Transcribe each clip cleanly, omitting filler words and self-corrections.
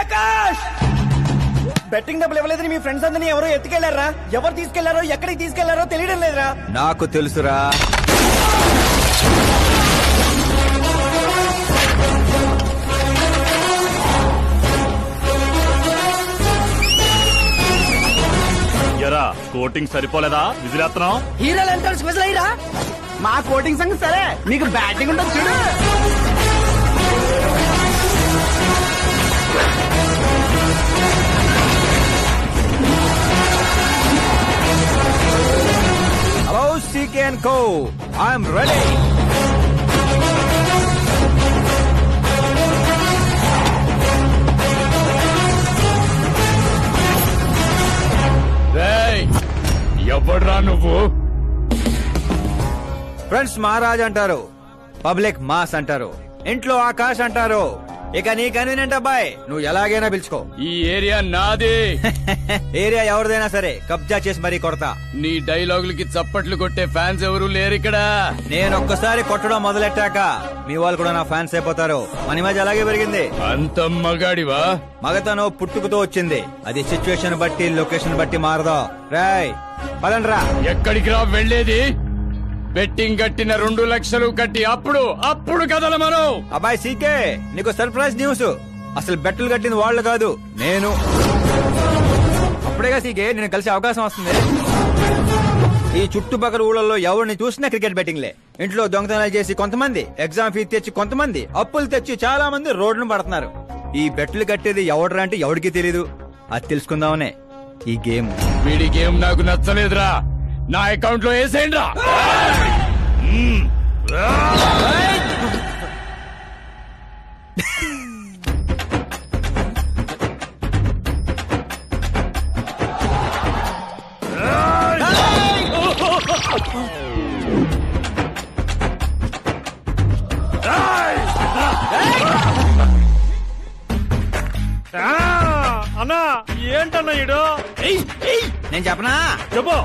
Akash betting డబ్బులు ఇవ్వలేదని మీ friends అందరినీ ఎవరో ఎత్తుకెళ్లారా? ఎవరు తీసుకెళ్లారో ఎక్కడికి తీసుకెళ్లారో తెలియడం లేదురా. నాకు తెలుసురా. ఎరా కోటింగ్ సరిపోలేదా? విజిలేస్తున్నాం. హీరో ఎంట్రన్స్ విజిల్ అయ్యరా. మా కోటింగ్ సంగతి సరే, మీకు బ్యాటింగ్ ఉంటుంది చూడు. Hello, CK and Co. I'm ready. ఎవడ్రా నువ్వు? ఫ్రెండ్స్ మహారాజ్ అంటారు, పబ్లిక్ మాస్ అంటారు, ఇంట్లో ఆకాష్ అంటారు. ఇక నీ కన్వీనియంట్ అబ్బాయి, నువ్వు ఎలాగైనా పిలుచుకో. ఈ ఏరియా నాది. ఏరియా ఎవరిదైనా సరే కబ్జా చేసి మరీ కొడతా. నీ డైలాగులకి చప్పట్లు కొట్టే ఫ్యాన్స్ ఎవరు లేరు ఇక్కడ. నేను ఒక్కసారి కొట్టడం మొదలెట్టాక మీ వాళ్ళు కూడా నా ఫ్యాన్స్ అయిపోతారు. మన ఇమేజ్ అలాగే పెరిగింది. అంత మగాడివా? మగతను పుట్టుకుతో వచ్చింది, అది సిచ్యువేషన్ బట్టి లొకేషన్ బట్టి మారదా. రాయ్ పదండ్రా. ఎక్కడికి రా వెళ్ళేది? బెట్టింగ్ కట్టిన 2 లక్షలు కట్టి అప్పుడు కదల మనం. అబ్బాయి సీకే, నీకు సర్ప్రైజ్ న్యూస్. అసలు బెట్టులు కట్టింది వాళ్ళు కాదు, నేను. అప్పుడేగా సీకే నేను కలిసే అవకాశం వస్తుంది. ఈ చుట్టుపక్కల ఊళ్ళల్లో ఎవరిని చూసినా క్రికెట్ బెట్టింగ్లే. ఇంట్లో దొంగతనాలు చేసి కొంతమంది, ఎగ్జామ్ ఫీ తెచ్చి కొంతమంది, అప్పులు తెచ్చి చాలా మంది రోడ్డును పడుతున్నారు. ఈ బెట్లు కట్టేది ఎవడరా అంటే ఎవడికి తెలీదు. అది తెలుసుకుందామనే ఈ గేమ్. వీడి గేమ్ నాకు నచ్చలేదురా. నా అకౌంట్ లో వేసేయండి రా. అన్నా ఏంటన్నా ఇడు? నేను చెప్పనా? చెప్పు.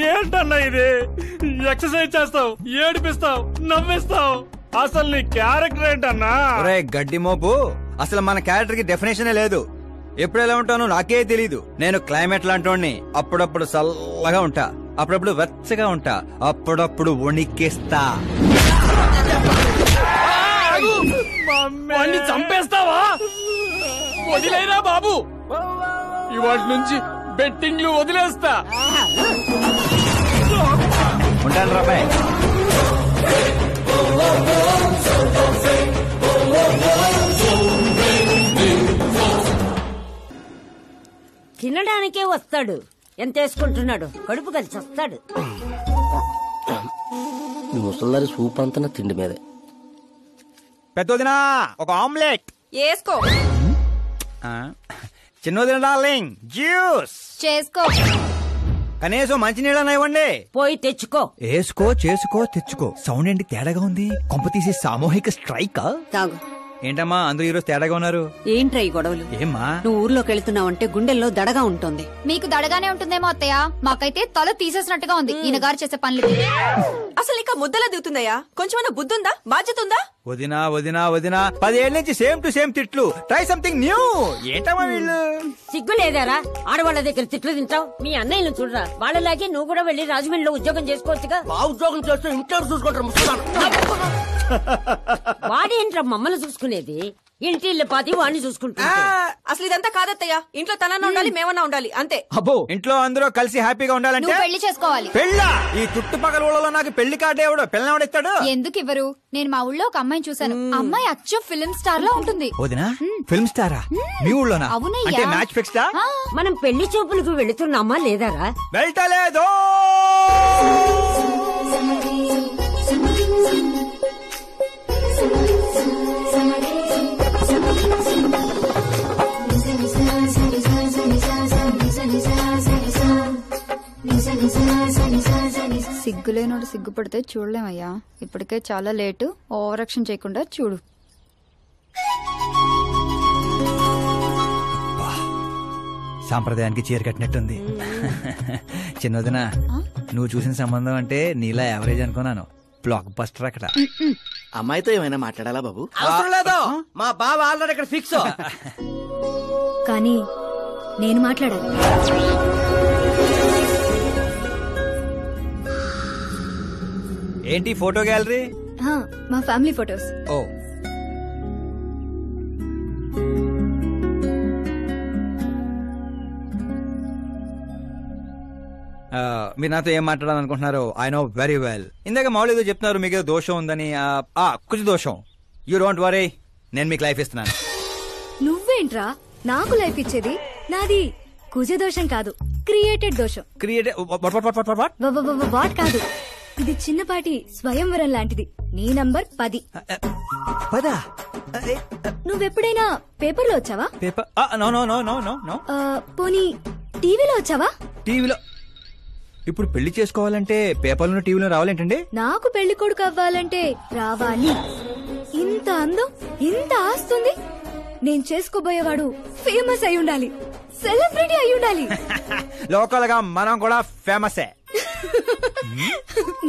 ఏంటన్నా ఇది? ఎక్సర్సైజ్ చేస్తావు, ఏడిపిస్తావు, నవ్విస్తావు. అసలు నీ క్యారెక్టర్ ఏంటన్నా? గడ్డి మోపు, అసలు మన క్యారెక్టర్ కి డెఫినేషనే లేదు. ఎప్పుడు ఎలా ఉంటానో నాకే తెలీదు. నేను క్లైమేట్ లాంటోడిని. అప్పుడప్పుడు చల్లగా ఉంటా, అప్పుడప్పుడు వెచ్చగా ఉంటా, అప్పుడప్పుడు వణికేస్తా. చంపేస్తావా? వదిలేరా బాబు, ఇవాటి నుంచి బెట్టింగ్లు వదిలేస్తా. ఉంటాను రాబాయ్. తినడానికే వస్తాడు, ఎంత వేసుకుంటున్నాడు, కడుపు కలిసి వస్తాడు. ముసల్దారి సూప్ అంతా తిండి మీదే. పెద్దదినా ఒక ఆమ్లెట్ వేసుకో. చిన్నదిన డార్లింగ్ జ్యూస్ చేసుకో. కనీసం మంచినీళ్ళని ఇవ్వండి. పోయి తెచ్చుకో. వేసుకో, చేసుకో, తెచ్చుకో. సౌండ్ ఏంటి తేడాగా ఉంది? కొంప తీసి సామూహిక స్ట్రైక్. తాగు. ఏంటమ్మా అందరూ ఈరోజు తేడాగా ఉన్నారు? ఏంట్రా ఈ గొడవలు? ఏమ్మా నువ్వు ఊర్లోకి వెళ్తున్నావంటే గుండెల్లో దడగా ఉంటుంది. మీకు దడగానే ఉంటుందేమో అత్తయ్య, మాకైతే తల తీసేసినట్టుగా ఉంది ఈయన గారు చేసే పనులు. అసలు ఇంకా ముద్దలా దిగుతుందయ్యా? కొంచెమైనా బుద్ధుందా, బాధ్యత ఉందా? వదినా వదినా వదినా 10 ఏళ్ల నుంచి సేమ్ టు సేమ్ తిట్లు. Try something new. ఏంటమ్మా వీళ్ళు? సిగ్గు లేదారా ఆడవాళ్ళ దగ్గర తిట్లు తింటావు? మీ అన్నయ్యను చూడరా, వాళ్ళలాగే నువ్వు కూడా వెళ్ళి రాజమండ్రిలో ఉద్యోగం చేసుకోవచ్చుగా. మా ఉద్యోగం చేస్తే ఇంట్లో చూసుకుంటారు ముసలాం. వాడేంట్రా మమ్మల్ని చూసుకునేది? ఇంటి ఇల్లు పాతి వాడిని చూసుకుంటా. అసలు ఇదంతా కాదత్తయ్యా. ఇంట్లో తనన్నా ఉండాలి, మేమన్నా ఉండాలి, అంతే. అబ్బో ఇంట్లో అందరూ కలిసి హ్యాపీగా ఉండాలంటే నువ్వు పెళ్లి చేసుకోవాలి. పెళ్ళా? ఈ చుట్టుపక్కల ఊళ్ళలో నాకు పెళ్లి కార్డు ఎవడు పెళ్ళివాడిస్తాడు? ఎందుకు ఇవ్వరు? నేను మా ఊళ్ళో ఒక అమ్మాయిని చూసాను. అమ్మాయి అచ్చం ఫిల్మ్ స్టార్ లో ఉంటుంది. వదినా ఫిల్మ్ స్టారా? మీ ఊళ్ళోనా? అవునయ్యా. అంటే మ్యాచ్ ఫిక్స్డా? మనం పెళ్లి చూపులకు వెళుతున్నామా లేదారా? వెళ్ళలేదు. సిగ్గులేనోడు సిగ్గుపడితే చూడలేమయ్యా. ఇప్పటికే చాలా లేటు. ఓవర్ యాక్షన్ చేయకుండా చూడు. సాంప్రదాయానికి చీర కట్టినట్టుంది. చిన్నదినా నువ్వు చూసిన సంబంధం అంటే నీలా యావరేజ్ అనుకున్నాను. బ్లాక్ బస్టర్ అక్కడ. అమ్మాయితో ఏమైనా మాట్లాడాలా బాబు? అవసరం లేదు, మా బావ ఆల్రెడీ ఇక్కడ ఫిక్స్. కానీ నేను మాట్లాడాలి. ఏంటి ఫోటో గ్యాలరీ? మా ఫ్యామిలీ ఫొటోస్. ఓ మీరు నాతో ఏం మాట్లాడాలనుకుంటున్నారు? I know very well. ఇందాక మామూలు ఏదో చెప్తున్నారు, మీకు ఏదో దోషం ఉందని. కొంచెం దోషం. యూ డోంట్ వరీ, నేను మీకు లైఫ్ ఇస్తున్నాను. నువ్వేంట్రా నాకు లైఫ్ ఇచ్చేది? నాది కుజ దోషం కాదు, క్రియేటెడ్ దోషం. వాట్ కాదు, ఇది చిన్నపాటి స్వయంవరం లాంటిది. నీ నంబర్ 10. నువ్వెప్పుడైనా పేపర్లో వచ్చావా? Paper? No no no no no no. పోనీ టీవీలో వచ్చావా? టీవీలో? ఇప్పుడు పెళ్లి చేసుకోవాలంటే పేపర్లో టీవీలో రావాలేంటండి? నాకు పెళ్లి కొడుకు అవ్వాలంటే రావాలి. ఇంత అందం, ఇంత ఆస్తుంది. నేను చేసుకోబోయేవాడు ఫేమస్ అయి ఉండాలి, సెలబ్రిటీ అయి ఉండాలి. లోకల్ గా మనం కూడా ఫేమసే.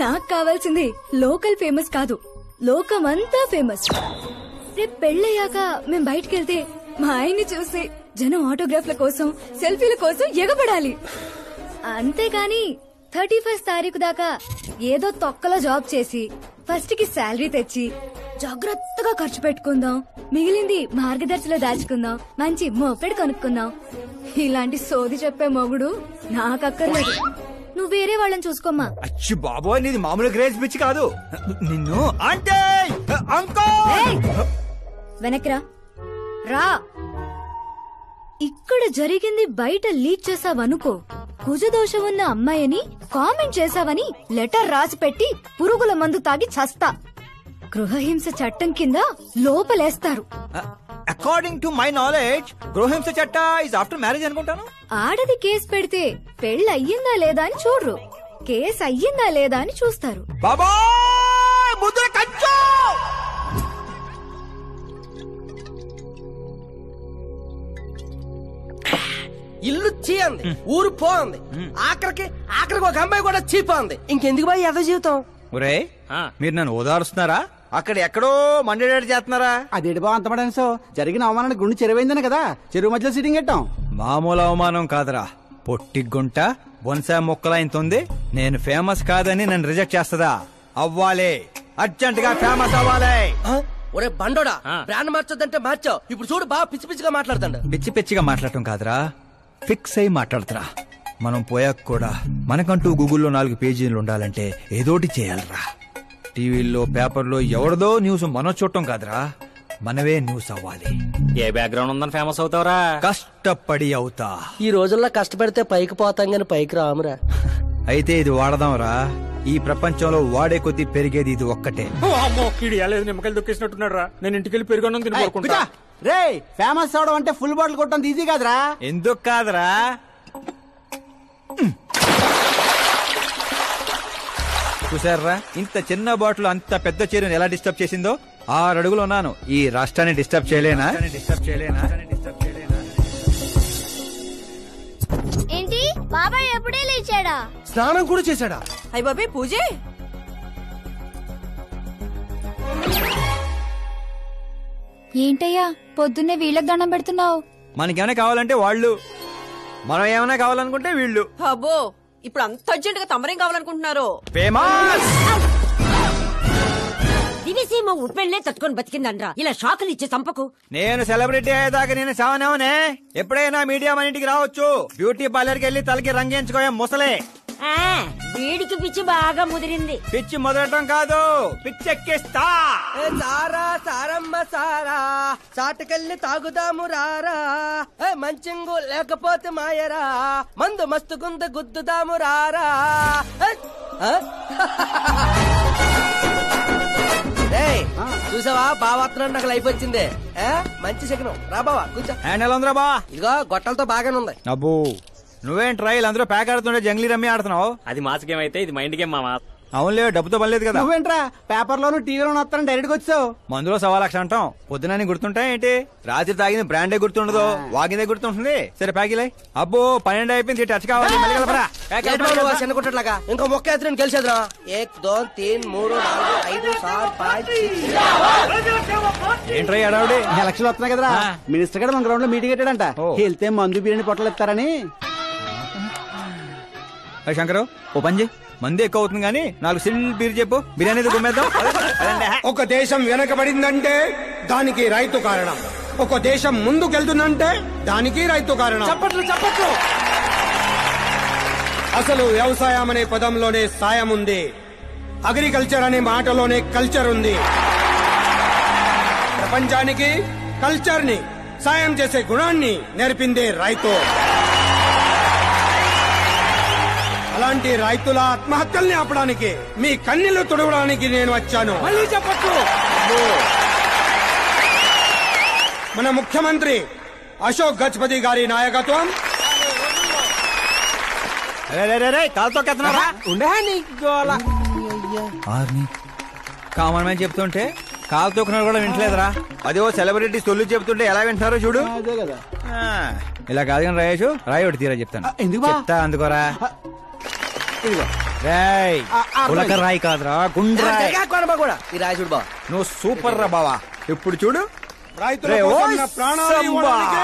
నాకు కావాల్సింది లోకల్ ఫేమస్ కాదు, లోకమంతా ఫేమస్. రేపు పెళ్ళయ్యాక మేం బయటకెళ్తే మా ఆయన్ని చూసి జనం ఆటోగ్రాఫ్ల కోసం, సెల్ఫీల కోసం ఎగబడాలి. అంతేగాని 31st తారీఖు దాకా ఏదో తొక్కలో జాబ్ చేసి ఫస్ట్ కి శాలరీ తెచ్చి జాగ్రత్తగా ఖర్చు పెట్టుకుందాం, మిగిలింది మార్గదర్శిలో దాచుకుందాం, మంచి మోపెడు కొనుక్కుందాం. ఇలాంటి సోది చెప్పే మొగుడు నాకక్కర్లేదు. నువ్వు వేరే వాళ్ళని చూసుకోమ్మా. అచ్చి బాబోయ్, నీది మామూలు గ్రేజ్ పిచ్చి కాదు. నిన్ను అంటే వెనక్రా రా. ఇక్కడ జరిగింది బయట లీక్ చేసావనుకో, కుజదోషం ఉన్న అమ్మాయిని కామెంట్ చేసావని లెటర్ రాసి పెట్టి పురుగుల మందు తాగి చస్తా. గృహహింస చట్టం కింద లోపలేస్తారు. అకార్డింగ్ టు మై నాలెడ్జ్ గృహహింస చట్ట ఇస్ ఆఫ్టర్ మ్యారేజ్ అనుకుంటాను. ఆడది కేసు పెడితే పెళ్లి అయ్యిందా లేదా అని చూడరు, కేసు అయ్యిందా లేదా అని చూస్తారు. బాబాయ్ ముద్ర కంచు. ఇల్లు చీయంది, ఊరు పోంది, ఆఖరికి ఒక అమ్మాయి కూడా చీపోంది. ఇంకెందుకు బాయ్ ఎద జీవితం? ఒరే మీరు నన్ను ఓదారుస్తున్నారా? అక్కడ ఎక్కడో మండేడాడు చేస్తున్నారా? అదేడు బా అంత పడాను. సో జరిగిన అవమానానికి గుండె చెరువైందని కదా చెరువు మధ్యలో సిట్టింగ్ పెట్టాం. మామూలు అవమానం కాదురా, పొట్టి గుంట బొన్సా మొక్కలైంతుంది. నేను ఫేమస్ కాదని నన్ను రిజెక్ట్ చేస్తుందా? అవ్వాలి, అర్జెంట్ గా ఫేమస్ అవ్వాలి. ఒరే బండోడా, బ్రాండ్ మార్చొద్దంటే మార్చావు. ఇప్పుడు చూడు బాగా పిచ్చి పిచ్చిగా మాట్లాడుతాడు. పిచ్చి పిచ్చిగా మాట్లాడటం కాదురా, ఫిక్స్ అయి మాట్లాడుతురా. మనం పోయాక కూడా మనకంటూ గూగుల్లో 4 పేజీలు ఉండాలంటే ఏదోటి చేయాలరా. టీవీల్లో పేపర్లో ఎవరిదో న్యూస్ మనం చూడటం కాదురా, మనవే న్యూస్ అవ్వాలి. ఏ బ్యాక్గ్రౌండ్ ఉందని ఫేమస్ అవుతావురా? కష్టపడి అవుతా. ఈ రోజుల్లో కష్టపడితే పైకి పోతాం గాని పైకి రామురా. అయితే ఇది వాడదాంరా. ఈ ప్రపంచంలో వాడే కొద్దీ పెరిగేది ఇది ఒక్కటే. నిమ్మకాయలు దొక్కేసినట్టున్నాడు రా. నేను ఇంటికి వెళ్ళి పెరుగొన్నం తినుకుంటా. రే ఫేమస్ అవడం అంటే ఫుల్ బాటిల్ కొట్టడం ఈజీ కాదురా. ఎందుకు కాదురా? చూసారా ఇంత చిన్న బాటిల్ అంత పెద్ద చీరను ఎలా డిస్టర్బ్ చేసిందో? 6 అడుగులు ఉన్నాను. ఈ రాష్ట్రాన్ని డిస్టర్బ్ చేయలేనా? ఏంటి బాబాయ్ ఎప్పుడే లేచాడా? స్నానం కూడా చేశాడా? అయ్య బాబాయ్ పూజే. ఏంటయ్యా పొద్దున్నే వీళ్ళకి దండం పెడుతున్నావు? మనకేమైనా కావాలంటే వాళ్ళు, మనం ఏమైనా కావాలనుకుంటే వీళ్ళు. అబ్బో ఇప్పుడు అంత అర్జెంట్ గా తమరేం కావాలనుకుంటున్నారు? ఫేమస్ దివిసీమ ఉప్పెళ్లే తట్టుకొని బతికిందనరా. ఇలా షాకులు ఇచ్చే చంపకు. నేను సెలబ్రిటీ అయ్యేదాకా నేను సావనేవనే. ఎప్పుడైనా మీడియా మన ఇంటికి రావచ్చు. బ్యూటీ పార్లర్కి వెళ్ళి తలకి రంగేయించుకోయా ముసలే. వీడికి పిచ్చి బాగా ముదిరింది. పిచ్చి మొదలటం కాదు, పిచ్చెక్కిస్తా. సారా సారమ్మ సారా చాటకెళ్ళి తాగుదాము రారా. మంచింగు లేకపోతే మాయరా, మందు మస్తుగుంద గుద్దుదాము రారా. చూసావా బావాత్రం నాకు లైఫ్ వచ్చింది. మంచి శకనం. రా బావా కూర్చో. హ్యాండ్ ఎలా ఉందిరా బా? ఇదిగో గొట్టలతో బాగానే ఉంది. అబ్బో నువ్వేం ట్రైల్ అందరూ ప్యాక్ ఆడుతుండే జంగ్లీ రమ్మి ఆడుతున్నావు. అది మాస్ గేమ్ అయితే ఇది మైండ్ గేమ్ మామా. అవునులే, డబ్బుతో పనిలేదు కదా. నువ్వేంట్రా పేపర్ లోను టీవీలోను వస్తాను డైరెక్ట్ గా వచ్చావు. మందులో 1,00,000 అంటాం. పొద్దునని గుర్తుంటాయి ఏంటి? రాత్రి తాగింది బ్రాండే గుర్తుండదు, వాగిందే గుర్తుంటుంది. సరే ప్యాకిలే. అబ్బో 12 అయిపోయింది, టచ్ కావాలి. చిన్న కుట్టట్లాగా ఇంకో మొక్క ఎత్తున గెలిచేద్రా. 1 2 3 4 5 6 5 ఏంట్రై అడావుడి? ఎలక్షన్ వస్తున్నాయి కదరా, మినిస్టర్ గారు మన గ్రౌండ్ లో మీటింగ్ పెట్టాడంట. వెళ్తే మందు బిర్యానీ పొట్టలు ఇస్తారని. శంకరు ఓ పని చేయి, మంది ఎక్కువ అవుతుంది కానీ 4 సిల్ బీర్ చెప్పు, బిర్యానీ గుమ్మేద్దాం. ఒక దేశం వెనకబడిందంటే దానికి రైతు కారణం. ఒక దేశం ముందుకెళ్తుందంటే దానికి రైతు కారణం. చప్పట్లు చప్పట్లు. అసలు వ్యవసాయం అనే పదంలోనే సాయం ఉంది. అగ్రికల్చర్ అనే మాటలోనే కల్చర్ ఉంది. ప్రపంచానికి కల్చర్ ని, సాయం చేసే గుణాన్ని నేర్పిందే రైతు. అలాంటి రైతుల ఆత్మహత్యల్ని ఆపడానికి, మీ కన్నీళ్లు తుడవడానికి నేను వచ్చాను. మళ్ళీ చెప్పొచ్చు. మన ముఖ్యమంత్రి అశోక్ గజపతి గారి నాయకత్వం. కాలుతో కామన్ మ్యాన్ చెప్తుంటే కాలు తొక్కున్నారు కూడా వింటలేదురా. అదే ఓ సెలబ్రిటీ సొల్లు చెప్తుంటే ఎలా వింటున్నారో చూడు. ఇలా కాదు కానీ రాయేషు, రాయి ఒకటి తీరా చెప్తాను. చెప్తా అందుకోరా. రాయ్ ఉలక రాయి కాదురా, గుండ్రాయ్. ఈ రాయి చూడు బావ, నువ్వు సూపర్ రా బావా. ఇప్పుడు చూడు, రైతుల కోసం నా ప్రాణాలు ఇవ్వడానికే.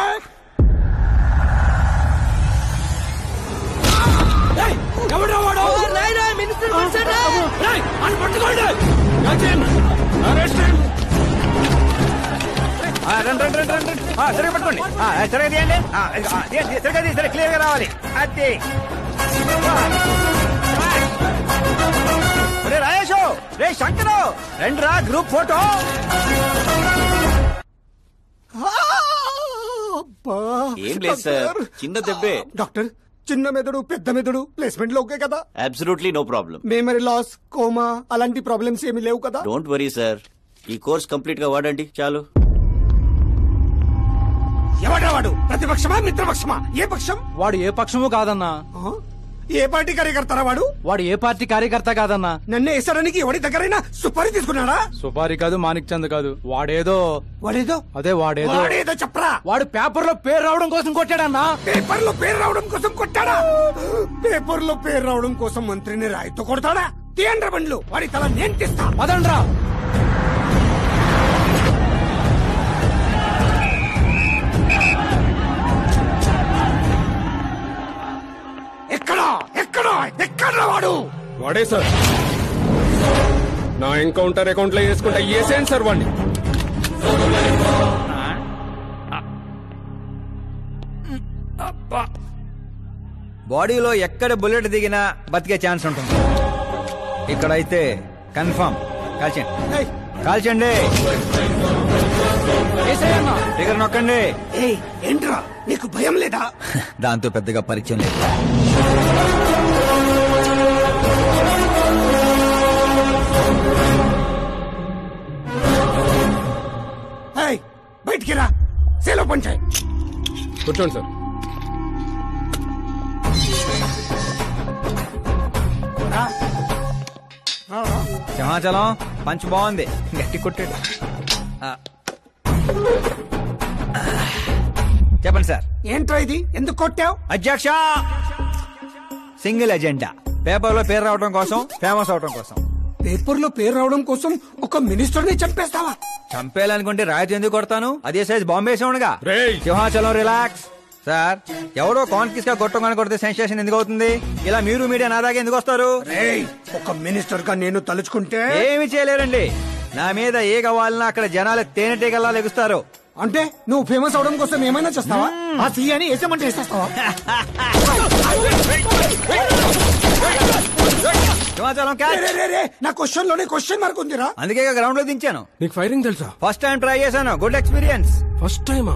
సరిగా పట్టుకోండి, సరిగా తీయండి. సరే క్లియర్ గా రావాలి. అదే రాయేషు, రే శంకరు, రండి రా గ్రూప్ ఫోటో. ఏం లేదు సార్, చిన్న దెబ్బే. డాక్టర్, చిన్న మెదడు పెద్ద మెదడు ప్లేస్మెంట్ లో ఓకే కదా? Absolutely no problem. Memory loss, coma అలాంటి ప్రాబ్లమ్స్ ఏమి లేవు కదా? డోంట్ వరీ సార్, ఈ కోర్స్ కంప్లీట్ గా వాడండి చాలు. ఎవడా వాడు? ప్రతిపక్షమా మిత్రపక్షమా? ఏ పక్షం వాడు? ఏ పక్షము కాదన్నా. ఏ పార్టీ కార్యకర్తారా వాడు? వాడు ఏ పార్టీ కార్యకర్త కాదన్నా. నన్ను వేసడానికి ఎవరి దగ్గరైనా సుపారీ తీసుకున్నాడా? సుపారీ కాదు, మాణిక్ చంద్ కాదు. వాడేదో వాడేదో చెప్పరా. వాడు పేపర్ లో పేరు రావడం కోసం కొట్టాడన్నా. పేపర్ లో పేరు రావడం కోసం కొట్టాడా? పేపర్ లో పేరు రావడం కోసం మంత్రిని రాయితో కొడతాడా? తీయండ్ర బండ్లు, వాడి తల నేను తీస్తా. పదండ్రా. ఎక్కడ వాడు? వాడే సార్. నా ఎన్కౌంటర్ అకౌంట్ లో వేసుకుంటా ఏసేంటి సార్ వాడిని. బాడీలో ఎక్కడ బుల్లెట్ దిగినా బతికే ఛాన్స్ ఉంటుంది. ఇక్కడైతే కన్ఫర్మ్. కాల్చండి, కాల్చండి. దగ్గర నొక్కండి. ఏంట్రా నీకు భయం లేదా? దాంతో పెద్దగా పరిచయం లేదు. బయటికి రా, సేలో పంచాయి. కూర్చోండి సార్. సింహాచలం పంచ్ బాగుంది, గట్టి కొట్టాడు. చెప్పండి సార్. ఏంట్రా ఇది? ఎందుకు కొట్టావు? అధ్యక్ష, సింగిల్ ఎజెండా. పేపర్ లో పేరు రావడం కోసం, ఫేమస్ అవడం కోసం. పేపర్ లో పేరు రావడం కోసం ఒక మినిస్టర్ ని చంపేస్తావా? చంపేయాలనుకుంటే రాయితీ ఎందుకు కొడతాను? అదే సైజ్ బాంబే సౌండ్గా. సింహాచలం రిలాక్స్. సార్, ఎవరో కాన్ఫిస్ గా కొట్టగానే కొడితే సెన్సేషన్ ఎందుకు అవుతుంది? ఇలా మీరు మీడియా నా దాకా ఎందుకు వస్తారు? ఒక మినిస్టర్ గా నేను తలుచుకుంటే ఏమి చేయలేరండి. నా మీద ఏ కావాలన్నా అక్కడ జనాలు తేనెటీగల్లా లెగుస్తారు. అంటే నువ్వు ఫేమస్ అవడం కోసం ఏమైనా చేస్తావా? ఆ సీఎని వేసేమంటే వేసేస్తావా? నా క్వశ్చన్ లోనే క్వశ్చన్ మార్క్ ఉందిరా. అందుకే గ్రౌండ్ లో దించాను. నీకు ఫైరింగ్ తెలుసా? ఫస్ట్ టైం ట్రై చేశాను. Good experience. ఫస్ట్ టైమా?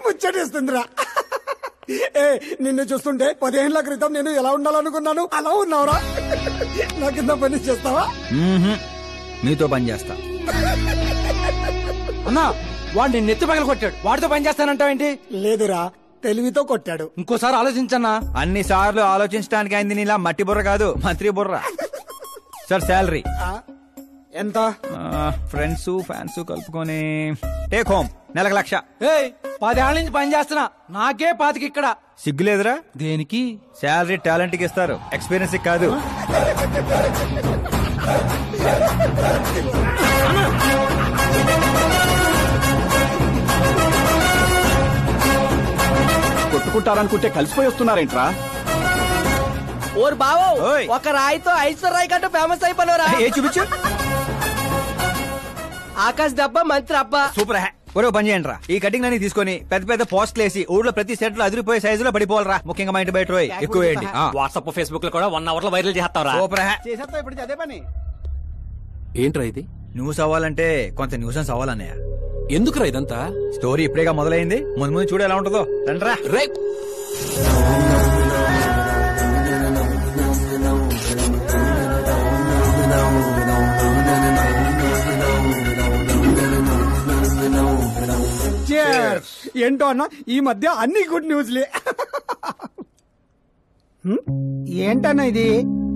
ముచ్చటేస్తుందిరా. నిన్ను చూస్తుంటే 10 ఏళ్ల క్రితం నేను ఎలా ఉండాలనుకున్నాను అలా ఉన్నావురా. నా కింద పని చేస్తావా? మీతో పని చేస్తా. అన్నా, వాడు నిన్ను ఎత్తి పగల కొట్టాడు. వాడితో పని చేస్తానంటావేంటి? లేదురా, తెలివితో కొట్టాడు. ఇంకోసారి ఆలోచించన్నా. అన్ని సార్లు ఆలోచించడానికి అయింది నీలా మట్టి బుర్ర కాదు, మంత్రి బుర్ర. సార్, శాలరీ ఎంత? ఫ్రెండ్స్ ఫ్యాన్స్ కలుపుకొని టేక్ హోమ్ నెలకు 1,00,000. 10 ఏళ్ల నుంచి పని చేస్తున్నా, నాకే 25 ఇక్కడ. సిగ్గులేదురా? దేనికి? శాలరీ టాలెంట్ కి ఇస్తారు, ఎక్స్పీరియన్స్ కాదు. కొట్టుకుంటారనుకుంటే కలిసిపోయి వస్తున్నారేంట్రా? ఓరు బావో, ఒక రాయితో ఐశ్వర్ రాయ్ కంటే ఫేమస్ అయిపోయినరా? ఏ చూపించు. ఆకాశ్ దెబ్బ, మంత్రి అబ్బా. సూపర్. ఒరే పని చేయండి రా, ఈ కటింగ్ అన్ని తీసుకొని పెద్ద పెద్ద పోస్టులు వేసి ఊర్లో ప్రతి సెట్ లో అదిరిపోయే సైజులో పడిపోవాలరా. ముఖ్యంగా మా ఇంటి బయట ఎక్కువ వేయండి. వాట్సాప్ ఫేస్బుక్ లో కూడా 1 hour లో వైరల్ చేస్తారా? సూపర్. చేసేస్తా ఇప్పుడు అదే పని. ఏంట్రా ఇది? న్యూస్ అవ్వాలంటే కొంత న్యూసెన్స్ అవ్వాలన్నయ్య. ఎందుకురా ఇదంతా? స్టోరీ ఇప్పుడేగా మొదలైంది, ముందు ముందు చూడు ఎలా ఉంటుందో. రండ్రా. ఏంటో అన్న, ఈ మధ్య అన్ని గుడ్ న్యూస్లే. ఏంటన్నా ఇది?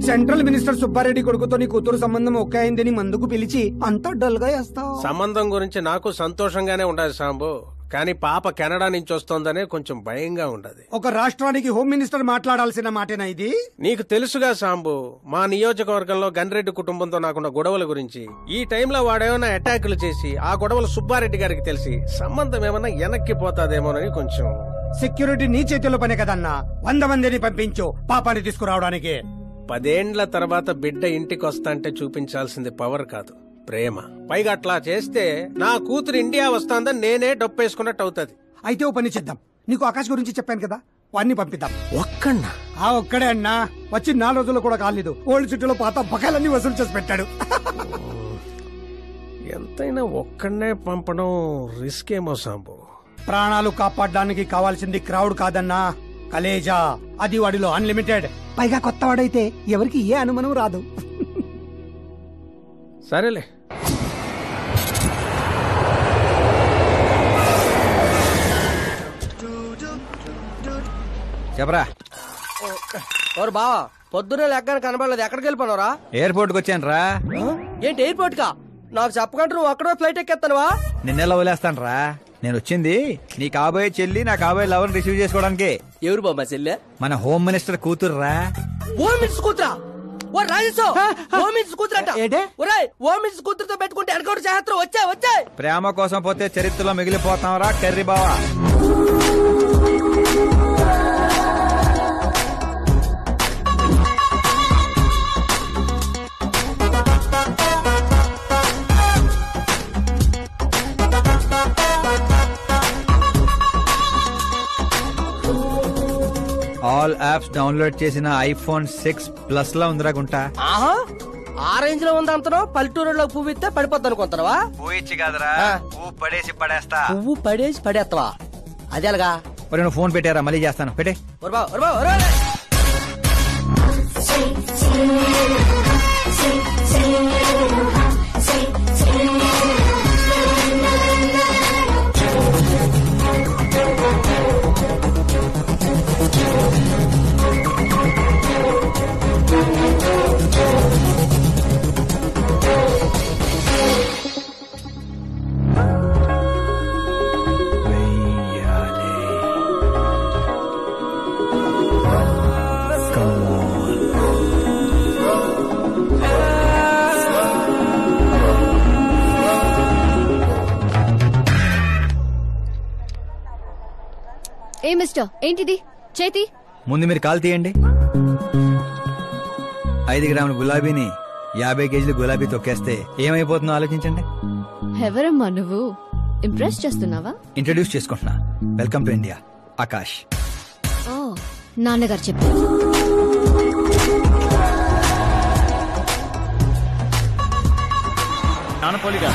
సెంట్రల్ మినిస్టర్ సుబ్బారెడ్డి కొడుకుతో నీ కూతురు సంబంధం ఒకే అయిందని మందుకు పిలిచి అంతా డల్ గా వేస్తావు. సంబంధం గురించి నాకు సంతోషంగానే ఉండదు సాంబు, కానీ పాప కెనడా నుంచి వస్తోందనే కొంచెం భయంగా ఉండదు. ఒక రాష్ట్రానికి హోమ్ మినిస్టర్ మాట్లాడాల్సిన మాటేనా ఇది? నీకు తెలుసుగా సాంబు, మా నియోజకవర్గంలో గన్రెడ్డి కుటుంబంతో నాకున్న గొడవల గురించి. ఈ టైంలో వాడేమైనా అటాకులు చేసి ఆ గొడవలు సుబ్బారెడ్డి గారికి తెలిసి సంబంధం ఏమన్నా వెనక్కి పోతాదేమోనని కొంచెం. సెక్యూరిటీ నీ చేతిలో పనే కదన్నా. 100 మందిని పంపించు పాపాన్ని తీసుకురావడానికి. 10 ఏండ్ల తర్వాత బిడ్డ ఇంటికి వస్తాంటే చూపించాల్సింది పవర్ కాదు, ప్రేమ. పైగా అట్లా చేస్తే నా కూతురు ఇండియా వస్తాందని నేనే డప్పేసుకున్నట్టు అవుతుంది. అయితే ఓ పని చేద్దాం, నీకు ఆకాశ్ గురించి చెప్పాను కదా, వాడిని పంపిద్దాం. ఒక్కన్నా? ఒక్కడే అన్నా. వచ్చి 4 రోజులు కూడా కాలేదు, ఓల్డ్ చుట్టూలో పాత బకాయిలన్నీ వసూలు చేసి పెట్టాడు. ఎంతైనా ఒక్కడనే పంపడం రిస్క్ ఏమో సాంబు. ప్రాణాలు కాపాడడానికి కావాల్సింది క్రౌడ్ కాదన్నా, కలేజా. అది వాడిలో అన్లిమిటెడ్. పైగా కొత్తవాడైతే ఎవరికి ఏ అనుమానం రాదు. సరేలే. చెప్పరా. ఓరు బావా, పొద్దున్నే లెక్కన కనబడలేదు, ఎక్కడికి వెళ్ళిపోనరా? ఎయిర్పోర్ట్ కి వచ్చాను రా. ఏంటి ఎయిర్పోర్ట్ కా? నాకు చెప్పకుండా నువ్వు అక్కడో ఫ్లైట్ ఎక్కేస్తానువా? నిన్నెలా వదిలేస్తాను రా. నేను వచ్చింది నీ కాబోయే చెల్లి, నా కాబోయే లవర్ రిసీవ్ చేసుకోవడానికి. ఎవరు బాబా చెల్లె? మన హోమ్ మినిస్టర్ కూతురు రా. హోమ్ మినిస్టర్ కూతురా? ఓ రాజేశో, హోమ్ మినిస్టర్ కూతురట. ఒరేయ్, హోమ్ మినిస్టర్ కూతురుతో పెట్టుకుంటే ఎనకౌంటర్ చేస్తారు. వచ్చే ప్రేమ కోసం పోతే చరిత్రలో మిగిలిపోతాం రా కర్రీ బావా. ఆల్ యాప్స్ డౌన్లోడ్ చేసిన iPhone 6 Plus లా ఉందిరా గుంట. ఆ రేంజ్ లో ఉంది అంతనో. పల్లెటూరులో పువ్వు ఇస్తే పడిపోద్ది అనుకుంటావా? పోయిచ్చి కాదురా, పువ్వు పడేసి పడేస్తా. పువ్వు పడేసి పడేస్తావా? అదే అలాగా. నువ్వు ఫోన్ పెట్టారా, మళ్ళీ చేస్తాను. పెట్టే. ఏ మిస్టర్ ఏంటిది చేతి ముందు మీరు కాల్ తీయండి. 5 గ్రాముల గులాబీని 50 కేజీలు గులాబీ తొక్కేస్తే ఏమైపోతుందో ఆలోచించండి. ఎవరమ్మా నువ్వు? ఇంప్రెస్ చేస్తున్నావా? ఇంట్రడ్యూస్ చేసుకుంటున్నా. Welcome to India. Akash. Oh నాన్నగారు చెప్పు. నానపోలిగా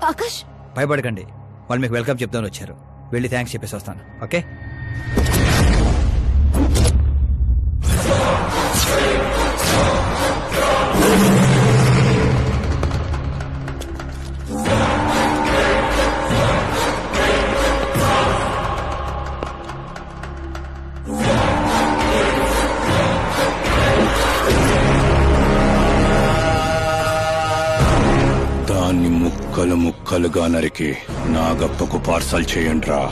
ఆకాష్ భయపడకండి, వాళ్ళు మీకు వెల్కమ్ చెప్తాను వచ్చారు. వెళ్ళి థ్యాంక్స్ చెప్పేసి వస్తాను. ఓకే. దాన్ని ముక్కలు ముక్కలుగా నరికి నాగప్పకు పార్సల్ చేయండి రా.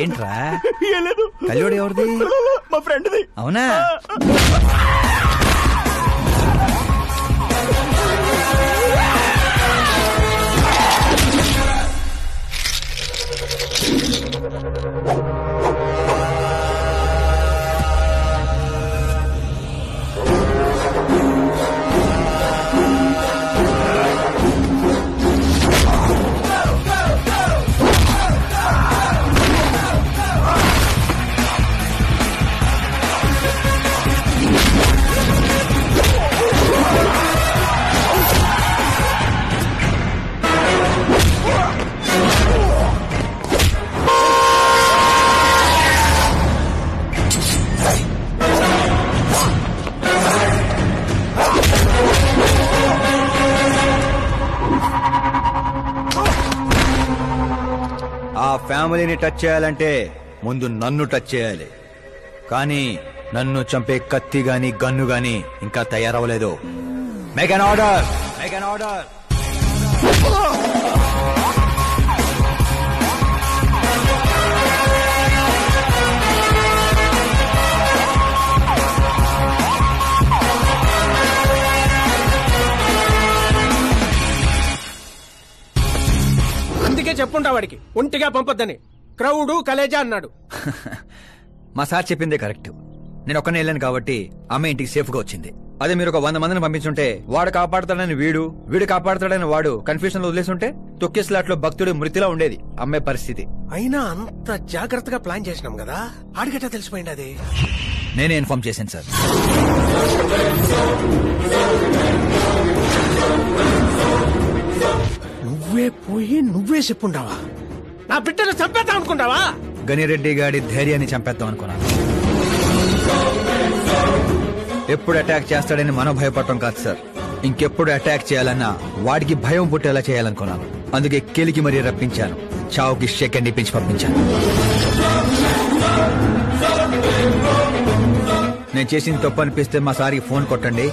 ఏంట్రా కల్లోడు ఎవరిది? మా ఫ్రెండ్ది. అవునా? ఆ ఫ్యామిలీని టచ్ చేయాలంటే ముందు నన్ను టచ్ చేయాలి. కానీ నన్ను చంపే కత్తి గాని గన్ను గాని ఇంకా తయారవలేదు. Make an order, make an order. అందుకే చెప్పుంటా వాడికి ఒంటిగా పంపొద్దని. క్రౌడు కలేజా అన్నాడు. మా సార్ చెప్పిందే కరెక్ట్. నేను ఒక్కనే వెళ్ళాను కాబట్టి అమ్మ ఇంటికి సేఫ్ గా వచ్చింది. అదే మీరు ఒక 100 మందిని పంపించుంటే వాడు కాపాడుతాడని వీడు కాపాడుతాడని వాడు కన్ఫ్యూజన్ లో వదిలేసుంటే తొక్కేస్లాట్ లో భక్తుడి మృతిలా ఉండేది అమ్మాయి పరిస్థితి. అయినా అంత జాగ్రత్తగా ప్లాన్ చేసినాం కదా, ఆడిగట్టా తెలిసిపోయింది. అది నేనే ఇన్ఫార్మ్ చేశాను సార్. నువ్వే పోయి నువ్వే చెప్పుంటావా? నా బిడ్డను చంపేద్దాం అనుకుంటావా? గనిరెడ్డి గాడి ధైర్యాన్ని చంపేద్దాం అనుకున్నాను. ఎప్పుడు అటాక్ చేస్తాడని మనం భయపడటం కాదు సార్, ఇంకెప్పుడు అటాక్ చేయాలన్నా వాడికి భయం పుట్టేలా చేయాలనుకున్నాను. అందుకే కెలికి మరీ రప్పించాను. చావుకి సెకండ్ ఇప్పించి పంపించాను. నేను చేసిన తప్పు అనిపిస్తే మా సారికి ఫోన్ కొట్టండి,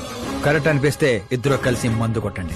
కరెక్ట్ అనిపిస్తే ఇద్దరు కలిసి మందు కొట్టండి.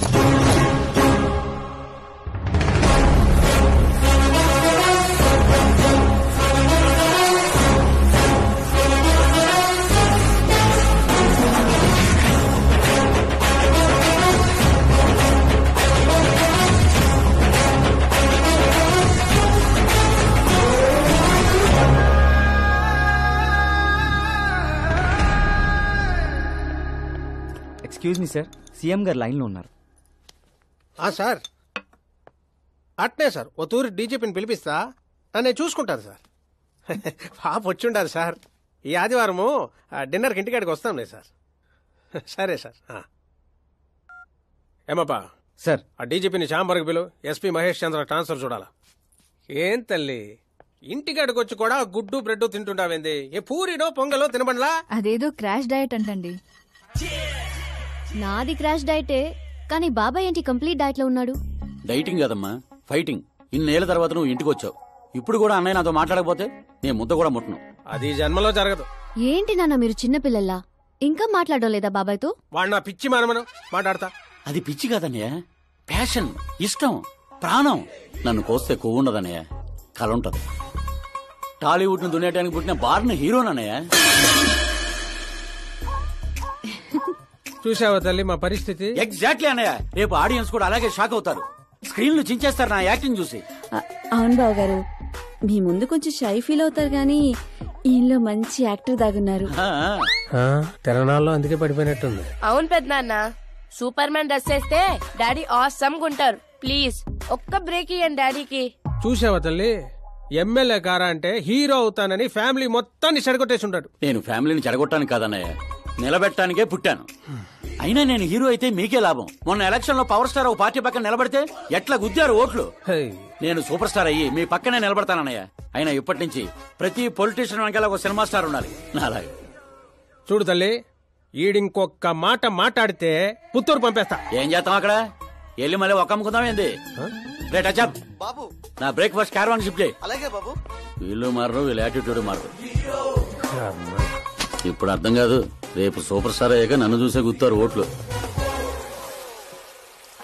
ఎక్స్క్యూజ్ మీ సార్, సీఎం గారు లైన్ లో ఉన్నారు. సార్ అట్నే సార్ ఓ తూరి డీజీపీని పిలిపిస్తా, నేను చూసుకుంటాను సార్. పాప వచ్చిండారు సార్. ఈ ఆదివారము డిన్నర్కి ఇంటికాడికి వస్తాంలే సార్. సరే సార్. ఏమప్పా సార్, ఆ డీజీపీని చాంబర్కి పిలు, ఎస్పీ మహేష్ చంద్ర ట్రాన్స్ఫర్ చూడాలా. ఏం తల్లి ఇంటికాడికి వచ్చి కూడా గుడ్డు బ్రెడ్ తింటుంటావేంది? ఏ పూరినో పొంగలో తినబండ్లా? అదేదో క్రాష్ డయట్ అంటండి. నాది క్రాష్ డైటే, కానీ బాబాయ్ ఏంటి కంప్లీట్ డైట్ లో ఉన్నాడు? డైటింగ్ కదమ్మా, ఫైటింగ్. ఇన్నేళ్ల తర్వాత నువ్వు ఇంటికి వచ్చావు, ఇప్పుడు కూడా అన్నయ్య నాతో మాట్లాడకపోతే నేను ముద్ద కూడా ముట్టను. అది జన్మలో జరగదు. ఏంటి నాన్న మీరు చిన్నపిల్లల్లా ఇంకా మాట్లాడలేదా బాబాయ్తో? వాడు నా పిచ్చి మనమను మాట్లాడతా. అది పిచ్చి కాదన్నయ్య, ప్యాషన్, ఇష్టం, ప్రాణం. నన్ను కోస్తే కొవ్వు ఉండదన్నయ్య, కళ ఉంటది. టాలీవుడ్ ను దున్నేయడానికి పుట్టిన బార్న హీరోనన్నయ్య. చూసావా తల్లి మా పరిస్థితి? ఎగ్జాక్ట్లీ అన్నయ్య, రేపు ఆడియన్స్ కూడా అలాగే షాక్ అవుతారు. స్క్రీన్ లు చించేస్తారు నా యాక్టింగ్ చూసి. అవును బావ గారు, మీ ముందు కొంచెం షై ఫీల్ అవుతారు గానీ ఈయనలో మంచి యాక్టర్ దాగున్నారు. తెలంగాణలో అందుకే పడిపోయినట్టుంది. అవును పెద్దనాన్న, సూపర్ మ్యాన్ డ్రెస్ వేస్తే డాడీ ఆసమ్ గుంటారు. ప్లీజ్ ఒక్క బ్రేక్ ఇయ్యండి డాడీకి. చూసావా తల్లి, ఎమ్మెల్యే కారా అంటే హీరో అవుతానని ఫ్యామిలీ మొత్తాన్ని చెడగొట్టేసి ఉంటాడు. నేను ఫ్యామిలీని చెడగొట్టాను కాదన్నయ్య, నిలబెట్టడానికే పుట్టాను. అయినా నేను హీరో అయితే మీకే లాభం. మొన్న ఎలక్షన్ లో పవర్ స్టార్ ఒక పార్టీ పక్కన నిలబడితే ఎట్లా గుద్దారు ఓట్లు. నేను సూపర్ స్టార్ అయ్యి మీ పక్కనే నిలబడతానన్నయ్య. అయినా ఇప్పటి నుంచి ప్రతి పొలిటీషియన్ వెనకాల ఒక సినిమా స్టార్ ఉండాలి నాలాగే. చూడు తల్లి, ఈడింకొక్క మాట మాట్లాడితే పుత్తూరు పంపేస్తా. ఏం చేస్తాం అక్కడ? వెళ్ళి మళ్ళీ ఒక్క అమ్ముకుందాం ఏంది? బాబు నా బ్రేక్ఫాస్ట్ క్యారవాన్ షిఫ్ట్ చేయి. అలాగే బాబు. వీళ్ళు మారరు, వీళ్ళ యాటిట్యూడ్ మారరు. ఇప్పుడు అర్థం కాదు, రేపు సూపర్ స్టార్ అయ్యాక నన్ను చూసే గుర్తారు ఓట్లు.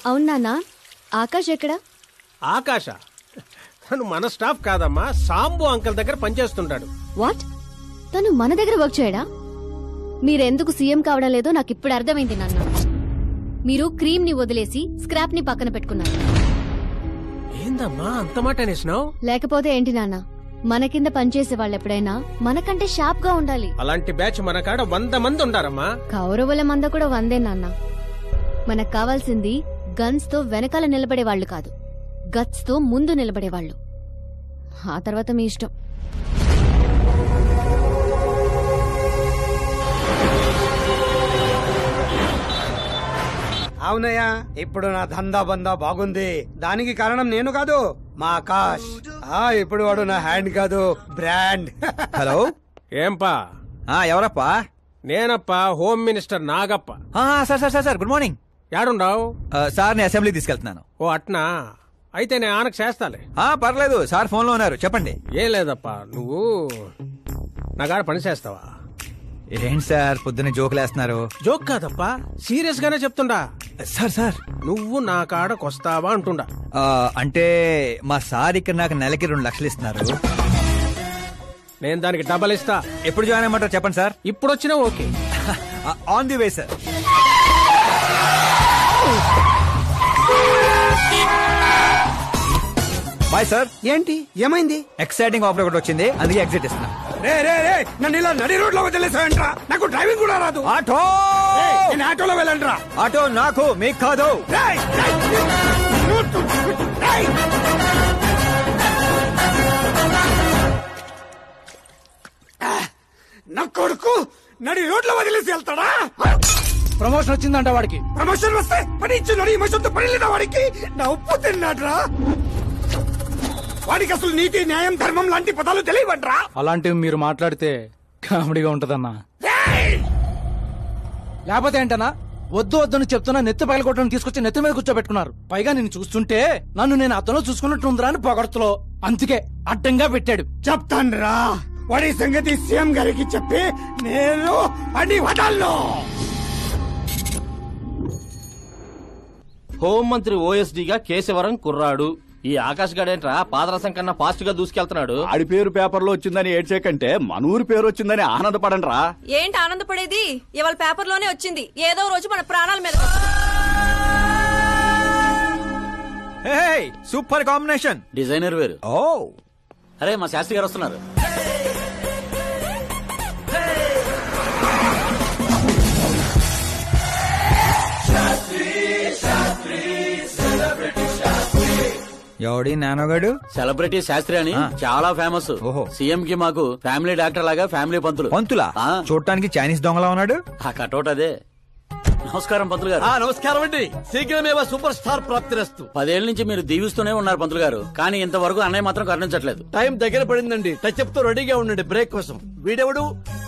అవును నాన్న, ఆకాష్ ఎక్కడ? ఆకాశ తను మన స్టాఫ్ కాదమ్మా, సాంబు అంకల్ దగ్గర పనిచేస్తుంటాడు. వాట్? తను మన దగ్గర వర్క్ చేయడా? మీరెందుకు సీఎం కావడం లేదో నాకు ఇప్పుడు అర్థమైంది నాన్న. మీరు క్రీమ్ ని వదిలేసి స్క్రాప్ ని పక్కన పెట్టుకున్నారు. ఏందమ్మా అంత మాట అనేసినావు? లేకపోతే ఏంటి నాన్న, మన కింద పనిచేసే వాళ్ళు ఎప్పుడైనా మనకంటే షార్ప్ గా ఉండాలి. అలాంటి బ్యాచ్ మన కాడ 100 మంది ఉండారమ్మా. కౌరవుల మంద కూడా 100 నాన్న. మనకు కావాల్సింది గన్స్ తో వెనకాల నిలబడే వాళ్ళు కాదు, గట్స్ తో ముందు నిలబడేవాళ్ళు. ఆ తర్వాత మీ ఇష్టం. అవునయ్యా, ఇప్పుడు నా దందా బందా బాగుంది. దానికి కారణం నేను కాదు, మా ఆకాష్. ఇప్పుడు వాడు నా హ్యాండ్ కాదు, బ్రాండ్. హలో, ఏంపా? ఎవరప్పా? నేనప్పా, home minister Nagappa. Sir sir sir, good morning. యాడుండావు? సార్ ని అసెంబ్లీ తీసుకెళ్తున్నాను. ఓ అట్నా, అయితే నేను ఆనకు చేస్తాలే. పర్లేదు సార్, ఫోన్ లో ఉన్నారు, చెప్పండి. ఏం లేదప్పా, నువ్వు నా కాడ పని చేస్తావా? ఏంటి సార్ పొద్దున్నే జోకులేస్తున్నారు? జోక్ కాదప్పా, సీరియస్ గానే చెప్తుండా. సార్ సార్, నువ్వు నా కాడకొస్తావా అంటుండా. అంటే మా సార్ ఇక్కడ నాకు నెలకి 2 లక్షలు ఇస్తున్నారు. నేను దానికి డబల్ ఇస్తా. ఎప్పుడు జాయిన్ అయ్యమంటారు చెప్పండి సార్. ఇప్పుడు వచ్చినా okay. On the way sir. Bye sir. ఏంటి ఏమైంది? ఎక్సైటింగ్ ఆఫర్ ఒకటి వచ్చింది, అందుకే ఎగ్జిట్ ఇస్తున్నా. నన్ను ఇలా నడి రోడ్ లో వదిలేసాయంట్రా, నాకు డ్రైవింగ్ కూడా రాదు. ఆటో, నేను ఆటోలో వెళ్ళండిరా. ఆటో నాకు, మీకు కాదు. నా కొడుకు నడి రోడ్లో వదిలేసి వెళ్తాడా? ప్రమోషన్ వచ్చిందంట వాడికి. ప్రమోషన్ వస్తే పని ఇచ్చిన ఇమోషన్ తో పని లేదా వాడికి? నా ఉప్పు తిన్నాడ్రా. వాడికి అసలు నీతి, న్యాయం, ధర్మం లాంటి పదాలు తెలియవట్రా. అలాంటివి మీరు మాట్లాడితే కామెడీగా ఉంటదన్నా. లేకపోతే ఏంటన్నా, వద్దు వద్దని చెప్తున్నా నెత్తి పగల కొట్టని తీసుకొచ్చి నెత్తి మీద కూర్చోబెట్టుకున్నారు. పైగా నేను చూస్తుంటే నన్ను నేను అతను చూసుకున్నట్టుందిరా అని పొగడ్తలో, అందుకే అడ్డంగా పెట్టాడు. చెప్తాన్రా, వాడి సంగతి సీఎం గారికి చెప్పి నేను అన్ని వదలను. హోంమంత్రి ఓఎస్డీగా కేశవరం కుర్రాడు. ఈ ఆకాష్ గడేంట్రా పాదరసం కన్నా ఫాస్ట్ గా దూసుకెళ్తున్నాడు. ఆడి పేరు పేపర్లో వచ్చిందని ఏడ్చే కంటే మనూరి పేరు వచ్చిందని ఆనందపడండి రా. ఏంటి ఆనందపడేది? ఇవాళ పేపర్ లోనే వచ్చింది. ఏదో రోజు మన ప్రాణాల మీద. Super combination. డిజైనర్ వేరు. ఓ అరే మా శాస్త్రి గారు వస్తున్నారు. ఎవడి నానోగాడు? సెలబ్రిటీ శాస్త్రి అని చాలా ఫేమస్. సీఎం కి మాకు ఫ్యామిలీ డాక్టర్ లాగా ఫ్యామిలీ పంతులా చూడటానికి చైనీస్ దొంగలా ఉన్నాడు. ఆ కటౌట్ అదే. నమస్కారం పంతులు గారు. నమస్కారం అండి. శీఘ్రమే సూపర్ స్టార్ ప్రాప్తిరస్తు. 10 ఏళ్ల నుంచి మీరు దీవిస్తూనే ఉన్నారు పంతులు గారు, కానీ ఇంతవరకు అన్నయ్య మాత్రం కరుణించట్లేదు. టైం దగ్గర పడిందండి. టచ్ తో రెడీగా ఉండండి బ్రేక్ కోసం. వీడెవడు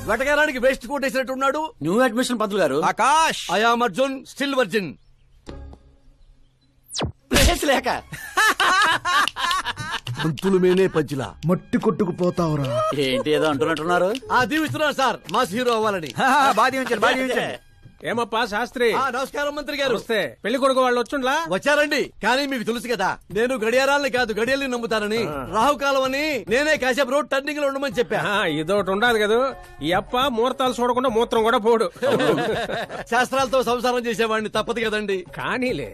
వెటకారానికి వేస్ట్ కోట్ వేసినట్టున్నాడు. న్యూ అడ్మిషన్ పంతులు గారు. Akash. I'm Arjun, still virgin. లేక పంతులు మేనే పంచులా మట్టి కొట్టుకుపోతావురా. ఏంటి ఏదో అంటున్నట్టున్నారు? దీవిస్తున్నాను సార్ మాస్ హీరో అవ్వాలని. ఏమప్పా శాస్త్రి? నమస్కారం మంత్రి గారు. వస్తే పెళ్లి కొడుకు వాళ్ళు వచ్చుండ్లా? వచ్చారండి. కానీ మీకు తెలుసు కదా నేను గడియారాలని కాదు గడియల్ని నమ్ముతానని. రాహుకాలం అని నేనే కాసేపు రోడ్ టర్నింగ్ లో ఉండమని చెప్పా. ఇదొకటి ఉండదు కదా. ఈ అప్ప ముహూర్తాలు చూడకుండా మూత్రం కూడా పోడు. శాస్త్రాలతో సంసారం చేసేవాడిని తప్పదు కదండి. కానీలే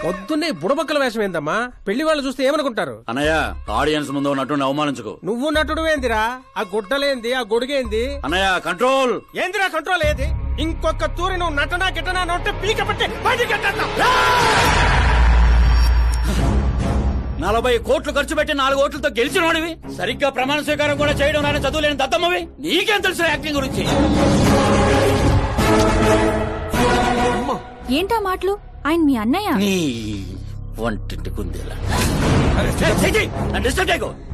పొద్దున్నే బుడబక్కల వేషం ఏందమ్మా? పెళ్లి వాళ్ళు చూస్తే ఏమనుకుంటారు? అన్నయ్య ఆడియన్స్ ముందు నటుని అవమానించుకో. నువ్వు నటుడు ఏందిరా? ఆ గుడ్డలేంది? ఆ గొడుగేంది? అన్నయ్య కంట్రోల్. ఏందిరా కంట్రోల్? ఏది ఇంకొక తూరి నువ్వు నటనా గిట్టనా నొట్టే పీక పట్టి బయటికి 40 కోట్లు ఖర్చు పెట్టి 4 ఓట్లతో గెలిచినోడివి. సరిగ్గా ప్రమాణ స్వీకారం కూడా చేయడం నాన్న చదువులేని దద్దమ్మవి. నీకేం తెలుసు యాక్టింగ్ గురించి? ఏంటా మాటలు? ఆయన మీ అన్నయ్య. నీ వంటింటి కుందేలా.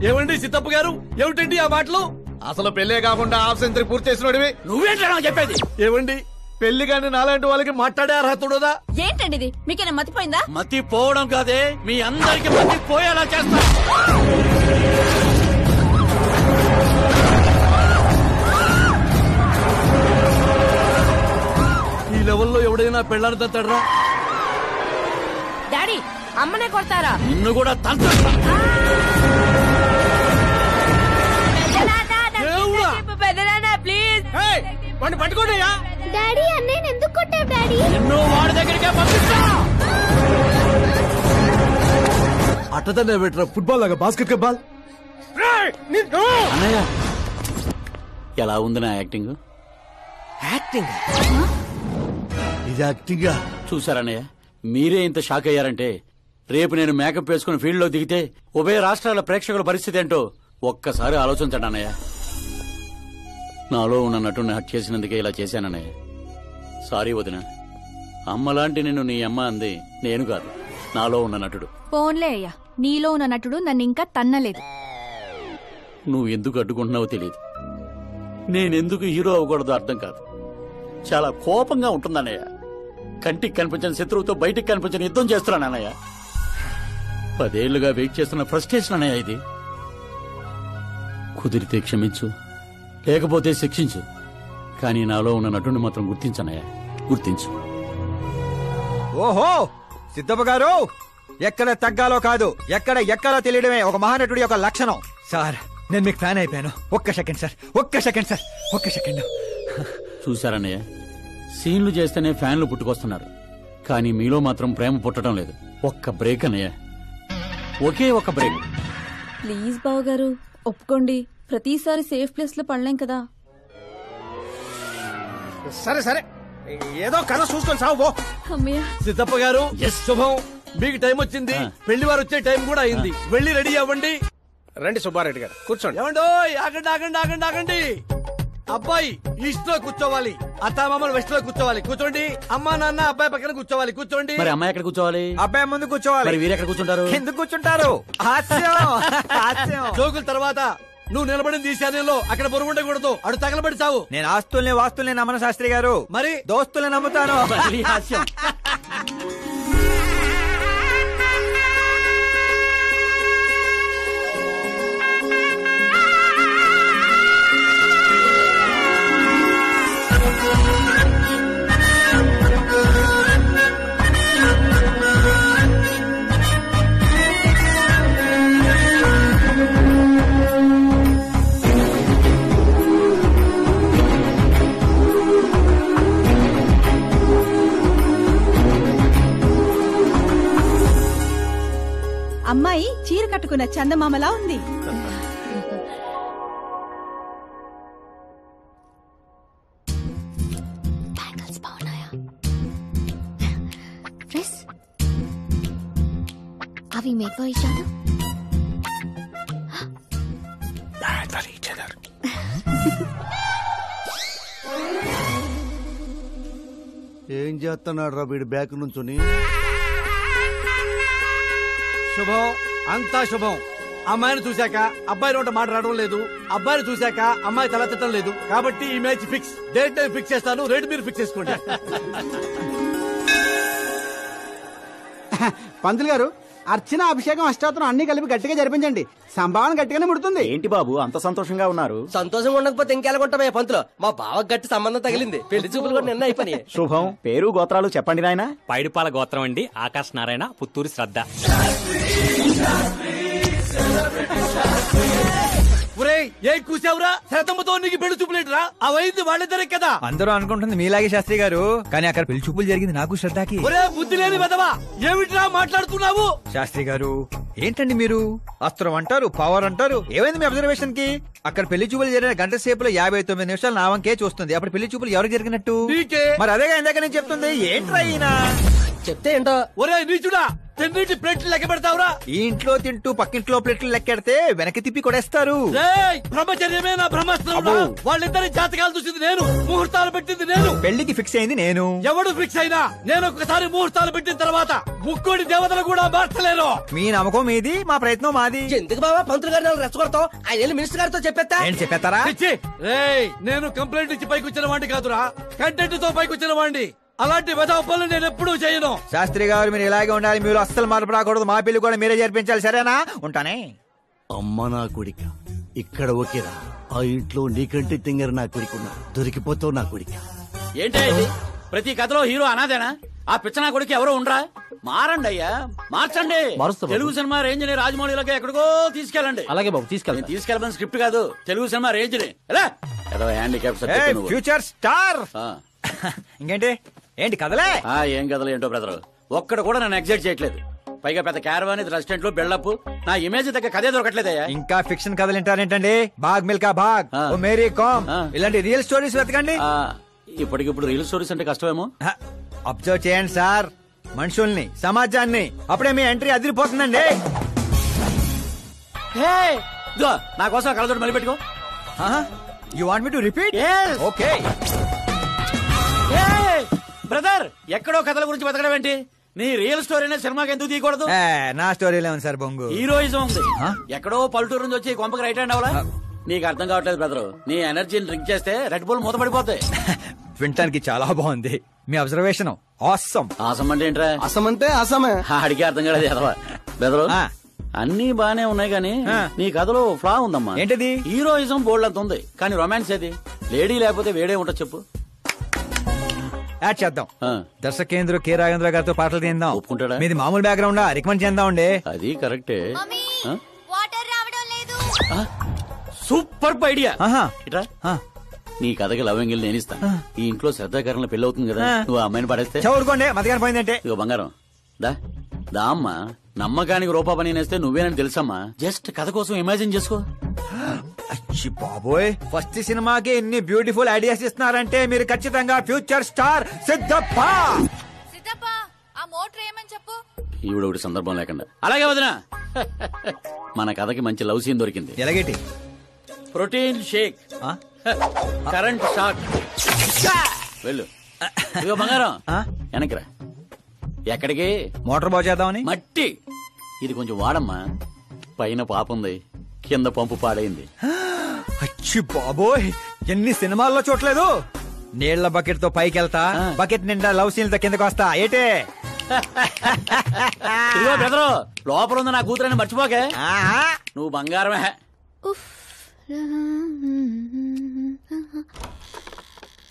ఏమండి సిద్ధప్ప గారు? ఏమిటండి ఆ మాటలు? అసలు పెళ్లే కాకుండా హాఫ్ సెంచరీ పూర్తి చేసినోడివి. నువ్వేంటా చెప్పేది? ఏమండి పెళ్లి కానీ నాలాంటి వాళ్ళకి మాట్లాడే అర్హత ఉండదా? ఏంటండి ఇది? మీకేనా మతిపోయిందా? మతి పోవడం కాదే, మీ అందరికి మతి పోయేలా చేస్తా. ఈ లెవెల్లో ఎవడైనా పెళ్ళాన్ని తట్టడరా? డాడీ అమ్మనే కొడతారా? నిన్ను కూడా ప్లీజ్ వాడిని పట్టుకోండియా. డాడీ అన్నయ్య ఎందుకు కొట్టావు డాడీ? నిన్ను వాడి దగ్గరికే పంపిస్తా. అట్టదనే పెట్టరా ఫుట్బాల్ లాగా బాస్కెట్ బాల్. అన్నయ్య ఎలా ఉంది నా యాక్టింగ్? యాక్టింగ్ ఇది యాక్టింగ్. చూసారన్నయ్య, మీరే ఇంత షాక్ అయ్యారంటే రేపు నేను మేకప్ వేసుకుని ఫీల్డ్ లో దిగితే ఉభయ రాష్ట్రాల ప్రేక్షకుల పరిస్థితి ఏంటో ఒక్కసారి ఆలోచించండి అన్నయ్య. నాలో ఉన్న నటుడిని హట్ చేసినందుకే ఇలా చేశానన్నయ్య. సారీ వదిన. అమ్మలాంటి నిన్ను నీ అమ్మ అంది నేను కాదు, నాలో ఉన్న నటుడు. పోన్లే అయ్యా, నీలో ఉన్న నటుడు నన్ను ఇంకా తన్నలేదు. నువ్వు ఎందుకు అడ్డుకుంటున్నావో తెలియదు. నేనెందుకు హీరో అవ్వకూడదో అర్థం కాదు. చాలా కోపంగా ఉంటుందన్నయ్య. కంటికి కనిపించిన శత్రువుతో బయటికి కనిపించిన యుద్ధం చేస్తున్నాను అన్నయ్య. 10 ఏళ్లుగా వెయిట్ చేస్తున్న ఫ్రస్ట్రేషన్ అన్నయ్య ఇది. కుదిరితే క్షమించు, లేకపోతే శిక్షించు, కానీ నాలో ఉన్న నటుని మాత్రం గుర్తించనయ్యా, గుర్తించు. ఓహో సిద్ధప్ప గారు, ఎక్కడ తగ్గాలో కాదు ఎక్కడ ఎక్కాలో తెలియడమే ఒక మహానటుడి యొక్క లక్షణం. సార్ నేను మీకు ఫ్యాన్ అయిపోయాను. ఒక్క సెకండ్ సార్, ఒక్క సెకండ్ సార్, ఒక్క సెకండ్. చూశారన్నయ్య, సీన్లు చేస్తేనే ఫ్యాన్లు పుట్టుకొస్తున్నారు, కానీ మీలో మాత్రం ప్రేమ పుట్టడం లేదు. ఒక్క బ్రేక్ అన్నయ్య, ఒకే ఒక బ్రేక్. ప్లీజ్ బావ గారు ఒప్పుకోండి. ప్రతిసారి సేఫ్ ప్లేస్ లో పడలేం కదా. సరే సరే, ఏదో కథ చూసుకొని సాగు. సిద్ధప్ప గారు శుభం, మీకు టైం వచ్చింది. పెళ్లి వారు వచ్చే టైం కూడా అయింది. వెళ్ళి రెడీ అవ్వండి. రండి సుబ్బారెడ్డి గారు, కూర్చోండి. ఏమండో ఆగండి ఆగండి ఆగండి ఆగండి. అబ్బాయి ఈస్ట్ లో కూర్చోవాలి, అత్తామామలు వెస్ట్ లో కూర్చోవాలి. కూర్చోండి. అమ్మా నాన్న అబ్బాయి పక్కన కూర్చోవాలి. కూర్చోండి. మరి అమ్మాయి ఎక్కడ కూర్చోవాలి? అబ్బాయి ముందు కూర్చోవాలి. మరి వీరు ఎక్కడ కూర్చుంటారు? ఎందుకు కూర్చుంటారు? జోకుల తర్వాత నువ్వు నిలబడింది ఈశాన్యంలో, అక్కడ బరువు ఉండకూడదు. అడు తగలబడి చావు. నేను ఆస్తుల్ని వాస్తుల్ని నమ్మను శాస్త్రి గారు, మరి దోస్తుల్ని నమ్ముతాను. చందమామలా ఉంది. అవి మేక్ ఫర్ ఈచ్ అదర్. ఏం చేస్తున్నాడు రా వీడు బ్యాక్ నుంచుని? శుభం, అంతా శుభం. అమ్మాయిని చూశాక అబ్బాయి నోట మాట రావడం లేదు, అబ్బాయిని చూశాక అమ్మాయి తల తిట్టడం లేదు. కాబట్టి ఈ match fix. Date time fix చేస్తాను, రేట్ మీరు ఫిక్స్ చేసుకోండి. పంతులు గారు, అర్చన, అభిషేకం, అష్టాత్రం అన్ని కలిపి గట్టిగా జరిపించండి. సంభావన గట్టిగానే ముడుతుంది. ఏంటి బాబు అంత సంతోషంగా ఉన్నారు? సంతోషంగా ఉండకపోతే ఇంకెలాగుంటామే పంతులు. మా బావ గట్టి సంబంధం తగిలింది, పెళ్లి చూపులు కూడా నిన్న అయిపోయి. శుభం. పేరు గోత్రాలు చెప్పండి నాయన. పైడిపాల గోత్రం అండి, ఆకాశ్ నారాయణ, పుత్తూరు శ్రద్ధ. ఏం కూసావురా? శతంతో నీకు పెళ్లి చూపులేట్రా? అవైంది వాళ్ళిద్దరే కదా. అందరూ అనుకుంటుంది మీలాగే శాస్త్రి గారు, కానీ అక్కడ పెళ్లి చూపులు జరిగింది నాకు శ్రద్ధకి. ఒరే బుద్ధి లేని వెదవా, ఏమిట్రా మాట్లాడుతున్నావు? శాస్త్రి గారు ఏంటండి మీరు? అస్త్రం అంటారు, పవర్ అంటారు. ఏమైంది మీ అబ్జర్వేషన్ కి? అక్కడ పెళ్లి చూపులు జరిగిన గంట సేపులో 59 నిమిషాలు నా వంకే చూస్తుంది. అప్పుడు పెళ్లి చూపులు ఎవరికి జరిగినట్టు? మరి అదేగా ఇందాక నేను చెప్తుంది. ఏంట్రా ఈయన చెప్తే ఏంటో? ఒరే నీచుడా, తిన్నింటి ప్లేట్లు లెక్క పెడతావురా? ఈ ఇంట్లో తింటూ పక్కింట్లో ప్లేట్లు లెక్కెడితే వెనక్కి తిప్పి కొడేస్తారు. బ్రహ్మచర్యమే నా బ్రహ్మాస్త్రం. వాళ్ళిద్దరి జాతకాలు చూసింది నేను, ముహూర్తాలు పెట్టింది నేను, పెళ్లికి ఫిక్స్ అయింది నేను. ఎవడు ఫిక్స్ అయినా నేను ఒక్కసారి ముహూర్తాలు పెట్టిన తర్వాత ముక్కోడి దేవతలు కూడా మార్చలేరు. మీ నమ్మకం మీది, మా ప్రయత్నం మాది. ఎందుకు బాబా పంతులు గారిని రెచ్చగొడతావు? ఆయన మినిస్టర్ గారితో చెప్పేస్తా. ఏంటి చెప్పేస్తారా? నేను కంప్లైంట్ ఇచ్చి పైకి వచ్చిన వాడిని కాదురా, కంటెంట్ తో పైకి వచ్చిన వాడిని. అలాంటి వెధవ పనులు నేను ఎప్పుడూ చేయను. శాస్త్రి గారు మీరు ఇలాగే ఉండాలి, మీరు అస్సలు మార్పు రాకూడదు. మా పెళ్లి కూడా మీరే జరిపించాలి, సరేనా? ఉంటానే. అమ్మ నా కొడిక, ఇక్కడ ఓకేరా. ఆ ఇంట్లో నీకంటే తింగర నా కొడుకున్నా, దొరికిపోతావు నా కొడిక. ఏంటి ప్రతి కథలో హీరో అనాదేనా? ఆ పిచ్చనా కొడుకు ఎవరో ఉండరా? మారండి అయ్యా, మార్చండి. తెలుగు సినిమా రేంజ్ ని రాజమౌళిలోకి ఎక్కడికో తీసుకెళ్ళండి. అలాగే బాబు, తీసుకెళ్ళండి. తీసుకెళ్ళమని స్క్రిప్ట్ కాదు, తెలుగు సినిమా రేంజ్ ని. Handicap future star. ఇంకేంటి ఏంటి కదలే? ఏం కథలు ఏంటో బ్రదర్, ఒక్కడ కూడా నన్ను ఎగ్జైట్ చేయట్లేదు. పైగా పెద్ద క్యారవాన్, రెస్టారెంట్ లో బిల్డప్, నా ఇమేజ్ దగ్గర కథే దొరకట్లేదయ్యా. ఇంకా ఫిక్షన్ కథలు వింటారేంటండి? బాగ్ మిల్కా బాగ్, ఓ మేరీ కామ్, ఇలాంటి రియల్ స్టోరీస్ వెతకండి. ఇప్పటికిప్పుడు రియల్ స్టోరీస్ అంటే కష్టమేమో. అబ్జర్వ్ చేయండి సార్, మనుషుల్ని, సమాజాన్ని. అప్పుడే మీ ఎంట్రీ అదిరిపోతుందండి. నా కోసం కళ్ళతోటి మళ్ళీ పెట్టుకో. You want me to repeat? Okay. Brother, ఎక్కడో కథల గురించి బతకడం ఏంటి? నీ రియల్ స్టోరీనే సినిమాకి ఎందుకు తీయకూడదు? నా స్టోరీలో ఉంది సార్ బొంగు. హీరోయిజం ఉంది. ఎక్కడో పల్లెటూరు నుంచి వచ్చి కొంపకి రైట్ హ్యాండ్ అవలా? నీకు అర్థం కావట్లేదు బ్రదర్. నీ ఎనర్జీని డ్రింక్ చేస్తే రెడ్ బుల్ మూతపడిపోతాయి. వినటానికి చాలా బాగుంది మీ అబ్జర్వేషన్. ఆసమ్. ఆసమ్ అంటే ఏంట్రా? అసం అంటే అసమే. అడిగే అర్థం కాలేదు ఎదవా. బెదరు అన్ని బానే ఉన్నాయి కానీ నీ కథలో ఫ్లా ఉందమ్మా. ఏంటిది? హీరోయిజం బోల్డ్ అంత ఉంది, కానీ రొమాన్స్ ఏది? లేడీ లేకపోతే వేడే ఉంటుంది చెప్పు. యాడ్ చేద్దాం. దర్శకేంద్ర కె రాఘవేంద్ర గారితో పాటలు తీద్దాం. ఒప్పుకుంటాడా? మీది మామూలు బ్యాక్గ్రౌండ్, రికమెండ్ చేద్దాం. అది కరెక్టే. Super idea. ఇట్రా, నీ కథకి లవ్ ఎంగిల్ నేను ఇస్తా. ఈ ఇంట్లో శ్రద్ధాకరణ పెళ్లి అవుతుంది కదా, నువ్వు ఆ అమ్మాయిని పడేస్తే చదువుకోండి. మధ్యాహ్నం పోయిందంటే ఇగో బంగారం దా దా అమ్మా. నమ్మకానికి రూపా పని నేస్తే నువ్వేనని తెలుసమ్మా. జస్ట్ కథ కోసం ఇమాజిన్ చేసుకో. అచ్చి బాబోయ్, ఫస్ట్ సినిమాకి ఎన్ని బ్యూటిఫుల్ ఐడియాస్ ఇస్తున్నారంటే మీరు ఖచ్చితంగా ఫ్యూచర్ స్టార్ సిద్ధప్ప. ఈవిడ ఒకటి సందర్భం లేకుండా. అలాగే వదినా, మన కథకి మంచి లవ్ సీన్ దొరికింది. ఎలాగేటి? Protein shake, current shock. వెళ్ళు. ఇగో బంగారం వెనక్కిరా. ఎక్కడికి? మోటార్ బాగు చేద్దామని. మట్టి ఇది కొంచెం వాడమ్మా. పైన పాపుంది, కింద పంపు పాడైంది. అచ్చి బాబోయ్, ఎన్ని సినిమాల్లో చూడలేదు. నీళ్ల బకెట్ తో పైకి వెళ్తా, బకెట్ నిండా లవ్ సీన్ తో కిందకి వస్తా. ఏటే ఇదిగో బెదరు, లోపల ఉంది నా కూతురని మర్చిపోకే. నువ్వు బంగారమే.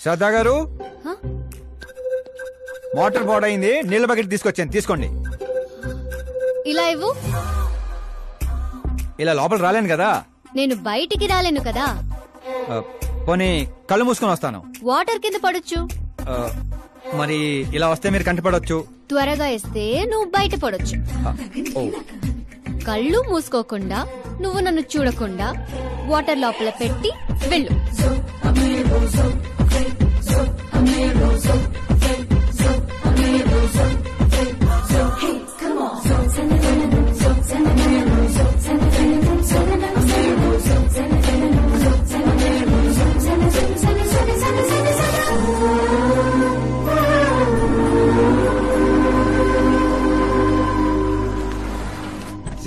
శ్రద్ధా గారు, మోటార్ పాడైంది, నీళ్ల బకెట్ తీసుకొచ్చాను, తీసుకోండి. ఇలా ఇవ్వు. ఇలా లోపల రాలేను కదా. నేను బయటికి రాలేను కదా. పోనీ కళ్ళు మూసుకొని వస్తాను. వాటర్ కింద పడొచ్చు. మరి ఇలా వస్తే మీరు కంటపడొచ్చు. త్వరగా ఇస్తే నువ్వు బయట పడొచ్చు. కళ్ళు మూసుకోకుండా నువ్వు నన్ను చూడకుండా వాటర్ లోపల పెట్టి వెళ్ళు.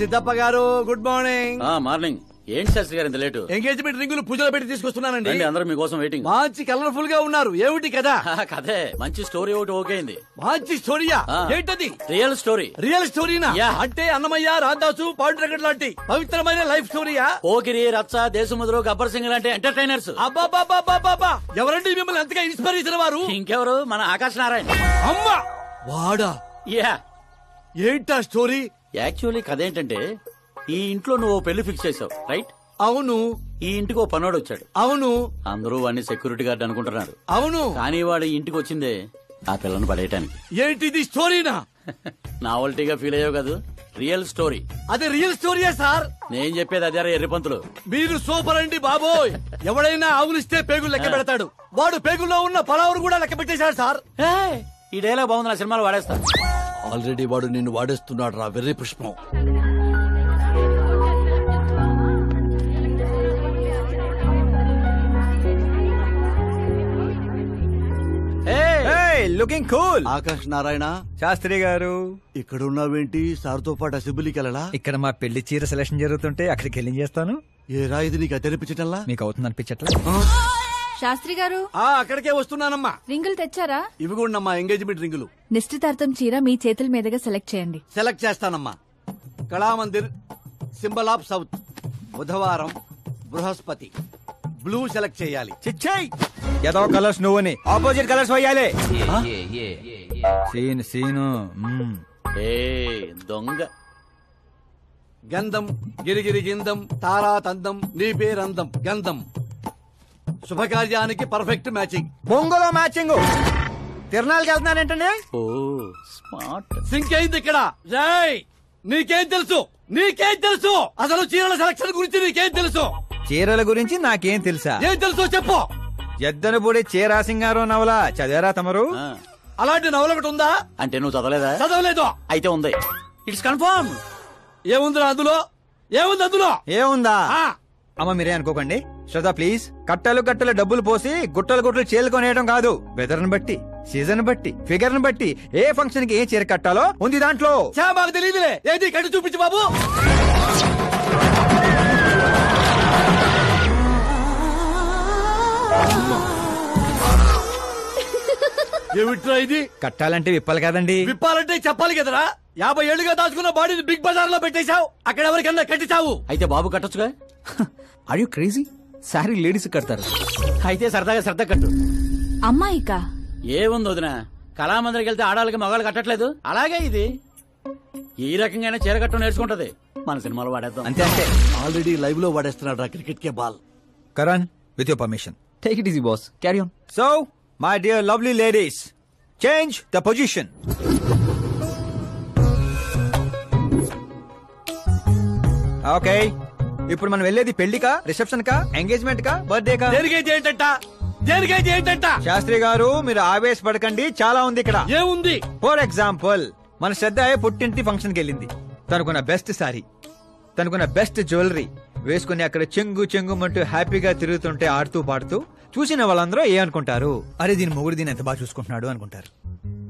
సిద్ధప్ప గారు గుడ్ మార్నింగ్. మార్నింగ్. ఏంటి శాస్త్రి గారు ఇంత లేటు? ఎంగేజ్మెంట్ రింగులు పూజలు పెట్టి తీసుకొస్తున్నానండి. అందరూ మీకోసం వెయిటింగ్. మంచి కలర్ఫుల్ గా ఉన్నారు. ఏమిటి కదా? కదే మంచి స్టోరీ ఒకటి ఓకే అయింది. మంచి స్టోరీయా? ఏంటది? Real story. రియల్ స్టోరీనా? అంటే అన్నమయ్య, రాధాసు, పాండురంగడ్ లాంటి పవిత్రమైన లైఫ్ స్టోరీయా? పోకిరి, రచ్చ, దేశముద్రు, గబ్బర్ సింగ్ లాంటి ఎంటర్టైనర్స్. అబ్బాబాబాబాబా, ఎవరండి మిమ్మల్ని ఎంతగా ఇన్స్పైర్ చేసిన వారు? ఇంకెవరు, మన ఆకాశ్ నారాయణ. అమ్మా వాడా? యా. ఏంటా స్టోరీ? యాక్చువల్లీ కథ ఏంటంటే, ఈ ఇంట్లో నువ్వు పెళ్లి ఫిక్స్ చేసావు, రైట్? అవును. ఈ ఇంటికి ఓ పనోడు వచ్చాడు. అవును. అందరూ వాడిని సెక్యూరిటీ గార్డ్ అనుకుంటున్నారు. అవును. కానీ వాడు ఇంటికి వచ్చిందే ఆ పిల్లను పడేయటానికి. ఏంటిది స్టోరీనా? నావల్టీగా ఫీల్ అయ్యావు కదా, రియల్ స్టోరీ. అదే రియల్ స్టోరీయా సార్? నేను చెప్పేది అదే ఎర్రిపంతులు. మీరు సూపర్ అండి బాబోయ్. ఎవడైనా ఆవులిస్తే పేగులు లెక్క పెడతాడు. వాడు పేగుల్లో ఉన్న పలావురు కూడా లెక్క పెట్టేశాడు సార్. ఈ డైలాగ్ బాగుంది, నా సినిమాలో వాడేస్తా. ఆల్రెడీ వాడు నిన్ను వాడేస్తున్నాడు రా వెర్రి పుష్పం. Looking cool. ఆకాశ్ నారాయణ శాస్త్రి గారు ఇక్కడ ఉన్నావేంటి? సార్తో పాటు అసెంబ్లీకి వెళ్ళలా? ఇక్కడ మా పెళ్లి చీర సెలక్షన్ జరుగుతుంటే అక్కడికి వెళ్ళి చేస్తాను. ఏ రా ఇది నీకు తెరిపించటల్లా? మీకు అవుతుంది అనిపించట్లా? శాస్త్రి గారు అక్కడికే వస్తున్నానమ్మా. రింగులు తెచ్చారా? ఇవి కూడా ఎంగేజ్మెంట్ రింగులు. నిశ్చితార్థం చీర మీ చేతుల మీదుగా సెలెక్ట్ చేయండి. సెలెక్ట్ చేస్తానమ్మా. కళామందిర్, సింబల్ ఆఫ్ సౌత్, బుధవారం, బృహస్పతి. బ్లూ సెలెక్ట్ చేయాలి. చిచ్చాయి ఏదో కలర్స్ నువ్వుని ఆపోజిట్ కలర్స్ వేయాలి. సీను దొంగ. గంధం, గిరిగిరి గిందం, తారా తందం, నీ పేరందం. గంధం శుభకార్యానికి పర్ఫెక్ట్ మ్యాచింగ్. బొంగులో మ్యాచింగ్. తిరణాలకి వెళ్తున్నారేంటండి? ఓ స్మార్ట్. సింక్ అయింది ఇక్కడ. జై నీకేం తెలుసు? నీకేం తెలుసు? అసలు చీరల సెలక్షన్ గురించి నీకేం తెలుసు? చీరల గురించి నాకేం తెలుసా? ఏం తెలుసు చెప్పు. ఎద్దను పొడి చీరా సింగారో నవల చదివారా తమరు? అలాంటి నవల ఒకటి ఉందా? అంటే నువ్వు చదవలేదా? చదవలేదు. అయితే ఉంది. It's confirm. ఏముందిరా అందులో? ఏముంది అందులో? ఏముందా? అమ్మ మీరే అనుకోకండి. శ్రద్ధ ప్లీజ్. కట్టలు కట్టలు డబ్బులు పోసి గుట్టలు గుట్టలు చీరలు కొనేయడం కాదు. వెదర్ ని బట్టి, సీజన్ బట్టి, ఫిగర్ ని బట్టి ఏ ఫంక్షన్ కి ఏ చీర కట్టాలో ఉంది దాంట్లో. మాకు తెలియదులే. ఏది కట్టి చూపించు బాబు. ఏమిట్రా ఇది? కట్టాలంటే విప్పాలి కదండి. విప్పాలంటే చెప్పాలి కదరా. 50 ఏళ్లుగా దాచుకున్న బాడీని బిగ్ బజార్ లో పెట్టేశావు. అక్కడ ఎవరికన్నా కట్టించావు. అయితే బాబు కట్టొచ్చుగా. Are you crazy? Sorry ladies కడతారు. అయితే సరదాగా శ్రద్ధ కట్టు. అమ్మాయికా? ఏముంది వదిన, కళామందిరికి వెళ్తే ఆడవాళ్ళకి మగాళ్ళు కట్టట్లేదు, అలాగే ఇది ఈ రకంగా చీర కట్టడం నేర్చుకుంటది. మన సినిమాలో వాడేద్దాం. అంతే అంతే. ఆల్రెడీ లైవ్ లో వాడేస్తున్నాడు రా క్రికెట్ కే ball. Karan with your permission. Take it easy boss, carry on. So my dear lovely ladies, change the position. Okay, ఇప్పుడు మనం వెళ్ళేది పెళ్లికా, రిసెప్షన్ కా, ఎంగేజ్మెంట్ కా, బర్త్డే కా? దేనికైతే ఏంటంట? శాస్త్రి గారు మీరు ఆవేశపడకండి, చాలా ఉంది ఇక్కడ. ఏముంది? ఫర్ ఎగ్జాంపుల్ మన శ్రద్ధ పుట్టింటి ఫంక్షన్ కి వెళ్ళింది. తనకున్న బెస్ట్ సారీ, తనకున్న బెస్ట్ జ్యువెలరీ వేసుకుని అక్కడ చెంగు చెంగుమంటూ హ్యాపీగా తిరుగుతుంటే ఆడుతూ పాడుతూ చూసిన వాళ్ళందరూ ఏ అనుకుంటారు? అరే దీని మొగుడు దీని ఎంత బాగా చూసుకుంటున్నాడు అనుకుంటారు.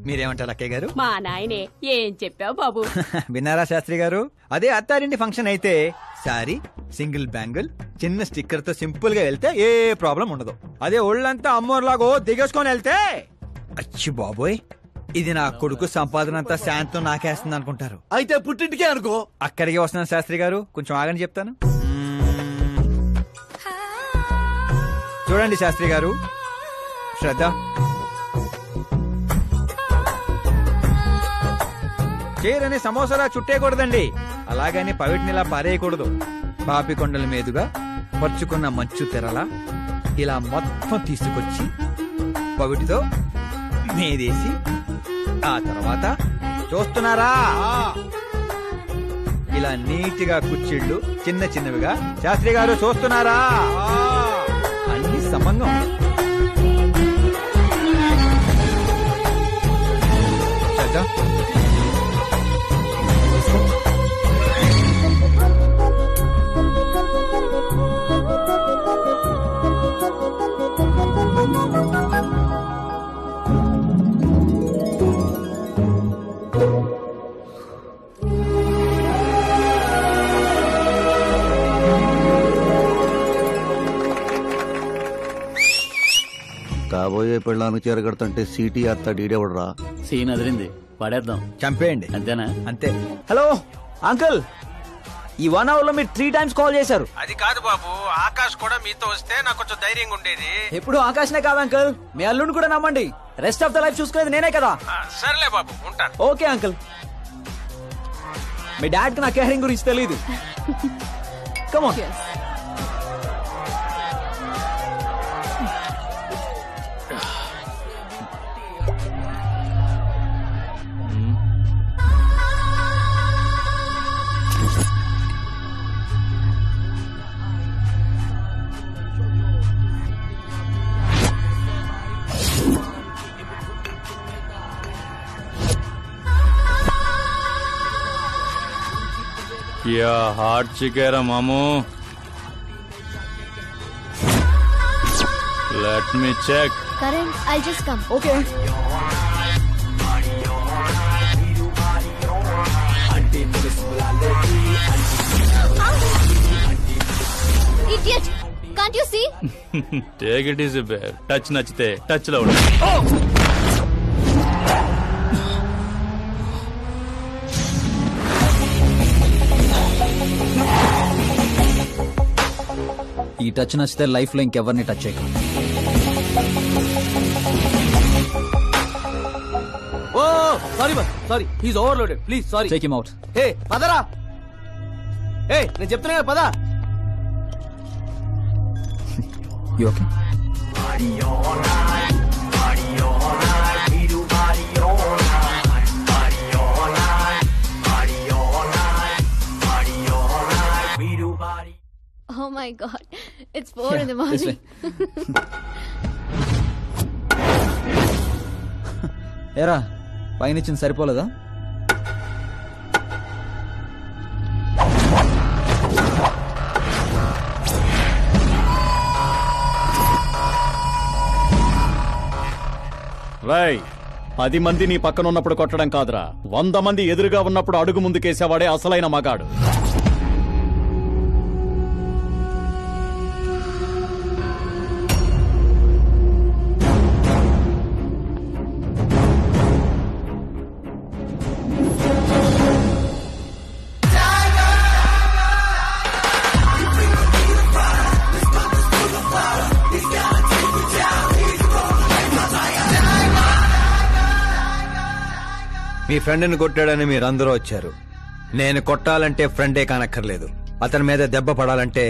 మీరేమంటారు అక్కయ్య గారు? మా నాయనే ఏం చెప్పావు బాబు. విన్నారా శాస్త్రి గారు? అదే అత్తారింటి ఫంక్షన్ అయితే సారీ, సింగిల్ బ్యాంగిల్, చిన్న స్టిక్కర్ తో సింపుల్ గా వెళ్తే ఏ ప్రాబ్లం ఉండదు. అదే ఒళ్ళంతా అమ్మోర్లాగో దిగేసుకొని వెళ్తే అచ్చి బాబోయ్ ఇది నా కొడుకు సంపాదన అంతా శాంతం నాకేస్తుంది అనుకుంటారు. అయితే పుట్టింటికే అనుకో. అక్కడికి వస్తున్నాను శాస్త్రి గారు, కొంచెం ఆగని చెప్తాను. చూడండి శాస్త్రి గారు, శ్రద్ధ చీరని సమోసాలా చుట్టేయకూడదండి, అలాగని పవిటినిలా పారేయకూడదు. పాపి కొండల మీదుగా పరుచుకున్న మంచు తెరలా ఇలా మొత్తం తీసుకొచ్చి పవిటితో మీదేసి ఆ తర్వాత చూస్తున్నారా ఇలా నీట్ గా కుర్చీళ్ళు చిన్న చిన్నవిగా. శాస్త్రి గారు చూస్తున్నారా? అన్ని సమంగా ఉన్నాయి. కాబోయే పెళ్ళానికి చేరగడుతుంటే సీటీ అత్త డీడేవడరా. సీన్ అదిరింది, పడేద్దాం. చంపేయండి. అంతేనా? అంతే. హలో అంకుల్, ఈ 1 hour లో మీరు 3 times కాల్ చేశారు. అది కాదు బాబు, ఆకాష్ కూడా మీతో వస్తే నాకు కొంచెం ధైర్యంగా ఉండేది. ఎప్పుడు ఆకాశనే కాదు అంకుల్, మీ అల్లుడిని కూడా నమ్మండి. రెస్ట్ ఆఫ్ ద లైఫ్ చూసుకునేది నేనే కదా. సర్లే బాబు, ఉంటాను. Okay uncle. మీ డాడ్ కి నా కేరింగ్ గురించి తెలీదు. Come on. क्या हार्ट चिकेरा मामू. Let me check. Karan, I'll just come. Okay. Idiot! Can't you see? Take it easy, babe. Touch nachte, touch lo undu. Oh! ఈ టచ్ నచ్చితే లైఫ్ లో ఇంకెవరిని టచ్ చేయకు. Oh sorry boss, sorry, he's overloaded, please sorry. Take him out. ఏ పదరా, ఏ నేను చెప్తున్నా కదా, పద. You okay? Oh my god, it's 4 in the morning. ఏరా పైనిచ్చింది సరిపోలేదా? రై 10 మంది నీ పక్కన ఉన్నప్పుడు కొట్టడం కాదురా, 100 మంది ఎదురుగా ఉన్నప్పుడు అడుగు ముందుకేసేవాడే అసలైన మగాడు. మీ ఫ్రెండ్ని కొట్టాడని మీరందరూ వచ్చారు. నేను కొట్టాలంటే ఫ్రెండే కానక్కర్లేదు, అతని మీద దెబ్బ పడాలంటే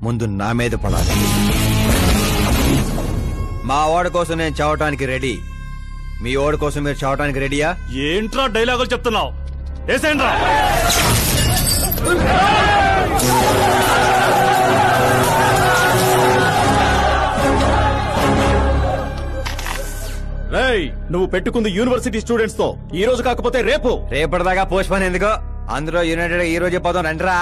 ముందు నా మీద పడాలి. మా వాడి కోసం నేను చావటానికి రెడీ, మీ వాడి కోసం మీరు చావటానికి రెడీయా? ఏంట్రా డైలాగులు చెప్తున్నావు? ఏసేంట్రా. రేయ్, నువ్వు పెట్టుకుంది యూనివర్సిటీ స్టూడెంట్స్ తో, ఈ రోజు కాకపోతే రేపు. రేపటిదాకా పోస్ట్ పోన్ ఎందుకు? అందులో యునైటెడ్ ఈ రోజే పోదాం రండిరా.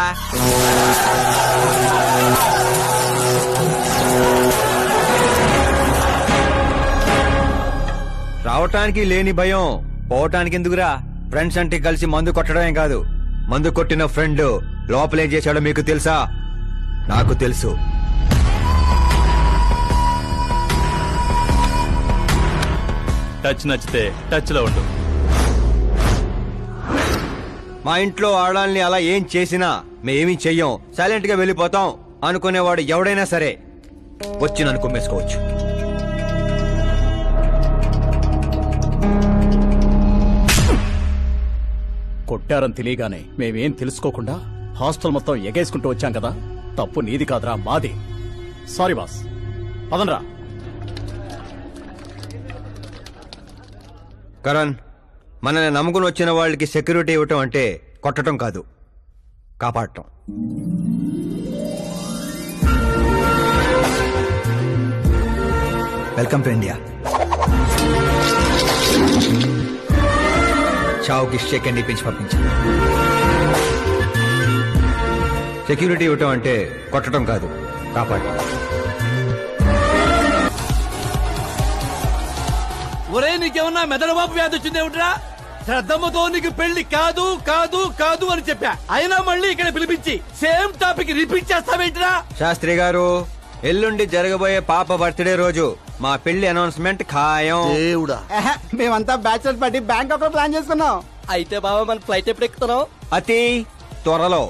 రావటానికి లేని భయం పోవటానికి ఎందుకురా? ఫ్రెండ్స్ అంటే కలిసి మందు కొట్టడమే కాదు, మందు కొట్టిన ఫ్రెండ్ లోపలేం చేశాడో మీకు తెలుసా? నాకు తెలుసు. టచ్ నచ్చితే టచ్ లో ఉండు. మా ఇంట్లో ఆడాలని అలా ఏం చేసినా మేమేమీ చెయ్యం, సైలెంట్ గా వెళ్ళిపోతాం అనుకునేవాడు ఎవడైనా సరే వచ్చి నన్ను కుమ్మేసుకోవచ్చు. కొట్టారని తెలియగానే మేమేం తెలుసుకోకుండా హాస్టల్ మొత్తం ఎగేసుకుంటూ వచ్చాం కదా, తప్పు నీది కాదురా, మాది. సారీ బాస్, పదండ్రా. కరణ్, మనల్ని నమ్ముకుని వచ్చిన వాళ్ళకి సెక్యూరిటీ ఇవ్వటం అంటే కొట్టడం కాదు, కాపాడటం. Welcome to India. చావుకి షేక్ ఇప్పించి పంపించాను. సెక్యూరిటీ ఇవ్వటం అంటే కొట్టడం కాదు, కాపాడటం. ఒరే నీకేమన్నా మెదడువాపు వ్యాధి వచ్చిందేమిట్రా? శ్రద్ధమ్మతో నీకు పెళ్లి కాదు కాదు కాదు అని చెప్పా, అయినా మళ్ళీ ఇక్కడ పిలిపించి సేమ్ టాపిక్ రిపీట్ చేస్తావేంట్రా? శాస్త్రి గారు, ఎల్లుండి జరగబోయే పాప బర్త్డే రోజు మా పెళ్లి అనౌన్స్మెంట్ ఖాయం. దేవుడా, మేమంతా బ్యాచులర్ పార్టీ బ్యాంకాక్ లో ప్లాన్ చేసుకున్నాం. అయితే బాబా మన ఫ్లైట్ ఎప్పుడు ఎక్కుతున్నాం? అతి త్వరలో.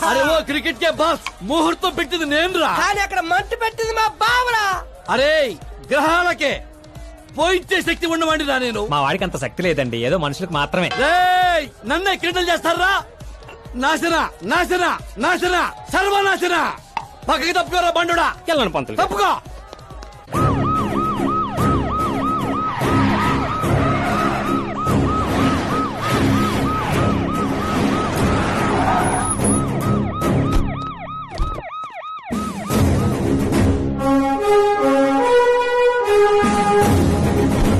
అరే ఓ క్రికెట్ కే బాస్, ముహూర్తం పెట్టింది నేను రా, కానీ అక్కడ మంట పెట్టింది మా బావరా. అరే గ్రహాలకే పోయించే శక్తి ఉండమండి రా నేను. మా వాడికి అంత శక్తి లేదండి, ఏదో మనుషులకు మాత్రమే. నన్నే క్రీడలు చేస్తారా? నాశన నాశన నాశన సర్వనాశన. పక్కకి తప్పుకోరా బండుడా. వెళ్ళను పంతులు, తప్పుకో.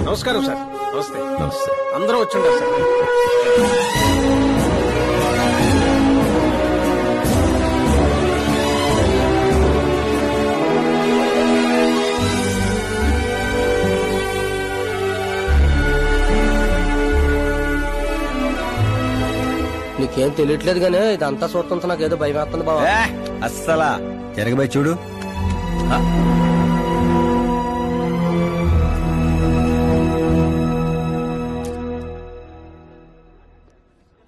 నమస్కారం సార్. నమస్తే. నమస్తే. అందరూ వచ్చుంటారు సార్. నీకేం తెలియట్లేదు గానీ ఇదంతా చూడటంతో నాకు ఏదో భయం వేస్తుంది బాబా. అస్సలా జరగబోయి చూడు.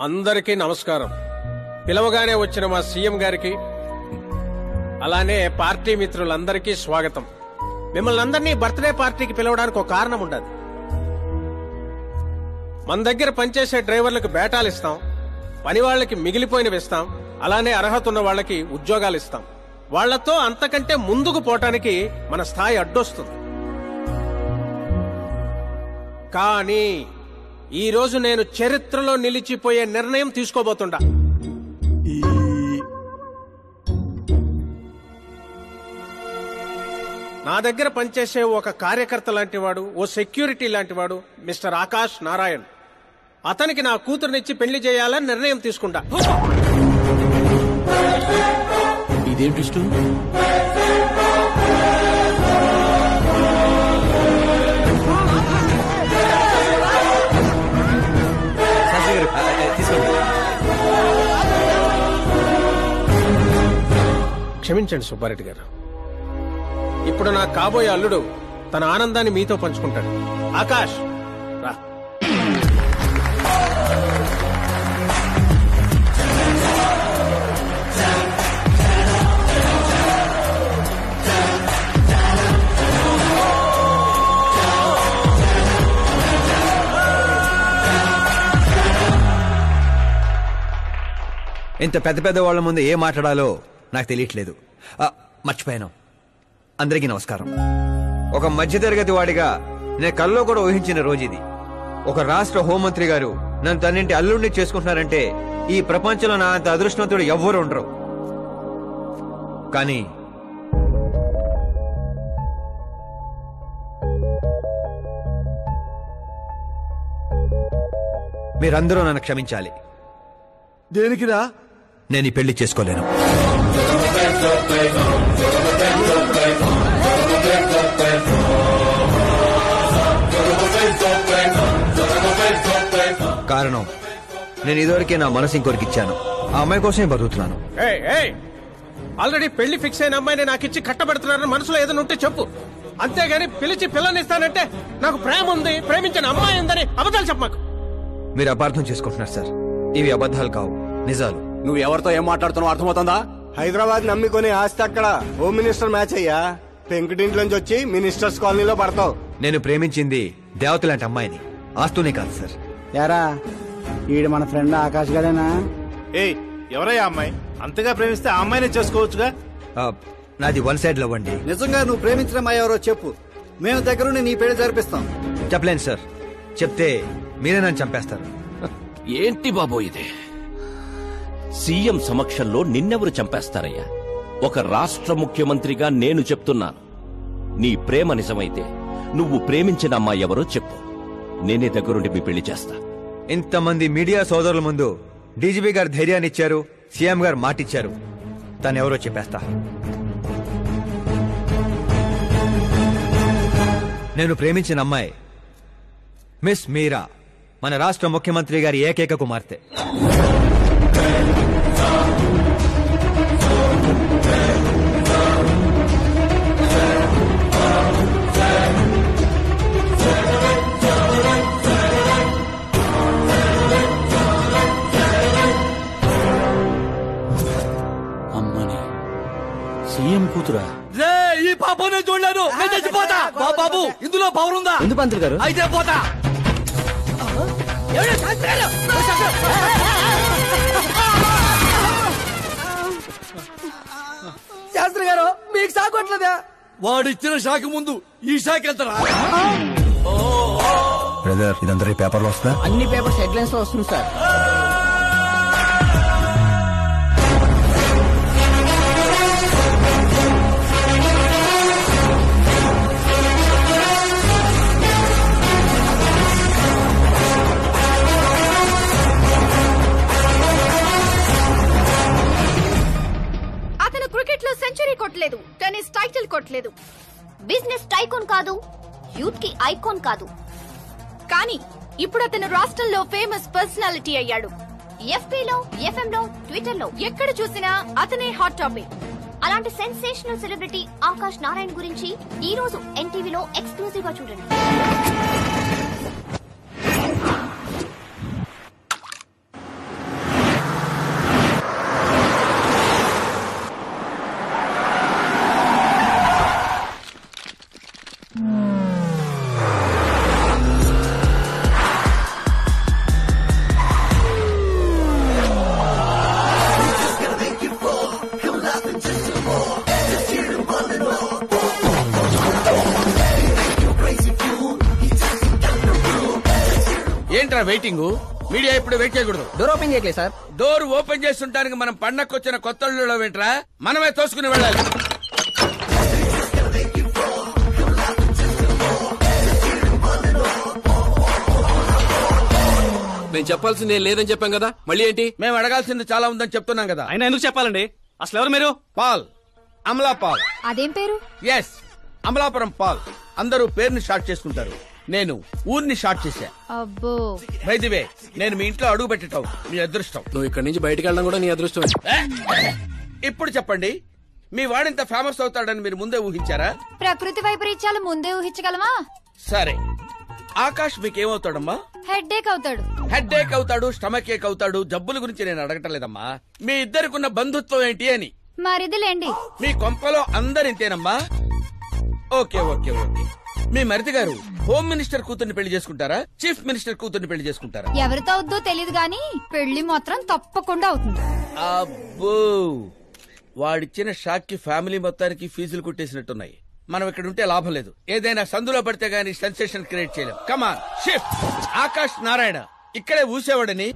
అందరికీ నమస్కారం. పిలవగానే వచ్చిన మా సీఎం గారికి, అలానే పార్టీ మిత్రులందరికీ స్వాగతం. మిమ్మల్ని అందరినీ బర్త్డే పార్టీకి పిలవడానికి ఒక కారణం ఉండదు. మన దగ్గర పనిచేసే డ్రైవర్లకు బేటాలు ఇస్తాం, పని వాళ్ళకి మిగిలిపోయినవి ఇస్తాం, అలానే అర్హత ఉన్న వాళ్ళకి ఉద్యోగాలు ఇస్తాం. వాళ్లతో అంతకంటే ముందుకు పోవటానికి మన స్థాయి అడ్డొస్తుంది. కానీ ఈ రోజు నేను చరిత్రలో నిలిచిపోయే నిర్ణయం తీసుకోబోతుండా. నా దగ్గర పనిచేసే ఒక కార్యకర్త లాంటి వాడు, ఓ సెక్యూరిటీ లాంటి వాడు మిస్టర్ ఆకాష్ నారాయణ్. అతనికి నా కూతురునిచ్చి పెళ్లి చేయాలని నిర్ణయం తీసుకుంటా. ఇదేంటి క్షమించండి సుబ్బారెడ్డి గారు. ఇప్పుడు నా కాబోయే అల్లుడు తన ఆనందాన్ని మీతో పంచుకుంటాడు. ఆకాష్ రా. ఇంత పెద్ద పెద్ద వాళ్ళ ముందు ఏం మాట్లాడాలో నాకు తెలియట్లేదు. మర్చిపోయాను. అందరికీ నమస్కారం. ఒక మధ్యతరగతి వాడిగా నేను కల్లో కూడా ఊహించిన రోజు ఇది. ఒక రాష్ట్ర హోంమంత్రి గారు నన్ను తన్నింటి అల్లుడిని చేసుకుంటున్నారంటే ఈ ప్రపంచంలో నా అంత అదృష్టవంతుడు ఎవ్వరూ ఉండరు. కానీ మీరందరూ నన్ను క్షమించాలి. దేనికిరా? నేను ఈ పెళ్లి చేసుకోలేను. కారణం, నేను ఇదివరకే నా మనసు ఇంకొరికి ఇచ్చాను. ఆ అమ్మాయి కోసమే బతుకుతున్నాను. ఆల్రెడీ పెళ్లి ఫిక్స్ అయిన అమ్మాయిని నాకు ఇచ్చి కట్టబెడుతున్నారని మనసులో ఏదైనా ఉంటే చెప్పు. అంతేగాని పిలిచి పిల్లనిస్తానంటే నాకు ప్రేమ ఉంది, ప్రేమించిన అమ్మాయి ఉందని అబద్ధాలు చెప్పమాకు. మీరు అపార్థం చేసుకుంటున్నారు సార్. ఇవి అబద్ధాలు కావు, నిజాలు. నువ్వు ఎవరితో ఏం మాట్లాడుతున్నావు అర్థమవుతుందా? హైదరాబాద్ నమ్మికొని ఆస్తి అక్కడ హోమ్ మినిస్టర్ మ్యాచ్ అయ్యా. పెంకుటింట్లోంచి వచ్చి మినిస్టర్స్ కాలనీలో పడతావు. నేను ప్రేమించింది దేవత లాంటి అమ్మాయిని, ఆస్తూనే కాదు సార్. యారా ఈడు మన ఫ్రెండ్ ఆకాష్ గారేనా? ఎవరయ్యా అమ్మాయి? అంతగా ప్రేమిస్తే ఆ అమ్మాయినే చేసుకోవచ్చుగా. నాది వన్ సైడ్ లవ్ అండి. నిజంగా నువ్వు ప్రేమించిన అమ్మాయి ఎవరో చెప్పు, మేము దగ్గరుండి నీ పెళ్లి జరిపిస్తాం. చెప్పలేను సార్. చెప్తే మీరే నన్ను చంపేస్తారు. ఏంటి బాబో ఇది? సీఎం సమక్షంలో నిన్నెవరు చంపేస్తారయ్యా? ఒక రాష్ట్ర ముఖ్యమంత్రిగా నేను చెప్తున్నాను, నీ ప్రేమ నిజమైతే నువ్వు ప్రేమించిన అమ్మాయి ఎవరో చెప్పు, నేనే దగ్గరుండి మీ పెళ్లి చేస్తా. ఇంతమంది మీడియా సోదరుల ముందు డీజీపీ గారు ధైర్యాన్ని ఇచ్చారు, సీఎం గారు మాటిచ్చారు. తను ఎవరో చెప్పేస్తా. నేను ప్రేమించిన అమ్మాయి మిస్ మీరా, మన రాష్ట్ర ముఖ్యమంత్రి గారి ఏకైక కుమార్తె. అమ్మని సీఎం కూతురా? రే, ఈ పాప నేను చూడలేను, నేను చచ్చిపోతా. బాబు, ఇందులో పవర్ ఉందా? ఎందుకు పంతులు గారు? అయితే పోతా. శాస్త్రి గారు, మీకు సాగొట్లేదా? వాడిచ్చిన షాక్ ముందు ఈ షాక్ ఎంతరా? బ్రదర్, ఇదంతా పేపర్లో వస్తా. అన్ని పేపర్స్ హెడ్లైన్స్ లో వస్తుంది సార్. సెంచరీ కొట్టలేదు, టెన్నిస్ టైటిల్ కొట్టలేదు, బిజినెస్ టైకోన్ కాదు, యూత్ కి ఐకాన్ కాదు. కానీ ఇప్పుడు అతను రాష్ట్రంలో ఫేమస్ పర్సనాలిటీ అయ్యాడు. ఎఫ్బీలో, ఎఫ్ఎంలో, ట్విట్టర్ లో ఎక్కడ చూసినా అతనే హాట్ టాపిక్. అలాంటి సెన్సేషనల్ సెలబ్రిటీ ఆకాష్ నారాయణ్ గురించి ఈ రోజు ఎన్టీవీలో ఎక్స్క్లూజివ్ గా చూడండి. ఏంట్రా వెయిటింగ్? మీడియా ఇప్పుడు వెయిట్ చేయకూడదు. డోర్ ఓపెన్ చేయట్లేదు సార్. డోర్ ఓపెన్ చేస్తుంటానికి మనం పండక్కొచ్చిన కొత్తలో వెంట్రా, మనమే తోసుకుని వెళ్ళాలి. నేను చెప్పాల్సింది ఏం లేదని చెప్పాం కదా, మళ్ళీ ఏంటి? మేము అడగాల్సింది చాలా ఉందని చెప్తున్నాం కదా. అయినా ఎందుకు చెప్పాలండి? అసలు ఎవరు మీరు? పాల్, అమలా పాల్. అదేం పేరు? ఎస్, అమలాపురం పాల్. అందరూ పేరుని షార్ట్ చేసుకుంటారు, నేను ఊరిని షార్ట్ చేశా. అబ్బో. బై ది వే, నేను మీ ఇంట్లో అడుగు పెట్టటం మీ అదృష్టం. నువ్వు ఇక్కడి నుంచి బయటకు వెళ్ళడం కూడా నీ అదృష్టం. ఇప్పుడు చెప్పండి, మీ వాడింత ఫేమస్ అవుతాడని మీరు ముందే ఊహించారా? ప్రకృతి వైపరీత్యాలు ముందే ఊహించగలమా? సరే, ఆకాష్ మీకేమవుతాడమ్మా? హెడ్ ఏక్ అవుతాడు. హెడ్ ఏక్ అవుతాడు, స్టమక్ ఏక్ అవుతాడు. జబ్బుల గురించి నేను అడగటం లేదమ్మా, మీ ఇద్దరికున్న బంధుత్వం ఏంటి అని. మరిదిలేండి. మీ కొంపలో అందరింతేనమ్మా? Okay okay okay. మీ మరిది గారు హోమ్ మినిస్టర్ కూతుర్ని పెళ్లి చేసుకుంటారా, చీఫ్ మినిస్టర్ కూతుర్ని పెళ్లి చేసుకుంటారా? ఎవరితో అవుద్దో తెలియదు గాని పెళ్లి మాత్రం తప్పకుండా అవుతుంది. అబ్బో, వాడిచ్చిన షాక్ కి ఫ్యామిలీ మొత్తానికి ఫీజులు కుట్టేసినట్టున్నాయి. మనం ఇక్కడ ఉంటే లాభం లేదు, ఏదైనా సందులో పడితే గానీ సెన్సేషన్ క్రియేట్ చేయలేం. Come on shift. ఆకాష్ నారాయణ ఇక్కడే ఊసేవాడని,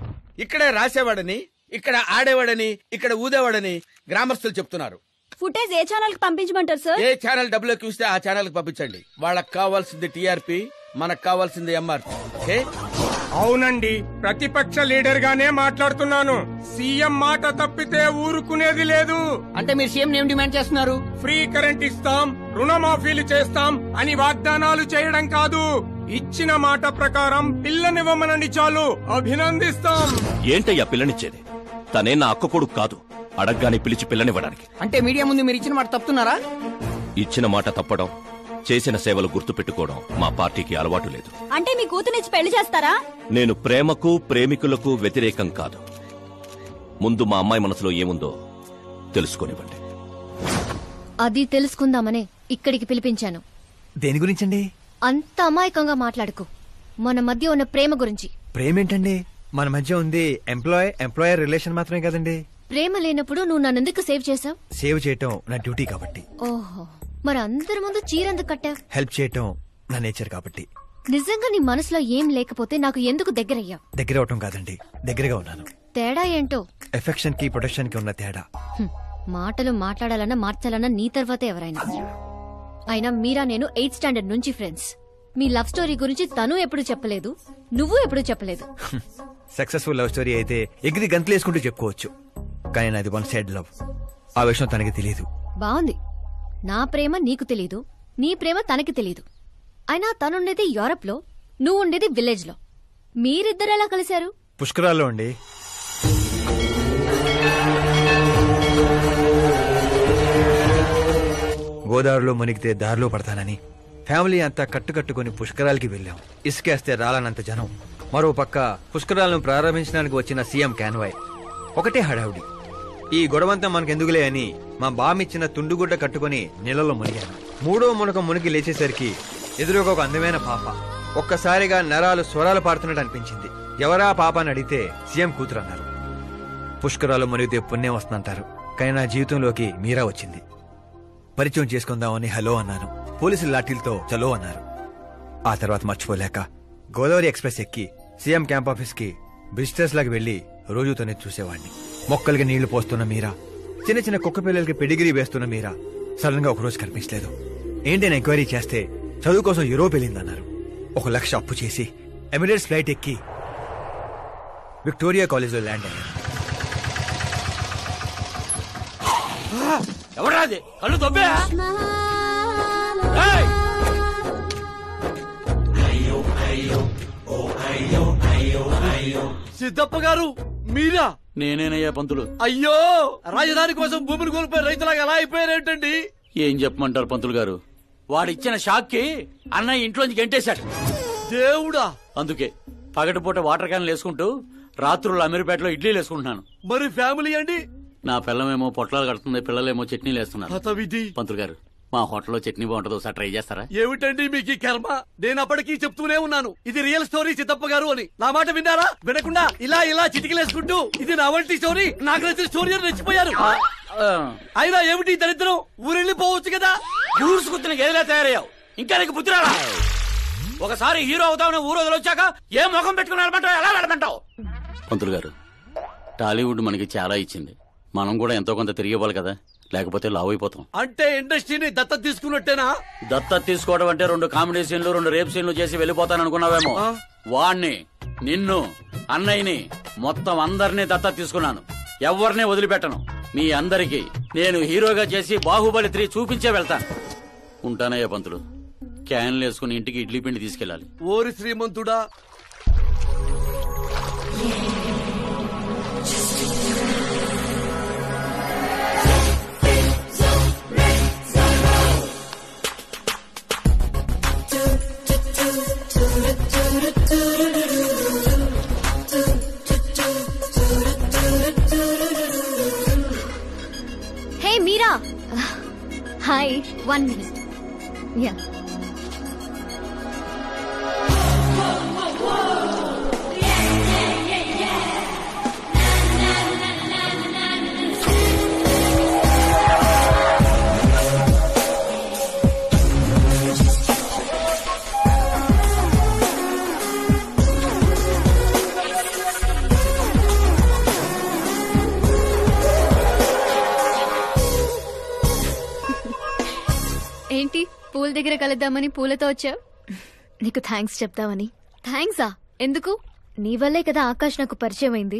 ఇక్కడే రాసేవాడని, ఇక్కడ ఆడేవాడని, ఇక్కడ ఊదేవాడని గ్రామస్తులు చెప్తున్నారు. ఫుటేజ్ ఏ ఛానల్ కి పంపించమంటారు సార్? ఏ ఛానల్ డబ్బులోకి ఇస్తే ఆ ఛానల్ కి పంపించండి. వాళ్ళకి కావాల్సింది టీఆర్పీ, మనకు కావాల్సింది ఎంఆర్పీ. ఓకే? అవునండి, ప్రతిపక్ష లీడర్ గానే మాట్లాడుతున్నాను. సీఎం మాట తప్పితే ఊరుకునేది లేదు. అంటే మీరు సీఎం ఏం డిమాండ్ చేస్తున్నారు? ఫ్రీ కరెంట్ ఇస్తాం, రుణమాఫీలు చేస్తాం అని వాగ్దానాలు చేయడం కాదు, ఇచ్చిన మాట ప్రకారం పిల్లనివ్వమనండి చాలు, అభినందిస్తాం. ఏంటయ్యా పిల్లనిచ్చేది? తనే నా అక్క కొడుకు కాదు, అడగ్గానే పిలిచి పిల్లనివ్వడానికి. అంటే మీడియా ముందు మీరు ఇచ్చిన మాట తప్పుతున్నారా? ఇచ్చిన మాట తప్పడం, చేసిన సేవలు గుర్తు పెట్టుకోవడం మా పార్టీకి అలవాటు లేదు. అంటే మీ కూతునిచ్చి పెళ్లి చేస్తారా? నేను ప్రేమకు ప్రేమికులకు వ్యతిరేకం కాదు. ముందు మా అమ్మాయి మనసులో ఏముందో తెలుసుకోనివ్వండి. అది తెలుసుకుందామనే ఇక్కడికి పిలిపించాను. దేని గురించండి? అంత అమాయకంగా మాట్లాడుకో. మన మధ్య ఉన్న ప్రేమ గురించి. ప్రేమేంటండి? మన మధ్య ఉంది ఎంప్లాయర్ రిలేషన్ మాత్రమే కదండి. ప్రేమ లేనప్పుడు నువ్వు నన్నెందుకు సేవ్ చేసావు? సేవ్ చేయటం నా డ్యూటీ కాబట్టి. ఓహో, మరి అందరి ముందు చీరెందుకు కట్టావు? హెల్ప్ చేయటం నా నేచర్ కాబట్టి. నిజంగా నీ మనసులో ఏం లేకపోతే నాకు ఎందుకు దగ్గరయ్యావు? దగ్గర అవటం కాదండి, దగ్గరగా ఉన్నాను. తేడా ఏంటో ఎఫెక్షన్ కి ప్రొటెక్షన్ కి ఉన్న తేడా. మాటలు మాట్లాడాలన్నా మార్చాలన్నా నీ తర్వాతే ఎవరైనా. అయినా మీరా నేను 8th స్టాండర్డ్ నుంచి ఫ్రెండ్స్. మీ లవ్ స్టోరీ గురించి తను ఎప్పుడు చెప్పలేదు, నువ్వు ఎప్పుడు చెప్పలేదు. సక్సెస్ఫుల్ లవ్ స్టోరీ అయితే ఎగిరి గంతులేసుకుంటూ చెప్పుకోవచ్చు, కానీ నాది వన్ సైడ్ లవ్. ఆ విషయం తనకి తెలియదు. బాగుంది. నా ప్రేమ నీకు తెలీదు, నీ ప్రేమ తనకి తెలీదు. అయినా తనుండేది యూరప్ లో, నువ్వు ఉండేది విలేజ్ లో. మీరిద్దరు ఎలా కలిశారు? పుష్కరాల్లో అండి. గోదావరిలో మునిగితే దారిలో పడతానని ఫ్యామిలీ అంతా కట్టుకట్టుకుని పుష్కరాలకి వెళ్ళాం. ఇసుకేస్తే రాలనంత జనం. మరో పక్క పుష్కరాలను ప్రారంభించడానికి వచ్చిన సీఎం కాన్వాయ్. ఒకటే హడావుడి. ఈ గొడవంతా మనకెందుకులే అని మా బామిచ్చిన తుండుగుడ్డ కట్టుకుని నీళ్ళలో మునిగాను. 3వ మునక మునిగి లేచేసరికి ఎదురుగా ఒక అందమైన పాప. ఒక్కసారిగా నరాలు స్వరాలు పాడుతున్నట్టు అనిపించింది. ఎవరా పాప అని అడిగితే సీఎం కూతురు అన్నారు. పుష్కరాలు మునిగితే పుణ్యం వస్తుందంటారు, కానీ నా జీవితంలోకి మీరా వచ్చింది. పరిచయం చేసుకుందామని హలో అన్నాను. పోలీసులు లాఠీలతో చలో అన్నారు. ఆ తర్వాత మర్చిపోలేక గోదావరి ఎక్స్ప్రెస్ ఎక్కి సీఎం క్యాంప్ ఆఫీస్ కి విజిటర్స్ లాగా వెళ్లి రోజు తనే చూసేవాడిని. మొక్కలకి నీళ్లు పోస్తున్న మీరా, చిన్న చిన్న కుక్క పిల్లలకి పెడిగిరీ వేస్తున్న మీరా సడన్ గా ఒకరోజు కనిపించలేదు. ఏంటని ఎంక్వైరీ చేస్తే చదువు కోసం యూరోప్ వెళ్ళిందన్నారు. 1 లక్ష అప్పు చేసి ఎమిరేట్స్ ఫ్లైట్ ఎక్కి విక్టోరియా కాలేజ్ లో ల్యాండ్ అయ్యాను. ఎవరాది కళ్ళు దొబ్బే? సిద్ధప్ప గారు మీరా? నేనేనయ్యా పంతులు. అయ్యో, రాజధాని కోసం భూమిని కోల్పోయి రైతులాగా ఎలా అయిపోయారేంటండి? ఏం చెప్పమంటారు పంతులు గారు, వాడిచ్చిన షాక్ కి అన్నయ్య ఇంట్లోంచి గెంటేశాడు. దేవుడా! అందుకే పగటిపూట వాటర్ క్యాన్లు వేసుకుంటూ రాత్రులు అమీర్పేటలో ఇడ్లీలు వేసుకుంటున్నాను. మరి ఫ్యామిలీ అండి? నా పిల్లమేమో పొట్లాలు కడుతుంది, పిల్లలేమో చట్నీలు వేస్తున్నారు. పంతులు గారు, మా హోటల్లో చట్నీ బాగుంటుంది, ఒకసారి ట్రై చేస్తారా? ఏమిటండి మీకు ఈ కర్మ? నేను అప్పటికీ చెప్తూనే ఉన్నాను ఇది రియల్ స్టోరీ సిద్ధప్ప గారు అని. నా మాట విన్నారా? వినకుండా ఇలా ఇలా చిటికలేసుకుంటూ ఇది నా వంటి స్టోరీ, నాకు నచ్చిన స్టోరీ అని రెచ్చిపోయారు. అయినా ఏమిటి దరిద్రం? ఊరెళ్ళిపోవచ్చు కదా. ఊరుసుకుతున్న గదిలా తయారయ్యావు, ఇంకా నీకు బుద్ధి రాలా? ఒకసారి హీరో అవుతావు, ఊరు వదిలొచ్చాక ఏ ముఖం పెట్టుకుని వెళ్ళమంటావు, ఎలా వెళ్ళమంటావు? పంతులు గారు, టాలీవుడ్ మనకి చాలా ఇచ్చింది, మనం కూడా ఎంతో కొంత తిరిగి ఇవ్వాలి కదా, లేకపోతే లావు అయిపోతాం. అంటే ఇండస్ట్రీని దత్తత తీసుకున్నట్టేనా? దత్తత తీసుకోవడం అంటే 2 కామెడీ సీన్లు 2 రేప్ సీన్లు చేసి వెళ్ళిపోతాను అనుకున్నావేమో. వాణ్ణి, నిన్ను, అన్నయ్యని, మొత్తం అందరినీ దత్తత తీసుకున్నాను. ఎవరిని వదిలిపెట్టను. మీ అందరికీ నేను హీరోగా చేసి బాహుబలి 3 చూపించే వెళ్తాను. ఉంటానయ్యా పంతులు. క్యాన్లు వేసుకుని ఇంటికి ఇడ్లీ పిండి తీసుకెళ్ళాలి. ఓరి శ్రీమంతుడా! హే మీరా, హాయ్. 1 minute. యా. ఏంటి పూల దగ్గర కలుద్దామని పూలతో వచ్చావు? నీకు థ్యాంక్స్ చెప్తావని. థ్యాంక్సా? ఎందుకు? నీ వల్లే కదా ఆకాష్ నాకు పరిచయం అయింది.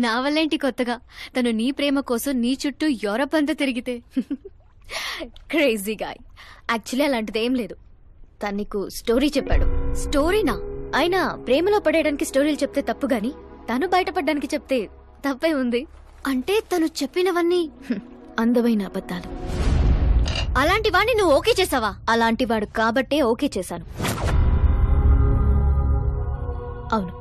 నా వల్లేంటి కొత్తగా? తను నీ ప్రేమ కోసం నీ చుట్టూ యూరప్ అంతా తిరిగితే. Crazy guy. యాక్చువల్లీ అలాంటిదేం లేదు. తను నీకు స్టోరీ చెప్పాడు. స్టోరీనా? అయినా ప్రేమలో పడేయడానికి స్టోరీలు చెప్తే తప్పు గాని తను బయటపడడానికి చెప్తే తప్పే ఉంది. అంటే తను చెప్పినవన్నీ అందమైన అబద్ధాలు. అలాంటి వాడిని నువ్వు ఓకే చేసావా? అలాంటి వాడు కాబట్టే ఓకే చేశాను. అవును,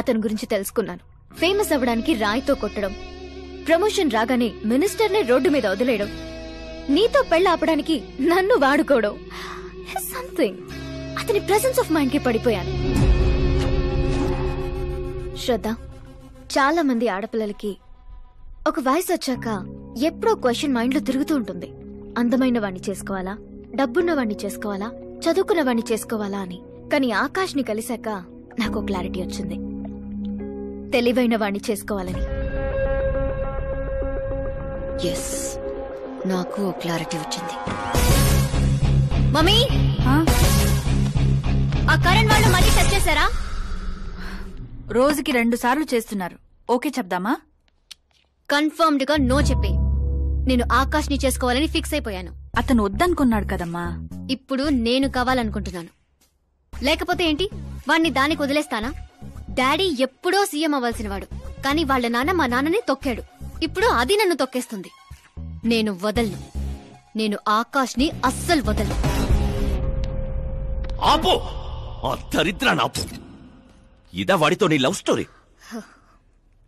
అతని గురించి తెలుసుకున్నాను. ఫేమస్ అవ్వడానికి రాయితో కొట్టడం, ప్రమోషన్ రాగానే మినిస్టర్నే రోడ్డు మీద వదిలేయడం, నీతో పెళ్లి ఆపడానికి నన్ను వాడుకోవడం, సంథింగ్. అతని ప్రెసెన్స్ ఆఫ్ మైండ్ కి పడిపోయాను. శ్రద్ధ, చాలా మంది ఆడపిల్లలకి ఒక వయసు వచ్చాక ఎప్పుడో క్వశ్చన్ మైండ్ లో తిరుగుతూ ఉంటుంది. అందమైన వాణ్ణి చేసుకోవాలా, డబ్బున్న వాణ్ణి చేసుకోవాలా, చదువుకున్న వాణ్ణి చేసుకోవాలా అని. కానీ ఆకాష్ ని కలిశాక నాకు క్లారిటీ వచ్చింది. తెలివైన వాణ్ణి చేసుకోవాలని. ఎస్, నాకు క్లారిటీ వచ్చింది. మమ్మీ, ఆ కరణ్ వాళ్ళు మళ్ళీ టచ్ చేశారా? రోజుకి 2 సార్లు చేస్తున్నారు. ఓకే చెప్దామా? కన్ఫర్మ్డ్ గా నో చెప్పే. నేను ఆకాష్ ని చేసుకోవాలని ఫిక్స్ అయిపోయాను. అతను వద్దనుకున్నాడు కదమ్మా. ఇప్పుడు నేను కావాలనుకుంటున్నాను. లేకపోతే ఏంటి, వాణ్ణి దానికి వదిలేస్తానా? డాడీ ఎప్పుడో సీఎం అవ్వాల్సినవాడు, కానీ వాళ్ళ నాన్న మా నాన్నని తొక్కాడు. ఇప్పుడు అది నన్ను తొక్కేస్తుంది. నేను వదలను. నేను ఆకాష్ ని అస్సలు వదలను. ఆపో, ఆ దరిద్రాన్ని ఆపు. ఇదా వాడితో నీ లవ్ స్టోరీ?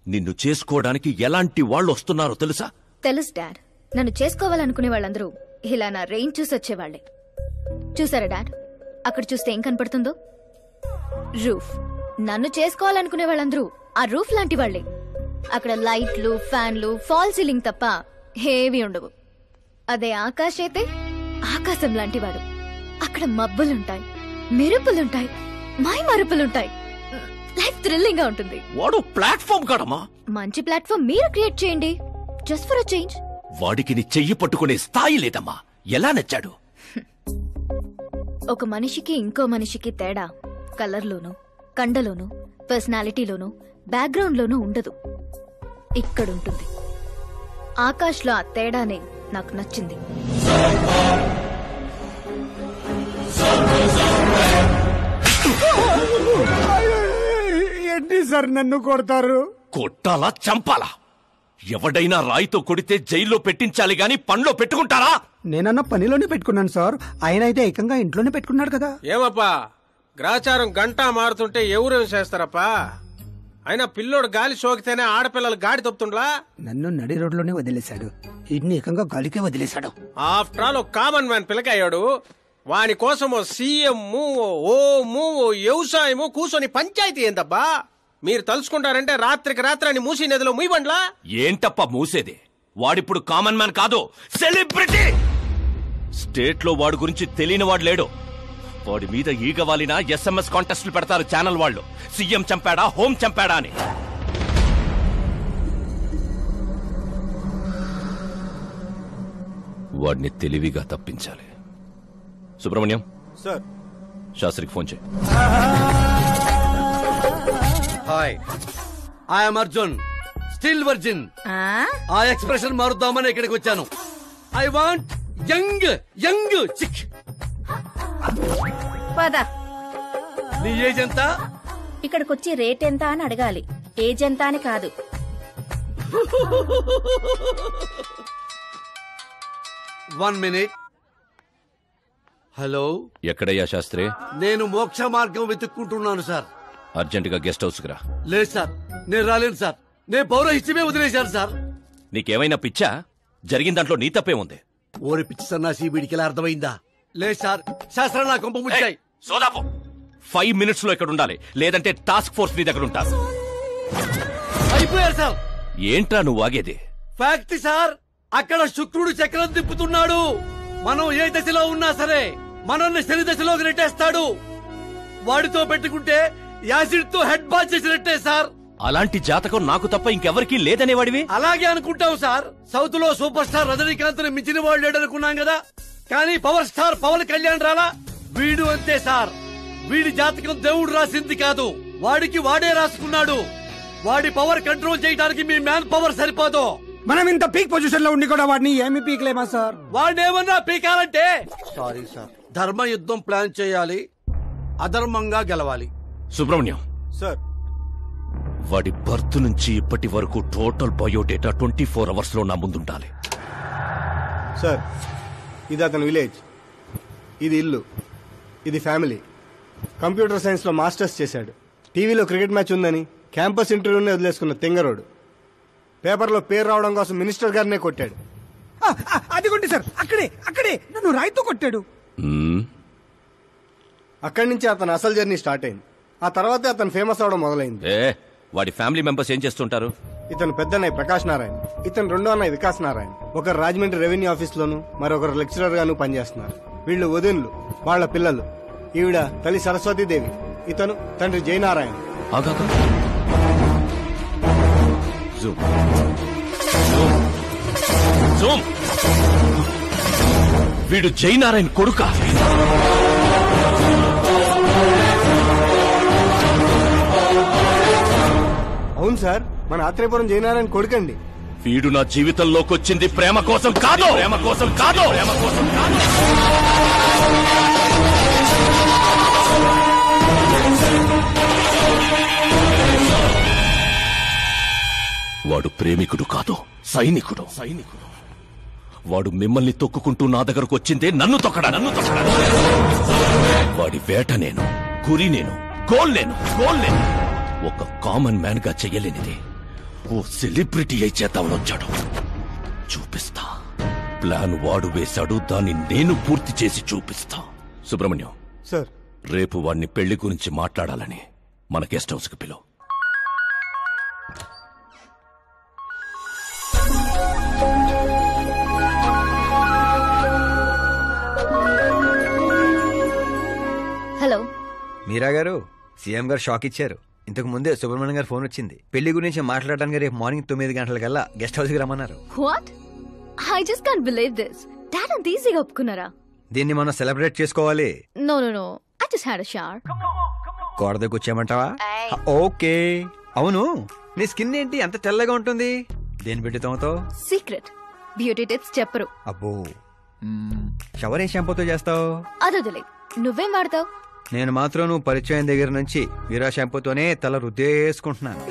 నిన్ను చేసుకోవడానికి ఎలాంటి వాళ్ళు వస్తున్నారో తెలుసా? తెలుసు డాడ్. నన్ను చేసుకోవాలనుకునే వాళ్ళందరూ ఇలా నా రేంజ్ చూసి వచ్చేవాళ్లే. చూసారా డాడ్, అక్కడ చూస్తే ఏం కనపడుతుందో? రూఫ్. నన్ను చేసుకోవాలనుకునే వాళ్ళందరూ ఆ రూఫ్ లాంటి వాళ్లే. అక్కడ లైట్లు, ఫ్యాన్లు, ఫాల్ సీలింగ్ తప్ప హేవీ ఉండవు. అదే ఆకాశ్ అయితే ఆకాశం లాంటివాడు. అక్కడ మబ్బులుంటాయి, మెరుపులుంటాయి, మై మరుపులుంటాయి. లైఫ్ థ్రిల్లింగ్ గా ఉంటుంది. వాడు ప్లాట్ఫామ్ కాడమ్మా. మంచి ప్లాట్ఫామ్ మీరు క్రియేట్ చేయండి, జస్ట్ ఫర్ అ చేంజ్. వాడికి నీ చెయ్యి పట్టుకునే స్థాయి లేదమ్మా. ఎలా నచ్చాడు? ఒక మనిషికి ఇంకో మనిషికి తేడా కలర్లోనూ, కండలోనూ, పర్సనాలిటీలోనూ, బ్యాక్గ్రౌండ్ లోనూ ఉండదు. ఇక్కడుంటుంది. ఆకాష్ లో ఆ తేడానే నాకు నచ్చింది. ఏంటి సార్ నన్ను కొడతారు? కొట్టాలా, చంపాలా? ఎవడైనా రాయితో కొడితే జైల్లో పెట్టించాలి గాని పనిలో పెట్టుకుంటారా? నేనన్న పనిలోనే పెట్టుకున్నాను సార్. ఆయన అయితే ఏకంగా ఇంట్లోనే పెట్టుకున్నాడు కదా. ఏమప్పా, గ్రాచారం గంటా మారుతుంటే ఎవరేం చేస్తారప్పా? అయినా పిల్లోడు గాలి సోకితేనే ఆడపిల్లలు గాడి తప్పుతుండ్లా? నన్ను నడి రోడ్లోనే వదిలేశాడు, ఇన్ని ఏకంగా గాలికే వదిలేశాడు. ఆఫ్టర్ ఆల్ కామన్ మ్యాన్ పిల్లకయ్యాడు. వాని కోసమో సీఎం, ఓ వ్యవసాయము కూర్చొని పంచాయతీ ఏందబ్బా? మీరు తలుచుకుంటారంటే రాత్రికి రాత్రాన్ని మూసీ నదిలో ముయ్యబండ్లా? ఏంటప్ప మూసేది? వాడిప్పుడు కామన్ మ్యాన్ కాదు, సెలబ్రిటీ. స్టేట్ లో వాడి గురించి తెలియని వాడు లేడు. వాడి మీద ఈగ వాలిన SMS కాంటెస్టులు పెడతారు ఛానల్ వాళ్ళు. సీఎం చంపాడా, హోం చంపాడా అని. వాడిని తెలివిగా తప్పించాలి. సుబ్రహ్మణ్యం సార్, శాస్త్రికి ఫోన్ చేయి. Hi, I am Arjun, still virgin. ఆ ఎక్స్ప్రెషన్ మారుద్దామని ఇక్కడికి వచ్చాను. I want young young chick. పద. నీ ఏజ్ ఎంత? ఇక్కడికొచ్చి రేట్ ఎంత అని అడగాలి, ఏజ్ ఎంత అని కాదు. One minute. హలో, ఎక్కడయ్యా శాస్త్రి? నేను మోక్ష మార్గం వెతుక్కుంటున్నాను సార్. అర్జెంటుగా గెస్ట్ హౌస్ కి రా. లేదు సార్, నేను రాలేను సార్. నేను పౌరహిత్యమే వదిలేశాను సార్. నీకేమైనా పిచ్చా? జరిగిన దాంట్లో నీ తప్పే ఉంది. ఓరి పిచ్చి సన్నాసి, వీడికి ఎలా అర్థమైందా? లేదు సార్, శాస్త్రం నా కొంప ముచ్చాయి. సోదాపు 5 minutes లో ఇక్కడ ఉండాలి, లేదంటే టాస్క్ ఫోర్స్ నీ దగ్గర ఉంటారు. అయిపోయారు సార్. ఏంట్రా నువ్వు ఆగేది? ఫ్యాక్ట్ సార్, అక్కడ శుక్రుడు చక్రం తిప్పుతున్నాడు. మనం ఏ దశలో ఉన్నా సరే మనల్ని శని దశలోకి నెట్టేస్తాడు. వాడితో పెట్టుకుంటే యాసిడ్ తో హెడ్ బాత్ చేసినట్టే సార్. అలాంటి జాతకం నాకు తప్ప ఇంకెవరికీ లేదనేవాడివి? అలాగే అనుకుంటాం సార్. సౌత్ లో సూపర్ స్టార్ రజనీకాంత్ ని మించిన వాడు లేడనుకున్నాం కదా, కానీ పవర్ స్టార్ పవన్ కళ్యాణ్ రాలా? వీడు అంతే సార్. వీడి జాతకం దేవుడు రాసింది కాదు, వాడికి వాడే రాసుకున్నాడు. వాడి పవర్ కంట్రోల్ చేయడానికి మీ మ్యాన్ పవర్ సరిపోదు. మనం ఇంత పీక్ పొజిషన్ లో ఉండి కూడా వాడిని ఏమి పీక్లేమా సార్? వాడినేమన్నా పీకాలంటే సారీ సార్, ధర్మ యుద్ధం ప్లాన్ చేయాలి, అధర్మంగా గెలవాలి. సుబ్రహ్మణ్యం సార్, వాడి బర్త్ నుంచి ఇప్పటి వరకు టోటల్ బయోడేటా 24 hours లో నా ముందుండాలి. సార్, ఇది అతని విలేజ్, ఇది ఇల్లు, ఇది ఫ్యామిలీ. కంప్యూటర్ సైన్స్ లో మాస్టర్స్ చేశాడు. టీవీలో క్రికెట్ మ్యాచ్ ఉందని క్యాంపస్ ఇంటర్వ్యూనే వదిలేసుకున్న తెంగరోడు. పేపర్లో పేరు రావడం కోసం మినిస్టర్ గారినే కొట్టాడు. అదిగోండి సార్, అక్కడే నన్ను రాయితో కొట్టాడు. అక్కడి నుంచి అతను అసలు జర్నీ స్టార్ట్ అయింది. ఆ తర్వాతే అతను ఫేమస్ అవడం మొదలైంది. వాడి ఫ్యామిలీ మెంబర్స్ ఏం చేస్తుంటారు? ఇతను పెద్దన్నయ్య ప్రకాష్ నారాయణ, ఇతను రెండో అన్నయ్య వికాస్ నారాయణ. ఒకరు రాజమండ్రి రెవెన్యూ ఆఫీస్ లోను, మరొకరు లెక్చరర్ గాను పనిచేస్తున్నారు. వీళ్ళు వదినులు, వాళ్ల పిల్లలు. ఈవిడ తల్లి సరస్వతీదేవి, ఇతను తండ్రి జయనారాయణ. జూమ్. జూమ్. వీడు జయనారాయణ కొడుక. అవును సార్, మన ఆత్రేయపురం జయనారాయణ కొడుకండి. వీడు నా జీవితంలోకి వచ్చింది ప్రేమ కోసం కాదు, ప్రేమ కోసం కాదు, ప్రేమ కోసం కాదు. వాడు ప్రేమికుడు కాదు, సైనికుడు. వాడు మిమ్మల్ని తొక్కుకుంటూ నా దగ్గరకు వచ్చిందే నన్ను తొక్కడా. వాడి వేట నేను, గురి నేను, గోల్ నేను. ఒక కామన్ మ్యాన్ గా చెయ్యలేనిది ఓ సెలబ్రిటీ అయి చేద్దామని వచ్చాడు. చూపిస్తా. ప్లాన్ వాడు వేశాడు, దాన్ని నేను పూర్తి చేసి చూపిస్తా. సుబ్రహ్మణ్యం సార్, రేపు వాడిని పెళ్లి గురించి మాట్లాడాలని మన గెస్ట్ హౌస్ కి పిలువు. హలో మీరా గారు, సీఎం గారు షాక్ ఇచ్చారు. ఇంతకు ముందే సుబ్రహ్మణ్యం గారు ఫోన్ వచ్చింది. పెళ్లి గురించి మాట్లాడడానికి రేపు మార్నింగ్ 9 గంటలకల్లా గెస్ట్ హౌస్ కి రమ్మన్నారు. What? I just can't believe this. Dad అంత ఈజీగా ఒప్పుకున్నారా? దీన్ని మనం సెలబ్రేట్ చేసుకోవాలి. No I just had a shower. కోడద కూర్చోమంటావా? ఓకే. అవును, నీ స్కిన్ ఏంటి అంత తెల్లగా ఉంటుంది? దేని పెట్టి తోమతో? సీక్రెట్ బ్యూటీ టిప్స్ చెప్పరు. అబ్బో, షవర్ ఏ షాంపూతో చేస్తావు? అదొదిలే, నువ్వేం వాడతావు? నేను మాత్రం నువ్వు పరిచయం దగ్గర నుంచి వీరా షాంపూతోనే తల రుద్దేసుకుంటున్నాను.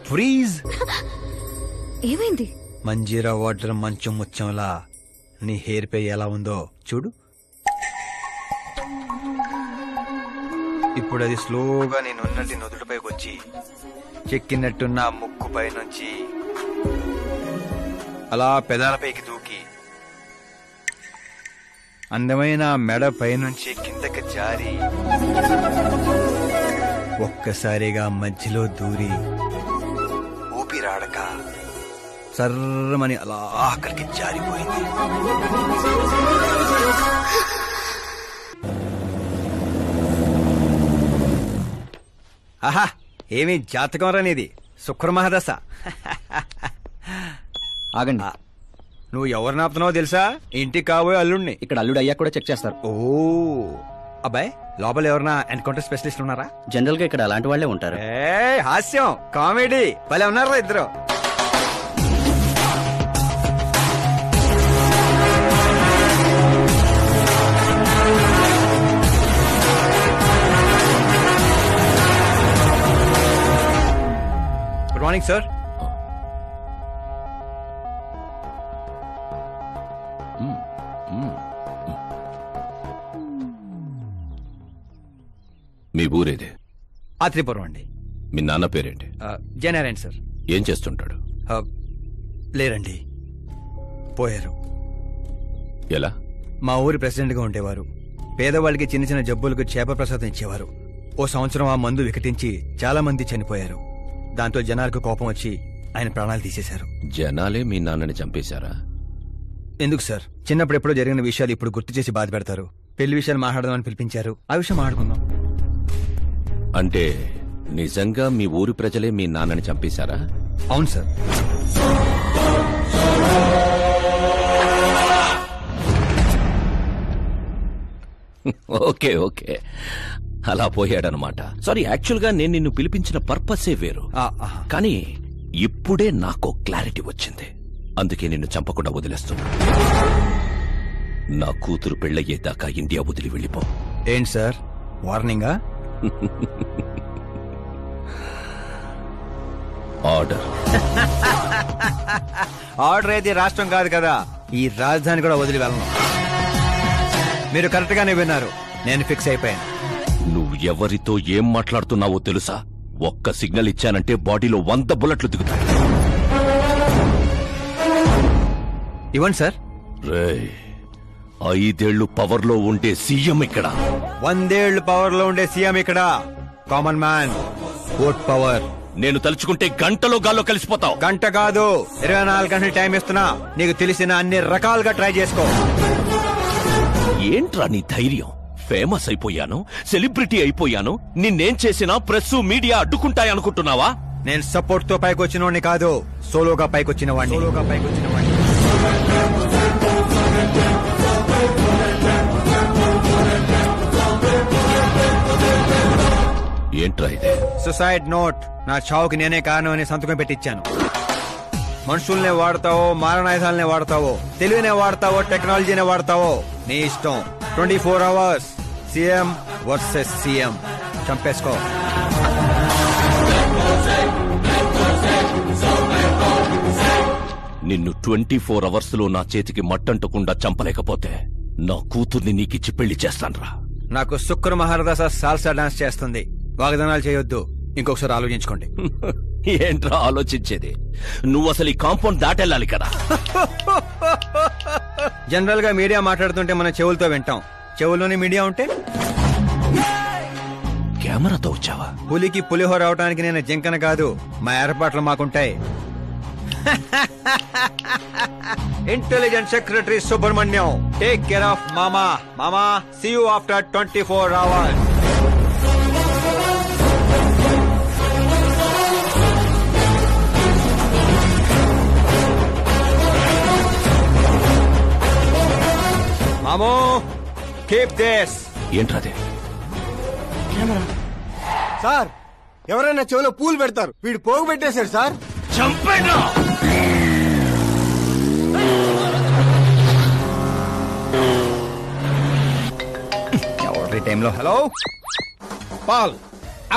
ఫ్రీజ్. ఏమైంది? మంజీరా వాటర్ మంచం ముచ్చంలా నీ హెయిర్ పై ఎలా ఉందో చూడు. ఇప్పుడు అది స్లోగా నేను ఉన్నట్టు నుదుటిపైకి వచ్చి చెక్కినట్టున్న ముక్కు పై నుంచి అలా పెదాలపైకి దూకి అందమైన మెడ పైనుంచి కిందకి జారి ఒక్కసారిగా మధ్యలో దూరి ఊపిరాడక సర్రమని అలా అక్కడికి జారిపోయింది. ఆహా, ఏమి జాతకం రానిది, శుక్రమహాదశ. ఆగండి, నువ్వు ఎవరు నాపుతున్నావో తెలుసా? ఇంటికి కాబోయే అల్లుడిని. ఇక్కడ అల్లుడు అయ్యా కూడా చెక్ చేస్తారు. ఓ అబ్బాయి, లోపల ఎవరన్నా ఎన్కౌంటర్ స్పెషలిస్ట్ ఉన్నారా? జనరల్ గా ఇక్కడ అలాంటి వాళ్లే ఉంటారు. హాస్యం, కామెడీ భలే ఉన్నారా ఇద్దరు? Good morning sir. మీ ఊరేదే? ఆత్రేయపురం అండి. మీ నాన్న పేరేంటి? జయనారాయణ సార్. ఏం చేస్తుంటాడు? లేరండి, పోయారు. ఎలా? మా ఊరి ప్రెసిడెంట్ గా ఉండేవారు. పేదవాళ్ళకి చిన్న చిన్న జబ్బులకు చేప ప్రసాదం ఇచ్చేవారు. ఓ సంవత్సరం ఆ మందు వికటించి చాలా మంది చనిపోయారు. దాంతో జనాలకు కోపం వచ్చి ఆయన ప్రాణాలు తీసేశారు. జనాలే మీ నాన్నని చంపేశారా? ఎందుకు సార్, చిన్నప్పుడు ఎప్పుడో జరిగిన విషయాలు ఇప్పుడు గుర్తు చేసి బాధ పెడతారు. పెళ్లి విషయాలు మాట్లాడదామని పిలిపించారు, ఆ విషయం మాట్లాడుకుందాం. అంటే నిజంగా మీ ఊరి ప్రజలే మీ నాన్నని చంపేశారా? అవును సార్. ఓకే ఓకే, అలా పోయాడనమాట. సారీ, యాక్చువల్ గా నేను నిన్ను పిలిపించిన పర్పసే వేరు. కానీ ఇప్పుడే నాకు క్లారిటీ వచ్చింది. అందుకే నిన్ను చంపకుండా వదిలేస్తున్నా. నా కూతురు పెళ్ళయ్యేదాకా ఇండియా వదిలి వెళ్ళిపో. ఏంటి సార్, వార్నింగా? ఆర్డర్. ఆర్డర్ అయితే రాష్ట్రం కాదు కదా, ఈ రాజధాని కూడా వదిలి వెళ్ళను. మీరు కరెక్ట్ గానే విన్నారు, నేను ఫిక్స్ అయిపోయాను. నువ్వు ఎవరితో ఏం మాట్లాడుతున్నావో తెలుసా? ఒక్క సిగ్నల్ ఇచ్చానంటే బాడీలో 100 బుల్లెట్లు దిగుతాయి. ఇవ్వండి సార్. రేయ్, 5 ఏళ్లు పవర్ లో ఉండే సీఎం ఇక్కడ. 100 ఏళ్లు పవర్ లో ఉండే సీఎం ఇక్కడ. Common man, vote power. నేను తలుచుకుంటే గంటలో గాల్లో కలిసిపోతావు. గంట కాదు, 24 గంటలు టైం ఇస్తున్నా. నీకు తెలిసిన అన్ని రకాలుగా ట్రై చేసుకో. ఏంట్రా నీ ధైర్యం? ఫేమస్ అయిపోయాను, సెలబ్రిటీ అయిపోయాను, నిన్నేం చేసినా ప్రెస్ మీడియా అడ్డుకుంటాయనుకుంటున్నావా? నేను సపోర్ట్ తో పైకి వచ్చిన వాడిని కాదు, సోలోగా పైకి వచ్చిన వాడిని. ఏంట్రా ఇది? Suicide note. నా చావుకి నేనే కారణం అని సంతకం పెట్టించాను. మనుషుల్నే వాడతావో, మారణాయుధాలనే వాడతావో, తెలివినే వాడతావో, టెక్నాలజీనే వాడతావో నీ ఇష్టం. 24 hours సీఎం వర్సెస్ సీఎం. చంపేసుకో. నిన్ను 24 hours లో నా చేతికి మట్టంటకుండా చంపలేకపోతే నా కూతుర్ని నీకిచ్చి పెళ్లి చేస్తాన్రా. నాకు శుక్ర మహారదాస సాల్సా డాన్స్ చేస్తుంది. వాగ్దానాలు చేయొద్దు, ఇంకొకసారి ఆలోచించుకోండి. ఏంట్రా ఆలోచించేది? నువ్వు అసలు ఈ కాంపౌండ్ దాటెళ్ళాలి కదా. జనరల్ గా మీడియా మాట్లాడుతుంటే మన చెవులతో వింటాం, చెవుల్లోనే మీడియా ఉంటే కెమెరాతో వచ్చావా? పులికి పులిహోర అవడానికి నేను జింకన కాదు, మా ఏర్పాట్లు మాకుంటాయి. Intelligence secretary Subrahmanyam, take care of మామా. మామా, సీ యూ ఆఫ్టర్ 24 hours. మామో, కీప్ దిస్. ఏంట్రాదే? సార్, ఎవరైనా చెవిలో పూలు పెడతారు, వీడు పోగు పెట్టేశారు సార్. చంపేనా? ఎవరి టైంలో? Hello Paul,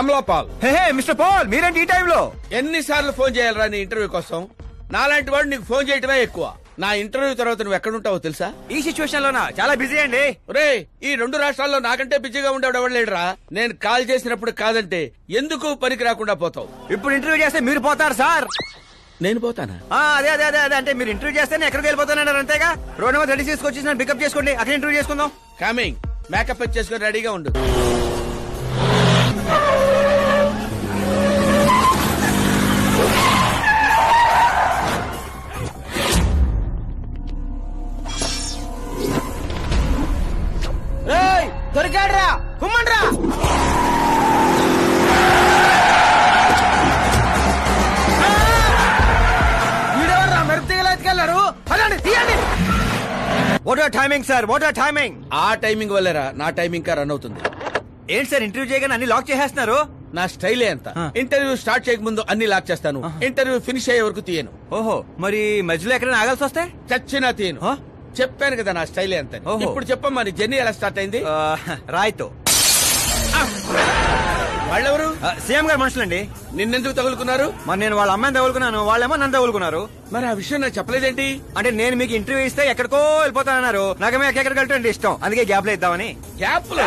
Amala Paul. Hey mister Paul, మీరేంటి ఈ టైంలో? ఎన్నిసార్లు ఫోన్ చేయాలరా నీ ఇంటర్వ్యూ కోసం? నాలాంటి వాడు నీకు ఫోన్ చేయటమే ఎక్కువ. నా ఇంటర్వ్యూ తర్వాత నువ్వు ఎక్కడుంటావో తెలుసా? ఈ సిచ్యువేషన్ లోనా? చాలా బిజీ అండి. రే, ఈ 2 రాష్ట్రాల్లో నాకంటే బిజీగా ఉండేవాడు ఎవడు లేడురా. నేను కాల్ చేసినప్పుడు కాదంటే ఎందుకు పనికి రాకుండా పోతావు? ఇప్పుడు ఇంటర్వ్యూ చేస్తే మీరు పోతారు సార్. నేను పోతానా? అదే అదే అదే అదే అంటే మీరు ఇంటర్వ్యూ చేస్తే నేను ఎక్కడికి వెళ్ళిపోతానన్నారు అంతేగా. రోడ్ నెంబర్ 36 వచ్చి నన్ను పికప్ చేసుకోండి, అక్కడ ఇంటర్వ్యూ చేసుకుందాం. కమింగ్. మేకప్ చేసుకుని రెడీగా ఉండు. దొరికాడ్రా, కుమ్మండ్రా. వీడెవర్రా మెరుపు తీగలు ఎత్తుకెళ్లారు? తీయండి. What are timing sir, what are timing? ఆ టైమింగ్ వల్లేరా నా టైమింగ్ కా రన్ అవుతుంది. ఏంటి సార్, ఇంటర్వ్యూ చేయగానే అన్ని లాక్ చేసేస్తున్నారు? నా స్టైలే అంత. ఇంటర్వ్యూ స్టార్ట్ చేయక ముందు అన్ని లాక్ చేస్తాను, ఇంటర్వ్యూ ఫినిష్ అయ్యే వరకు తీయను. ఓహో, మరి మధ్యలో ఎక్కడైనా ఆగాల్సి వస్తే? చచ్చినా తీయను. చెప్పాను కదా నా స్టైలే అంత. ఇప్పుడు చెప్పమ్మా, నీ జర్నీ ఎలా స్టార్ట్ అయింది? రాయ్తో. వాళ్ళెవరు? సీఎం గారు మనుషులండి. నిన్నెందుకు తగులుకున్నారు? మరి నేను వాళ్ళ అమ్మాయిని తగులుకున్నాను, వాళ్ళేమో నన్ను తగులుకున్నారు. మరి ఆ విషయం నాకు చెప్పలేదేంటి? అంటే నేను మీకు ఇంటర్వ్యూ ఇస్తే ఎక్కడికో వెళ్ళిపోతానన్నారు, నాకేమో ఎక్కడికి వెళ్ళటం ఇష్టం, అందుకే గ్యాప్ లో ఇద్దామని. గ్యాప్ లో?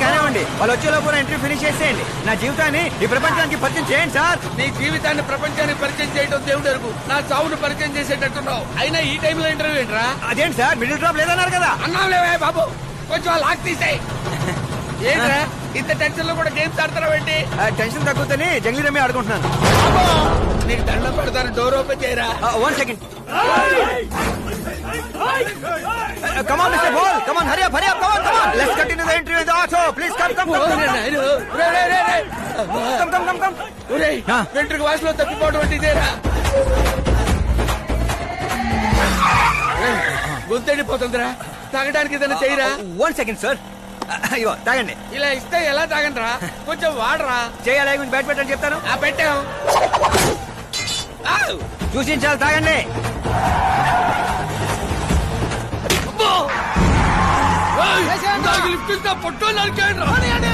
కానివ్వండి, వాళ్ళు వచ్చేలోపు నా ఇంటర్వ్యూ ఫినిష్ చేసేయండి. నా జీవితాన్ని ఈ ప్రపంచానికి పరిచయం చేయండి సార్. నీ జీవితాన్ని ప్రపంచానికి పరిచయం చేయడం దేవుడు అరుగు, నా చావును పరిచయం చేసేటట్టున్నావు. అయినా ఈ టైంలో ఇంటర్వ్యూ ఏంట్రా? అదేంటి సార్, మిడిల్ డ్రాప్ లేదన్నారు కదా. అన్నావులేవే బాబు, కొంచెం లాక్ తీసేయి. ఏంట్రా ఇంత టెన్షన్ లో కూడా గేమ్స్ ఆడతారా? టెన్షన్ తగ్గుతుంది, జంగ్లీ రమ్మి ఆడుకుంటున్నాను. నీకు దండం పెడతాను, డోర్ ఓపెన్ చేయరా. 1 second. Come on, Mr. Ball. Come on, hurry up, come on. Let's continue the interview in the auto. Please come. Come. వెంట్రుక వాసులో తప్పిపోవడం అంటే ఇదేరా? గొంతెండిపోతుందిరా, తాగడానికి ఏదైనా చేయరా? 1 second, sir. అయ్యో, తాగండి. ఇలా ఇస్తే ఎలా తాగండిరా? కొంచెం వాడరా. చేయాలి, బ్యాట్ పెట్టని చెప్తాను. పెట్టాం. చూసించాలి, తాగండి. పొట్టో నరికేయండి.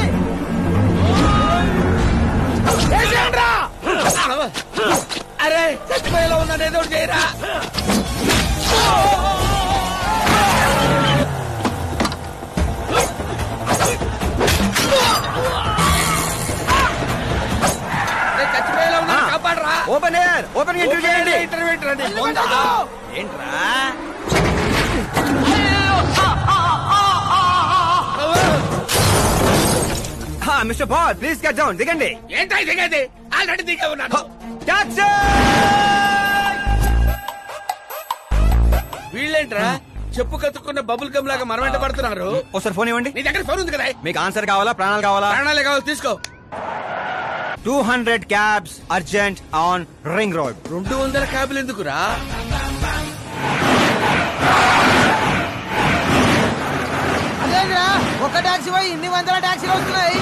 అరే చచ్చిపోయేలా ఉన్నాను, ఏదో చేయరా. చచ్చిపోయేలా ఉన్నాను, కాపాడరా. ఓపెన్ ఇంటర్వ్యూ చేయండి. ఇంటర్వ్యూ ఏంట్రా? Mister Paul, please get down. దిగండి. ఏంటై దిగండి? ఆల్రెడీ దిగా ఉన్నాను. వీళ్ళేంట్రా చెప్పు కతుక్కున్న బబుల్ గమ్ లాగా మనం వెంట పడుతున్నారు. ఒకసారి ఫోన్ ఇవ్వండి. నీ దగ్గర ఫోన్ ఉంది కదా. మీకు ఆన్సర్ కావాలా ప్రాణాలు కావాలా? ప్రాణాలే కావాలి, తీసుకో. 200 cabs urgent on ring road. 200 క్యాబ్లు ఎందుకురా? అదేంద్రా ఒక టాక్సీ పోయి ఇన్ని వందల టాక్సీలు వస్తున్నాయి.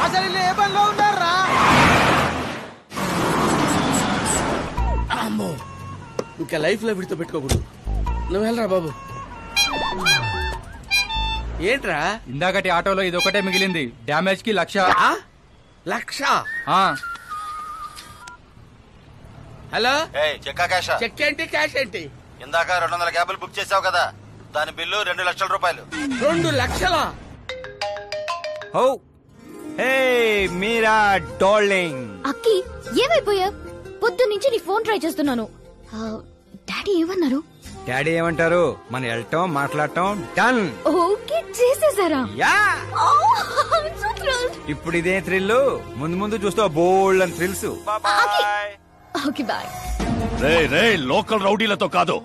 అసలు వీళ్ళు ఏ పనిలో ఉన్నారా? అమ్మో, ఇంకా లైఫ్ లో విడితో పెట్టుకోకూడదు. నువ్వు వెళ్ళరా బాబు. ఏంట్రా? ఇందాకటి ఆటోలో ఇది ఒకటే మిగిలింది. డ్యామేజ్ కి 1,00,000. హలో, చెక్ ఏంటి క్యాష్ ఏంటి? ఇందాక 200 క్యాబులు బుక్ చేసావు కదా, దాని బిల్లు 2 లక్షల రూపాయలు. 2 లక్షలా? ఓ హే మీరా డార్లింగ్. అక్కి ఏమైపోయా? పొద్దు నుంచి నీ ఫోన్ ట్రై చేస్తున్నాను. డాడీ ఏమన్నారు? డాడీ ఏమంటారు? మనం వెళ్ళటం మాట్లాడటం డన్. ఓకే చేసేసారా? యా. సో ఇప్పుడు ఇదే థ్రిల్, ముందు ముందు చూస్తా బోల్డ్ అని థ్రిల్స్. Okay bye. రే లోకల్ రౌడీలతో కాదు,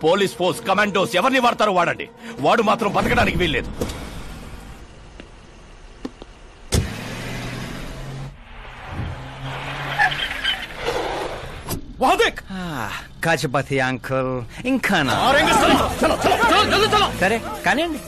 పోలీస్ ఫోర్స్ కమాండోస్ ఎవరిని వాడతారో వాడండి. వాడు మాత్రం బతకడానికి వీల్లేదు. కాచపతి అంకుల్ ఇంకా సరే కానివ్వండి.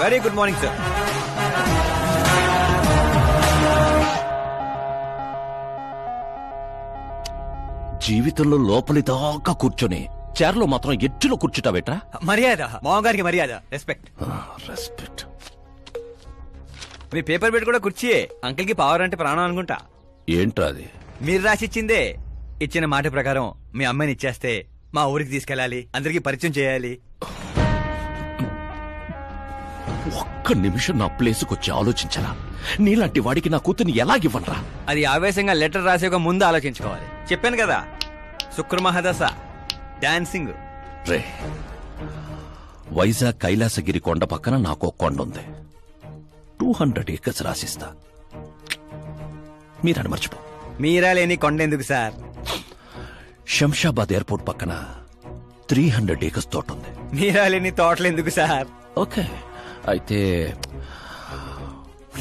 Very good morning sir. జీవితంలో లోపలి దాకా కూర్చొని చైర్లో మాత్రం ఎడ్జ్లో కూర్చుంటావేట్రా? మర్యాద, మామగారికి మర్యాద, రెస్పెక్ట్. రెస్పెక్ట్. మీ పేపర్ పెట్టి కూడా కుర్చీయే. అంకిల్ కి పవర్ అంటే ప్రాణం అనుకుంటా. ఏంట్రా అది? మీరు రాసిచ్చిందే. ఇచ్చిన మాట ప్రకారం మీ అమ్మాయిని ఇచ్చేస్తే మా ఊరికి తీసుకెళ్ళాలి, అందరికి పరిచయం చేయాలి. ఒక్క నిమిషం నా ప్లేసుకు వచ్చి ఆలోచించరా? నీలాంటి వాడికి నా కూతుర్ని ఎలాగివ్వనరా? అది ఆవేశంగా లెటర్ రాసే ఒక ముందు ఆలోచించుకోవాలి. చెప్పాను కదా, శుక్రమహాదశ డాన్సింగ్. రే, వైజాగ్ కైలాసగిరి కొండ పక్కన నాకో కొండ ఉంది. 200 ఏకర్స్ రాసిస్తా. మీరని మర్చిపో. మీరా లేని కొండ ఎందుకు సార్? శంషాబాద్ ఎయిర్పోర్ట్ పక్కన 300 ఏకర్స్ తోట ఉంది. మీరా లేని తోటలు ఎందుకు సార్? ఓకే, అయితే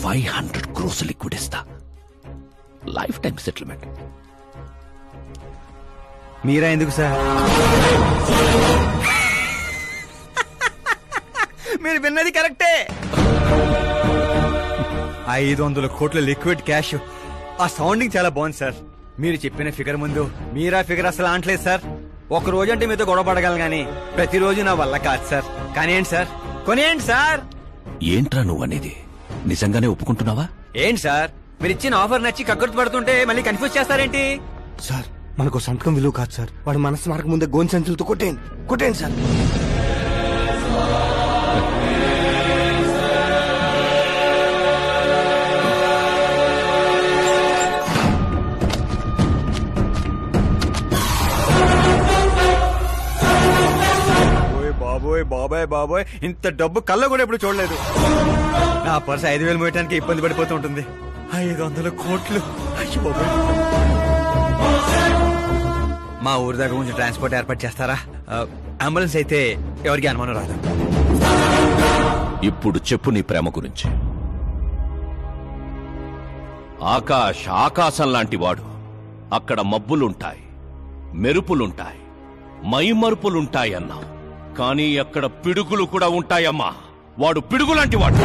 500 crores లిక్విడ్ ఇస్తా. Life time settlement. మీరా ఎందుకు సార్? మీరు విన్నది కరెక్టే. 500 కోట్ల లిక్విడ్ క్యాష్. ఆ సౌండింగ్ చాలా బాగుంది సార్. మీరు చెప్పిన ఫిగర్ ముందు మీరా ఫిగర్ అసలు అంటలేదు సార్. ఒక రోజు అంటే మీతో గొడవ పడగలను గానీ ప్రతిరోజు నా వల్ల కాదు సార్. కానివ్వండి సార్, కొనియండి సార్. ఏంట్రా నువ్వనేది? నిజంగానే ఒప్పుకుంటున్నావా? ఏంటి సార్, మీరు ఇచ్చిన ఆఫర్ నచ్చి కక్కుర్తి పడుతుంటే మళ్ళీ కన్ఫ్యూజ్ చేస్తారేంటి? సార్ మనకు సంతకం విలువ కాదు సార్. వాడు మనసు మార్గం ముందే గోన్ సంచులతో కొట్టేయండి సార్. బాబాయ్ బాబాయ్, ఇంత డబ్బు కళ్ళ కూడా ఎప్పుడు చూడలేదు. నా పర్స్ 5,000 మోయటానికి ఇబ్బంది పడిపోతూ ఉంటుంది. 500 కోట్లు. అయ్యో బాబాయ్. మా ఊరి దగ్గర కొంచెం ట్రాన్స్పోర్ట్ ఏర్పాటు చేస్తారా? అంబులెన్స్ అయితే ఎవరికి అనుమానం రాదు. ఇప్పుడు చెప్పు నీ ప్రేమ గురించి. ఆకాశం లాంటి వాడు. అక్కడ మబ్బులుంటాయి, మెరుపులుంటాయి, మైమరుపులుంటాయి అన్నావు. కానీ అక్కడ పిడుగులు కూడా ఉంటాయమ్మా. వాడు పిడుగులాంటి వాడు.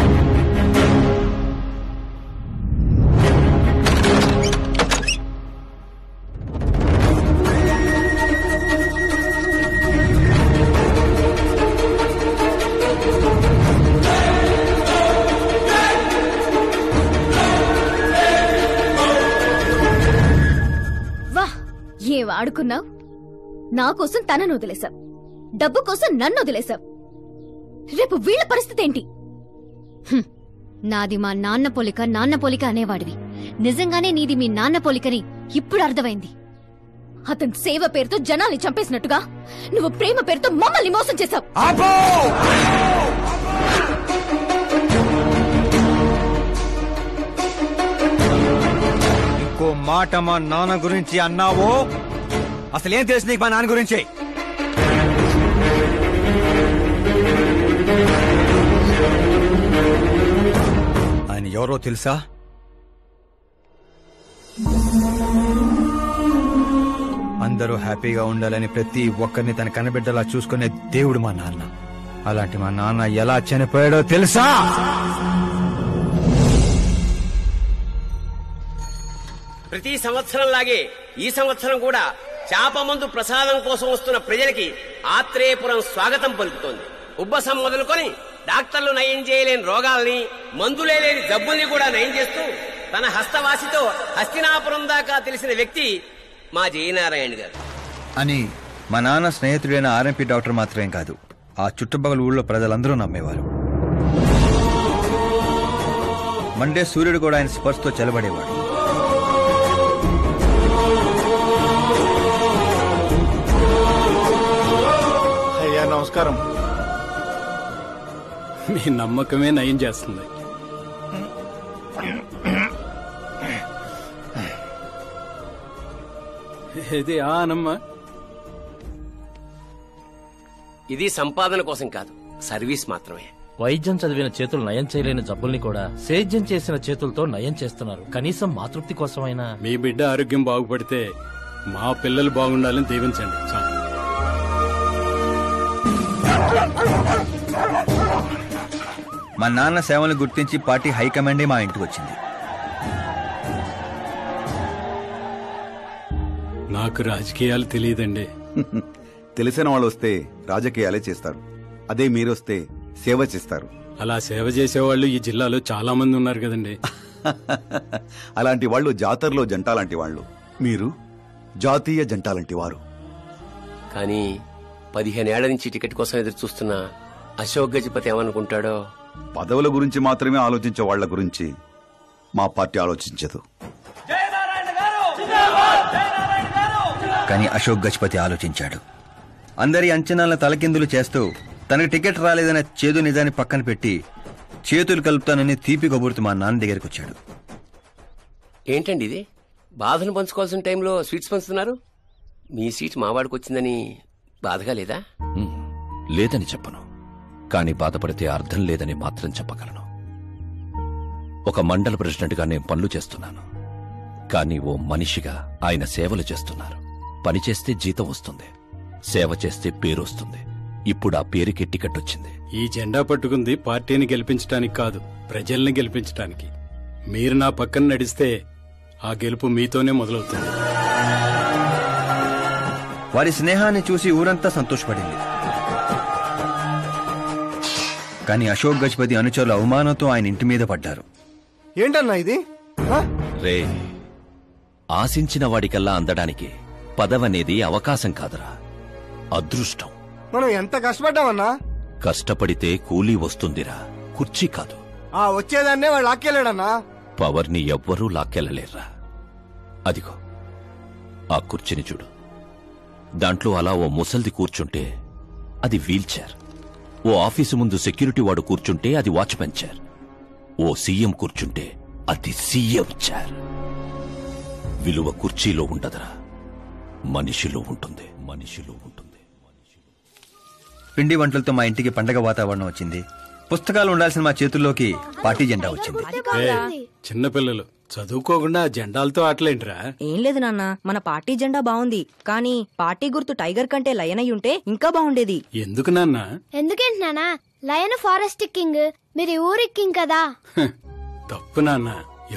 వా, ఏం ఆడుకున్నావు? నా కోసం తనను వదిలేశావు, డబ్బు కోసం నన్ను వదిలేశావు. రేపు వీళ్ళ పరిస్థితి ఏంటి? నాది మా నాన్న పోలిక అనేవాడివి. నిజంగానే నీది మీ నాన్న పోలికని ఇప్పుడు అర్థమైంది. అతని సేవ పేరుతో జనాల్ని చంపేసినట్టుగా నువ్వు ప్రేమ పేరుతో మమ్మల్ని మోసం చేశావు. ఇంకో మాట మా నాన్న గురించి అన్నావో అసలేం తెలుసు నీకు మా నాన్న గురించి? ఆయన ఎవరో తెలుసా? అందరూ హ్యాపీగా ఉండాలని ప్రతి ఒక్కరిని తన కనబిడ్డలా చూసుకునే దేవుడు మా నాన్న. అలాంటి మా నాన్న ఎలా చనిపోయాడో తెలుసా? ప్రతి సంవత్సరం లాగే ఈ సంవత్సరం కూడా చాపమందు ప్రసాదం కోసం వస్తున్న ప్రజలకి ఆత్రేయపురం స్వాగతం పలుకుతోంది. ఉబ్బసం మొదలుకొని డాక్టర్లు నయం చేయలేని రోగాల్ని, మందులే లేని జబ్బుల్ని కూడా నయం చేస్తూ తన హస్తవాసితో హస్తినాపురం దాకా తెలిసిన వ్యక్తి మా జయనారాయణ గారు అని మా నాన్న స్నేహితుడైన ఆర్ఎంపీ డాక్టర్ మాత్రమే కాదు, ఆ చుట్టుపక్కల ఊళ్ళో ప్రజలందరూ నమ్మేవారు. మండే సూర్యుడు కూడా ఆయన స్పర్శతో చెలబడేవాడు. అయ్యా నమస్కారం. మీ నమ్మకమే నయం చేస్తుంది. ఇది ఆనమ్మా. ఇది సంపాదన కోసం కాదు, సర్వీస్ మాత్రమే. వైద్యం చదివిన చేతులు నయం చేయలేని జబ్బుల్ని కూడా సేద్యం చేసిన చేతులతో నయం చేస్తున్నారు. కనీసం మాతృప్తి కోసమైనా. మీ బిడ్డ ఆరోగ్యం బాగుపడితే మా పిల్లలు బాగుండాలని దీవించండి. మా నాన్న సేవలను గుర్తించి పార్టీ హైకమాండే మా ఇంటికి వచ్చింది. నాకు రాజకీయాలు తెలియదండి. తెలిసిన వాళ్ళు వస్తే రాజకీయాలే చేస్తారు. అదే మీరొస్తే సేవ చేస్తారు. అలా సేవ చేసేవాళ్ళు ఈ జిల్లాలో చాలా మంది ఉన్నారు కదండి. అలాంటి వాళ్ళు జాతరలో జంట లాంటి వాళ్ళు. మీరు జాతీయ జంట లాంటి వారు. కానీ 15 ఏళ్ల నుంచి టికెట్ కోసం ఎదురు చూస్తున్న అశోక్ గజపతి ఏమనుకుంటాడో. పదవుల గురించి మాత్రమే ఆలోచించే వాళ్ల గురించి మా పార్టీ ఆలోచించదు. కానీ అశోక్ గజపతి ఆలోచించాడు. అందరి అంచనాలను తలకిందులు చేస్తూ తనకు టికెట్ రాలేదన్న చేదు నిజాన్ని పక్కన పెట్టి చేతులు కలుపుతానని తీపి కబురుతూ మా నాన్న దగ్గరికి వచ్చాడు. ఏంటండి ఇది? బాధను పంచుకోవాల్సిన టైంలో స్వీట్స్ పంచుతున్నారు. మీ సీట్ మావాడికి వచ్చిందని బాధగా లేదా? లేదని చెప్పను, కానీ బాధపడితే అర్థం లేదని మాత్రం చెప్పగలను. ఒక మండల ప్రెసిడెంట్గా నేను పనులు చేస్తున్నాను. కానీ ఓ మనిషిగా ఆయన సేవలు చేస్తున్నారు. పనిచేస్తే జీతం వస్తుంది, సేవ చేస్తే పేరు వస్తుంది. ఇప్పుడు ఆ పేరుకి టికెట్ వచ్చింది. ఈ జెండా పట్టుకుంది పార్టీని గెలిపించడానికి కాదు, ప్రజల్ని గెలిపించడానికి. మీరు నా పక్కన నడిస్తే ఆ గెలుపు మీతోనే మొదలవుతుంది. వారి స్నేహాన్ని చూసి ఊరంతా సంతోషపడింది. కానీ అశోక్ గజపతి అనుచరుల అవమానంతో ఆయన ఇంటి మీద పడ్డారు. ఏంటన్నా ఇది? రే, ఆశించిన వాడికల్లా అందడానికి పదవనేది అవకాశం కాదురా, అదృష్టం. మనం ఎంత కష్టపడ్డామన్నా? కష్టపడితే కూలీ వస్తుందిరా, కుర్చీ కాదు. ఆ వచ్చేదాన్నే వాళ్ళు లాక్కెళ్ళాడన్నా. పవర్ని ఎవ్వరూ లాక్కెళ్ళలేర్రా. అదిగో ఆ కుర్చీని చూడు. దాంట్లో అలా ఓ ముసల్ది కూర్చుంటే అది వీల్ చైర్. ఓ ఆఫీసు ముందు సెక్యూరిటీ వాడు కూర్చుంటే అది వాచ్మెన్ చైర్. ఓ సీఎం కూర్చుంటే అది సీఎం చైర్. విలువ కుర్చీలో ఉండదురా, మనిషిలో ఉంటుంది. మనిషిలో ఉంటుంది. పిండి వంటలతో మా ఇంటికి పండగ వాతావరణం వచ్చింది. పుస్తకాలు ఉండాల్సిన మా చేతుల్లోకి పార్టీ జెండా వచ్చింది. చిన్నపిల్లలు చదువుకోకుండా జెండాలతో ఆటలేంట్రా? ఏం లేదు నాన్న, మన పార్టీ జెండా బాగుంది, కానీ పార్టీ గుర్తు టైగర్ కంటే లయన్ అయి ఉంటే ఇంకా బాగుండేది. ఎందుకు నాన్న? ఎందుకేంటి నాన్న? లయన్ ఫారెస్ట్ కింగ్, మీరు ఊరి కింగ్ కదా. తప్పు నాన్న,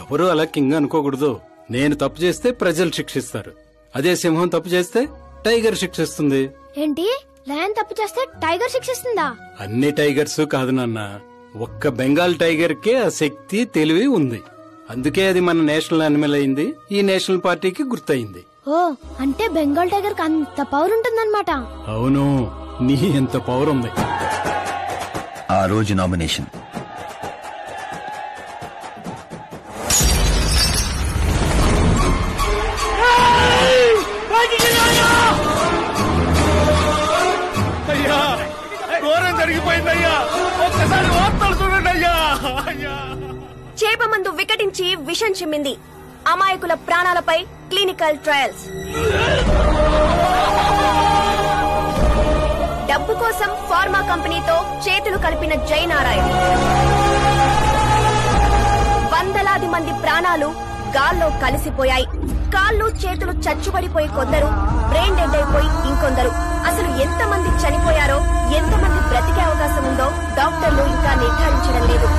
ఎవరూ అలా కింగ్ అనుకోకూడదు. నేను తప్పు చేస్తే ప్రజలు శిక్షిస్తారు, అదే సింహం తప్పు చేస్తే టైగర్ శిక్షిస్తుంది. ఏంటి, లయన్ తప్పు చేస్తే టైగర్ శిక్షిస్తుందా? అన్ని టైగర్స్ కాదు నాన్న, ఒక్క బెంగాల్ టైగర్ కే ఆ శక్తి తెలివి ఉంది. అందుకే అది మన నేషనల్ యానిమల్ అయింది, ఈ నేషనల్ పార్టీకి గుర్తయింది. ఓ, అంటే బెంగాల్ టైగర్ కి అంత పవర్ ఉంటుందన్నమాట. అవును, నీ ఎంత పవర్ ఉంది. ఆ రోజు నామినేషన్. అయ్యా, ఘోరం జరిగిపోయిందయ్యా. ఒక్కసారి వార్తలు చూడండి అయ్యా. చేప మందు వికటించి విషం చిమ్మింది. అమాయకుల ప్రాణాలపై క్లినికల్ ట్రయల్స్. డబ్బు కోసం ఫార్మా కంపెనీతో చేతులు కలిపిన జయనారాయణ. వందలాది మంది ప్రాణాలు గాల్లో కలిసిపోయాయి. కాళ్ళు చేతులు చచ్చుబడిపోయి కొందరు, బ్రెయిన్ డెడ్ అయిపోయి ఇంకొందరు. అసలు ఎంతమంది చనిపోయారో, ఎంతమంది బ్రతికే అవకాశం ఉందో డాక్టర్లు ఇంకా నిర్ధారించడం లేదు.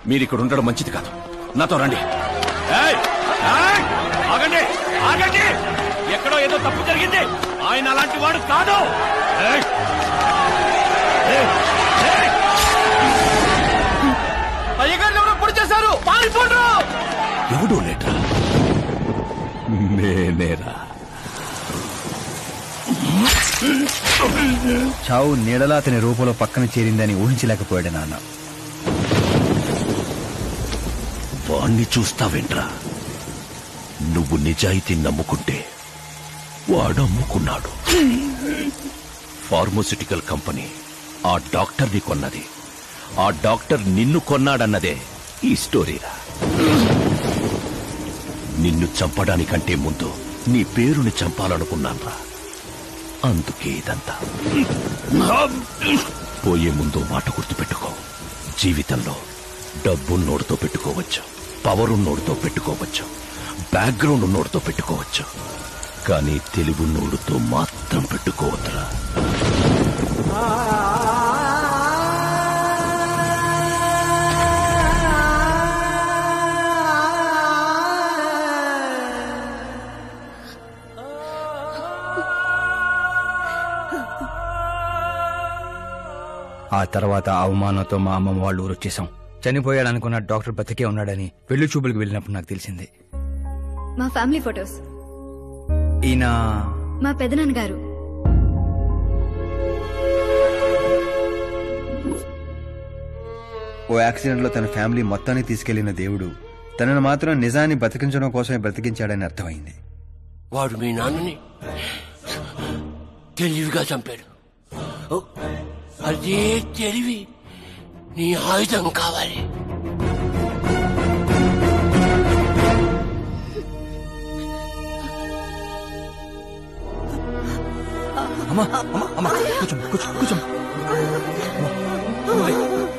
మీరిక్కడ ఉండడం మంచిది కాదు, నాతో రండి. ఆగండి, ఆగండి, ఎక్కడో ఏదో తప్పు జరిగింది. ఆయన అలాంటి వాడు కాదు. అయ్యగారు ఎవరో పొడి చేశారు, పారిపోండ్రు. ఎవడో లేట్రా, నేనేరా. చావు నీడలా అతని రూపంలో పక్కన చేరిందని ఊహించలేకపోయాడు నాన్న. వాణ్ణి చూస్తావేంట్రా? నువ్వు నిజాయితీ నమ్ముకుంటే వాడు అమ్ముకున్నాడు. ఫార్మాస్యూటికల్ కంపెనీ ఆ డాక్టర్ని కొన్నది, ఆ డాక్టర్ నిన్ను కొన్నాడన్నదే ఈ స్టోరీరా. నిన్ను చంపడానికంటే ముందు నీ పేరుని చంపాలనుకున్నాన్రా, అందుకే ఇదంతా. పోయే ముందు మాట గుర్తుపెట్టుకో, జీవితంలో డబ్బున్నోడితో పెట్టుకోవచ్చు, పవర్ ఉన్నోడితో పెట్టుకోవచ్చు, బ్యాక్గ్రౌండ్ ఉన్నోడితో పెట్టుకోవచ్చు, కానీ తెలివున్నోడితో మాత్రం పెట్టుకోవద్దురా. ఆ తర్వాత అవమానంతో మా అమ్మమ్మ వాళ్ళు ఊరు వచ్చేసాం. చనిపోయాడనుకున్న డాక్టర్ బతికే ఉన్నాడని పెళ్లి చూపులకు వెళ్ళినప్పుడు నాకు తెలిసింది. మా ఫ్యామిలీ ఫొటోస్. ఈయన మా పెదనాన్నగారు. ఓ యాక్సిడెంట్ లో తన ఫ్యామిలీ మొత్తాన్ని తీసుకెళ్లిన దేవుడు తనను మాత్రం నిజాన్ని బతికించడం కోసమే బ్రతికించాడని అర్థమైంది. వాడు మీ నాన్నని తెలివిగా చంపాడు. అదే తెలివి నీ ఆయుధం కావాలి. అమ్మా అమ్మా అమ్మా కూర్చో కూర్చో కూర్చో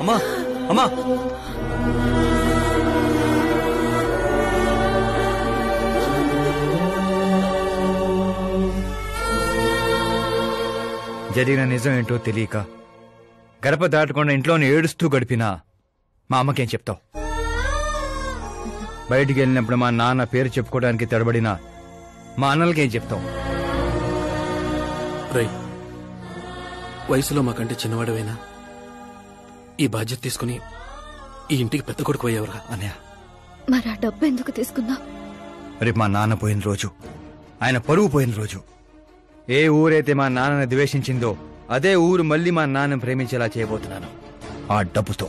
అమ్మా అమ్మా జరిగిన నిజం ఏంటో తెలియక గడప దాటకుండా ఇంట్లోనే ఏడుస్తూ గడిపినా మా అమ్మకేం చెప్తావు? బయటికి వెళ్ళినప్పుడు మా నాన్న పేరు చెప్పుకోవడానికి తడబడిన మా అన్నలకేం చెప్తావు? రై, వయసులో మాకంటే చిన్నవాడవైనా ఈ బాధ్యత తీసుకుని ఈ ఇంటికి పెద్ద కొడుకు అయ్యేవరా అన్నయ్య. మరి ఆ డబ్బు ఎందుకు తీసుకున్నా? రేపు మా నాన్న పోయిన రోజు, ఆయన పరువు పోయిన రోజు, ఏ ఊరైతే మా నాన్నని ద్వేషించిందో అదే ఊరు మళ్ళీ మా నాన్న ప్రేమించేలా చేయబోతున్నాను ఆ డబ్బుతో.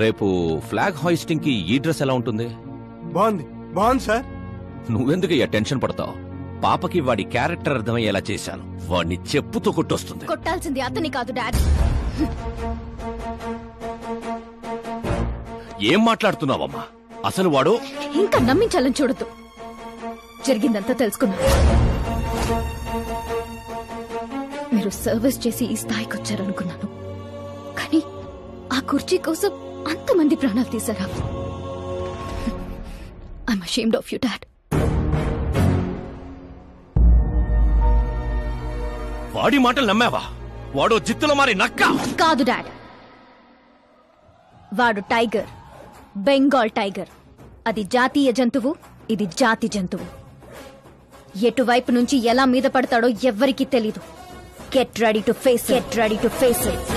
రేపు ఫ్లాగ్ హాయిస్టింగ్ కి ఈ డ్రెస్ ఎలా ఉంటుంది? బాగుంది బాగుంది సార్. నువ్వెందుకు టెన్షన్ పడతావు? పాపకి వాడి క్యారెక్టర్ అర్థమయ్యేలా చేశాను. వాడిని చెప్పుతో కొట్టొస్తుంది. కొట్టాల్సింది అతని కాదు డాడీ. ఏం మాట్లాడుతున్నావమ్మా? అసలు వాడు ఇంకా నమ్మించాలని చూడద్దు. జరిగిందంతా తెలుసుకున్నా. మీరు సర్వీస్ చేసి ఈ స్థాయికి వచ్చారనుకున్నాను, కానీ ఆ కుర్చీ కోసం అంతమంది ప్రాణాలు తీశారా? I'm ashamed of you dad. వాడి మాటలు నమ్మావా? వాడు జిత్తులో మారి నక్క కాదు డాడ్. వాడు టైగర్, బెంగాల్ టైగర్. అది జాతీయ జంతువు, ఇది జాతి జంతువు. ఎటువైపు నుంచి ఎలా మీద పడతాడో ఎవ్వరికీ తెలీదు. Get ready to face, get ready to face it.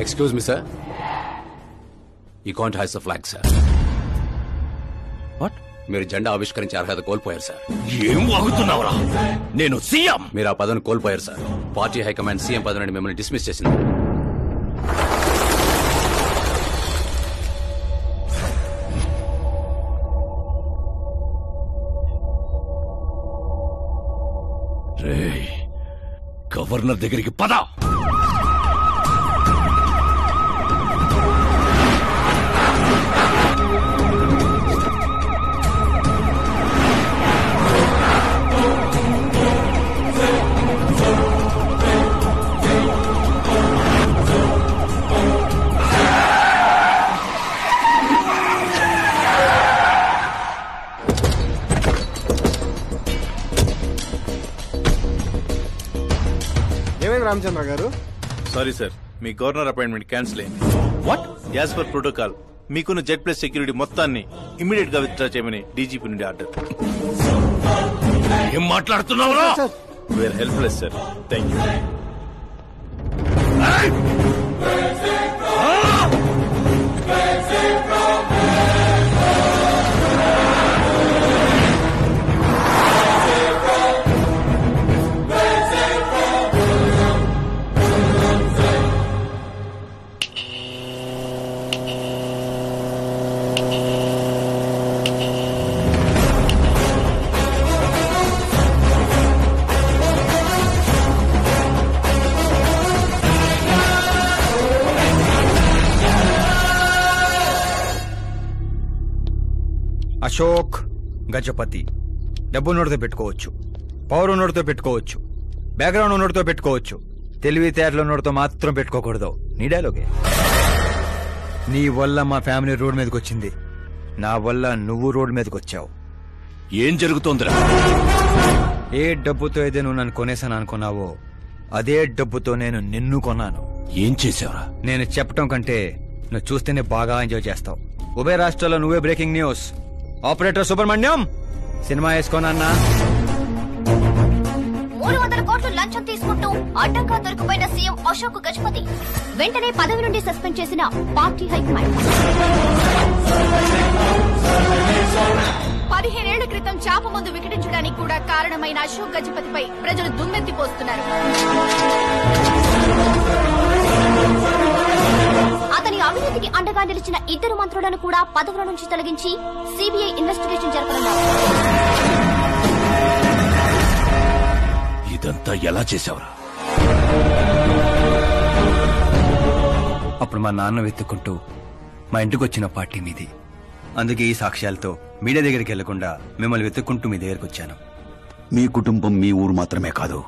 Excuse me, sir. You can't hoist the flag, sir. What? మీరు జెండా ఆవిష్కరించే అర్హత కోల్పోయారు సార్. ఏం వాగుతున్నావురా? నేను సీఎం. మీరు ఆ పదవిని కోల్పోయారు సార్. పార్టీ హైకమాండ్ సీఎం పదవి నుండి మిమ్మల్ని డిస్మిస్ చేసింది. రేయ్, గవర్నర్ దగ్గరికి పద. రామచంద్ర గారు, సారీ సార్, మీ గవర్నర్ అపాయింట్మెంట్ క్యాన్సిల్ అయింది. వాట్? యాజ్ పర్ ప్రోటోకాల్ మీకున్న జెడ్ ప్లస్ సెక్యూరిటీ మొత్తాన్ని ఇమ్మీడియట్ గా విత్డ్రా చేయమని డీజీపీ నుండి ఆర్డర్. ఏం మాట్లాడుతున్నావురా? We are helpless sir. Thank you. Ashok Gajapathi. డబ్బు నోటితో పెట్టుకోవచ్చు, పవర్ నోటితో పెట్టుకోవచ్చు, బ్యాక్గ్రౌండ్ నోటితో పెట్టుకోవచ్చు, తెలివితేటల నోటితో మాత్రం పెట్టుకోకూడదు. నీ డైలాగే. నీ వల్ల మా ఫ్యామిలీ రోడ్ మీదకి వచ్చింది, నా వల్ల నువ్వు రోడ్ మీదకి వచ్చావు. ఏం జరుగుతోందిరా? ఏ డబ్బుతో అయితే నువ్వు నన్ను కొనేసాను అనుకున్నావో అదే డబ్బుతో నేను నిన్ను కొన్నాను. ఏం చేసావురా? నేను చెప్పటం కంటే నువ్వు చూస్తేనే బాగా ఎంజాయ్ చేస్తావు. ఉభయ రాష్ట్రాల్లో నువ్వే breaking news. Operator Subrahmanyam cinema వేసుకోనన్నా. 300 కోట్లు లంచం తీసుకుంటూ అడ్డంగా దొరికిపోయిన సీఎం అశోక్ గజపతి వెంటనే పదవి నుండి సస్పెండ్ చేసిన పార్టీ హైకమాండ్. 15 ఏళ్ల క్రితం చాప మందు వికటించడానికి కూడా కారణమైన అశోక్ గజపతిపై ప్రజలు దుమ్మెత్తిపోస్తున్నారు. అతని అవినీతికి అండగా నిలిచిన 2 మంత్రులను కూడా పదవుల నుంచి తొలగించి సిబిఐ ఇన్వెస్టిగేషన్ జరపనున్నారు. ఇదంతా ఎలా చేశావురా? అప్పుడు మా నాన్న వెతుక్కుంటూ మా ఇంటికి వచ్చిన పార్టీ మీది. అందుకే ఈ సాక్ష్యాలతో మీడియా దగ్గరికి వెళ్లకుండా మిమ్మల్ని వెతుక్కుంటూ మీ దగ్గరికి వచ్చాను. మీ కుటుంబం మీ ఊరు మాత్రమే కాదు,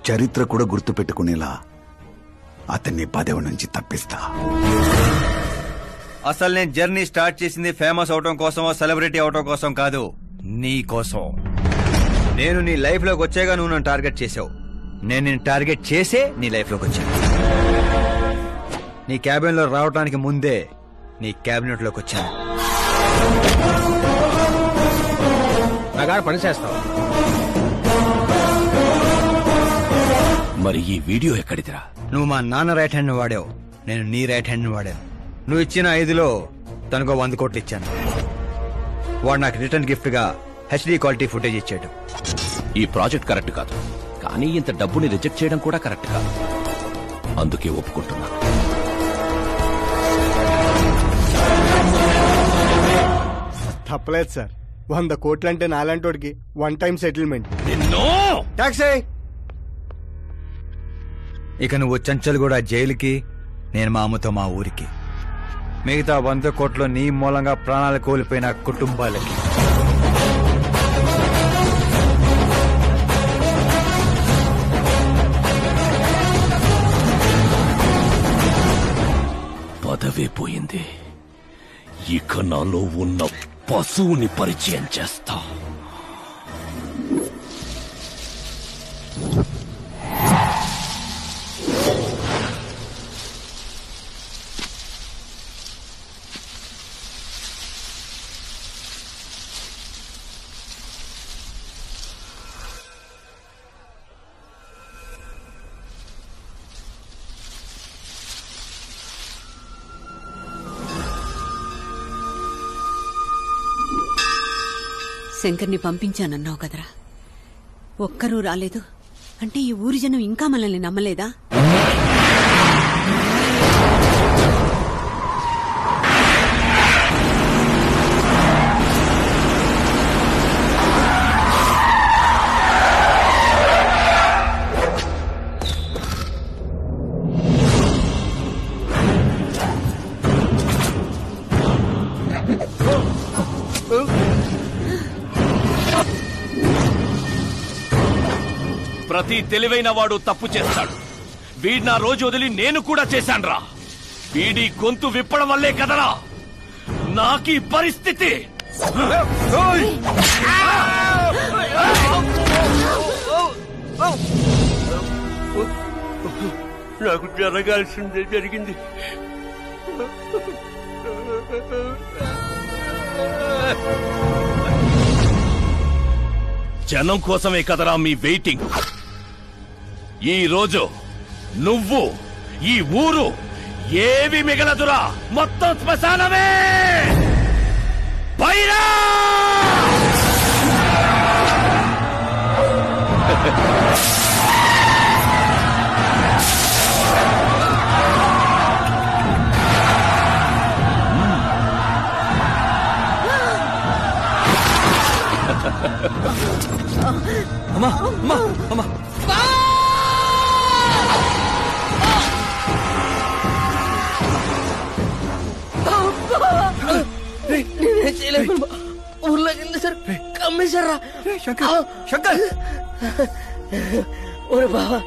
చరిత్ర కూడా గుర్తు పెట్టుకునేలా అతన్ని పదవి నుంచి తప్పిస్తా. అసలు నేను జర్నీ స్టార్ట్ చేసింది ఫేమస్ అవటం కోసమో సెలబ్రిటీ అవటం కోసం కాదు, నీ కోసం. నేను నీ లైఫ్ లోకి వచ్చాగా నువ్వు నన్ను టార్గెట్ చేసావు. నేను నిన్ను టార్గెట్ చేసే నీ లైఫ్ లోకి వచ్చాను. నీ క్యాబిన్ లో రావడానికి ముందే నీ క్యాబినెట్ లోకి వచ్చాను. నాగారు పని చేస్తావు. మరి ఈ వీడియో ఎక్కడిదిరా? నువ్వు మా నాన్న రైట్ హ్యాండ్ వాడావు, నేను నీ రైట్ హ్యాండ్ వాడాను. నువ్వు ఇచ్చిన 5లో తనకు 100 కోట్లు ఇచ్చాను. వాడు నాకు రిటర్న్ గిఫ్ట్ గా హెచ్డి క్వాలిటీ ఫుటేజ్ ఇచ్చాడు. ఈ ప్రాజెక్ట్ కరెక్ట్ కాదు, కానీ ఇంత డబ్బుని రిజెక్ట్ చేయడం కూడా కరెక్ట్ కాదు. అందుకే ఒప్పుకుంటున్నాను. తప్పలేదు సార్. 100 కోట్లంటే నాలంటోడికి 1 time settlement. టాక్సీ. ఇక నువ్వు చంచల్ కూడా జైలుకి, నేను మా అమ్మతో మా ఊరికి. మిగతా 100 కోట్లు నీ మూలంగా ప్రాణాలు కోల్పోయిన కుటుంబాలకి. పదవే పోయింది, ఇక నాలో ఉన్న పశువుని పరిచయం చేస్తా. శంకర్ని పంపించానన్నావు కదరా, ఒక్కరూ రాలేదు అంటే ఈ ఊరి జనం ఇంకా మనల్ని నమ్మలేదా? ప్రతి తెలివైన వాడు తప్పు చేస్తాడు. వీడి నా రోజు వదిలి నేను కూడా చేశాన్రా. వీడి గొంతు విప్పడం వల్లే కదరా నాకీ పరిస్థితి. నాకు జరగాల్సిందే జరిగింది. జనం కోసమే కదరా మీ వెయిటింగ్. ఈ రోజు నువ్వు, ఈ ఊరు ఏవి మిగలదురా, మొత్తం శ్మశానమే. బైరా! అమ్మా అమ్మా అమ్మా నేనే చేయలేదు. ఊర్లోకి వెళ్ళి సార్ కమ్మేశారా? శంకర్ ఓరే బావా,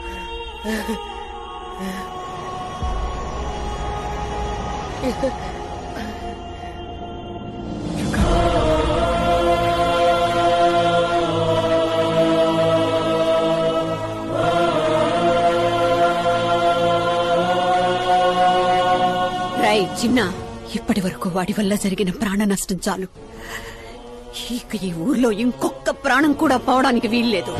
చిన్న ఇప్పటి వరకు వాడి వల్ల జరిగిన ప్రాణ నష్టం చాలు. ఇక ఈ ఊర్లో ఇంకొక ప్రాణం కూడా పోవడానికి వీల్లేదు.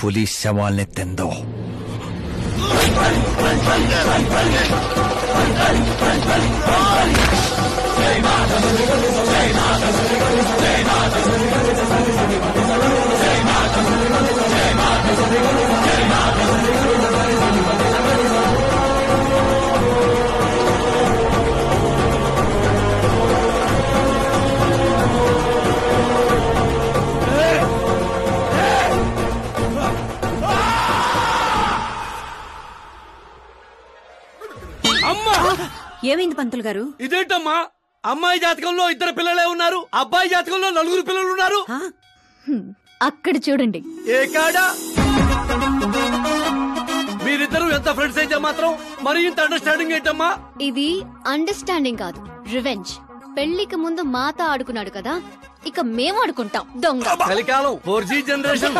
पुलिस सवाल ने तेंदो ఏమైంది పంతులు గారు? ఇదేంటమ్మా, అమ్మాయి జాతకంలో 2 పిల్లలే ఉన్నారు, అబ్బాయి జాతకంలో 4 పిల్లలు ఉన్నారు. అక్కడ చూడండి. ఏకాడా మీరిద్దరూ ఎంత ఫ్రెండ్స్ అయితే మాత్రం మరి ఇంత అండర్స్టాండింగ్ ఏంటమ్మా? ఇది అండర్స్టాండింగ్ కాదు, రివెంజ్. పెళ్లికి ముందు మాత ఆడుకున్నాడు కదా, ఇక మేము ఆడుకుంటాం దొంగ. కలికాలం 4G జనరేషన్.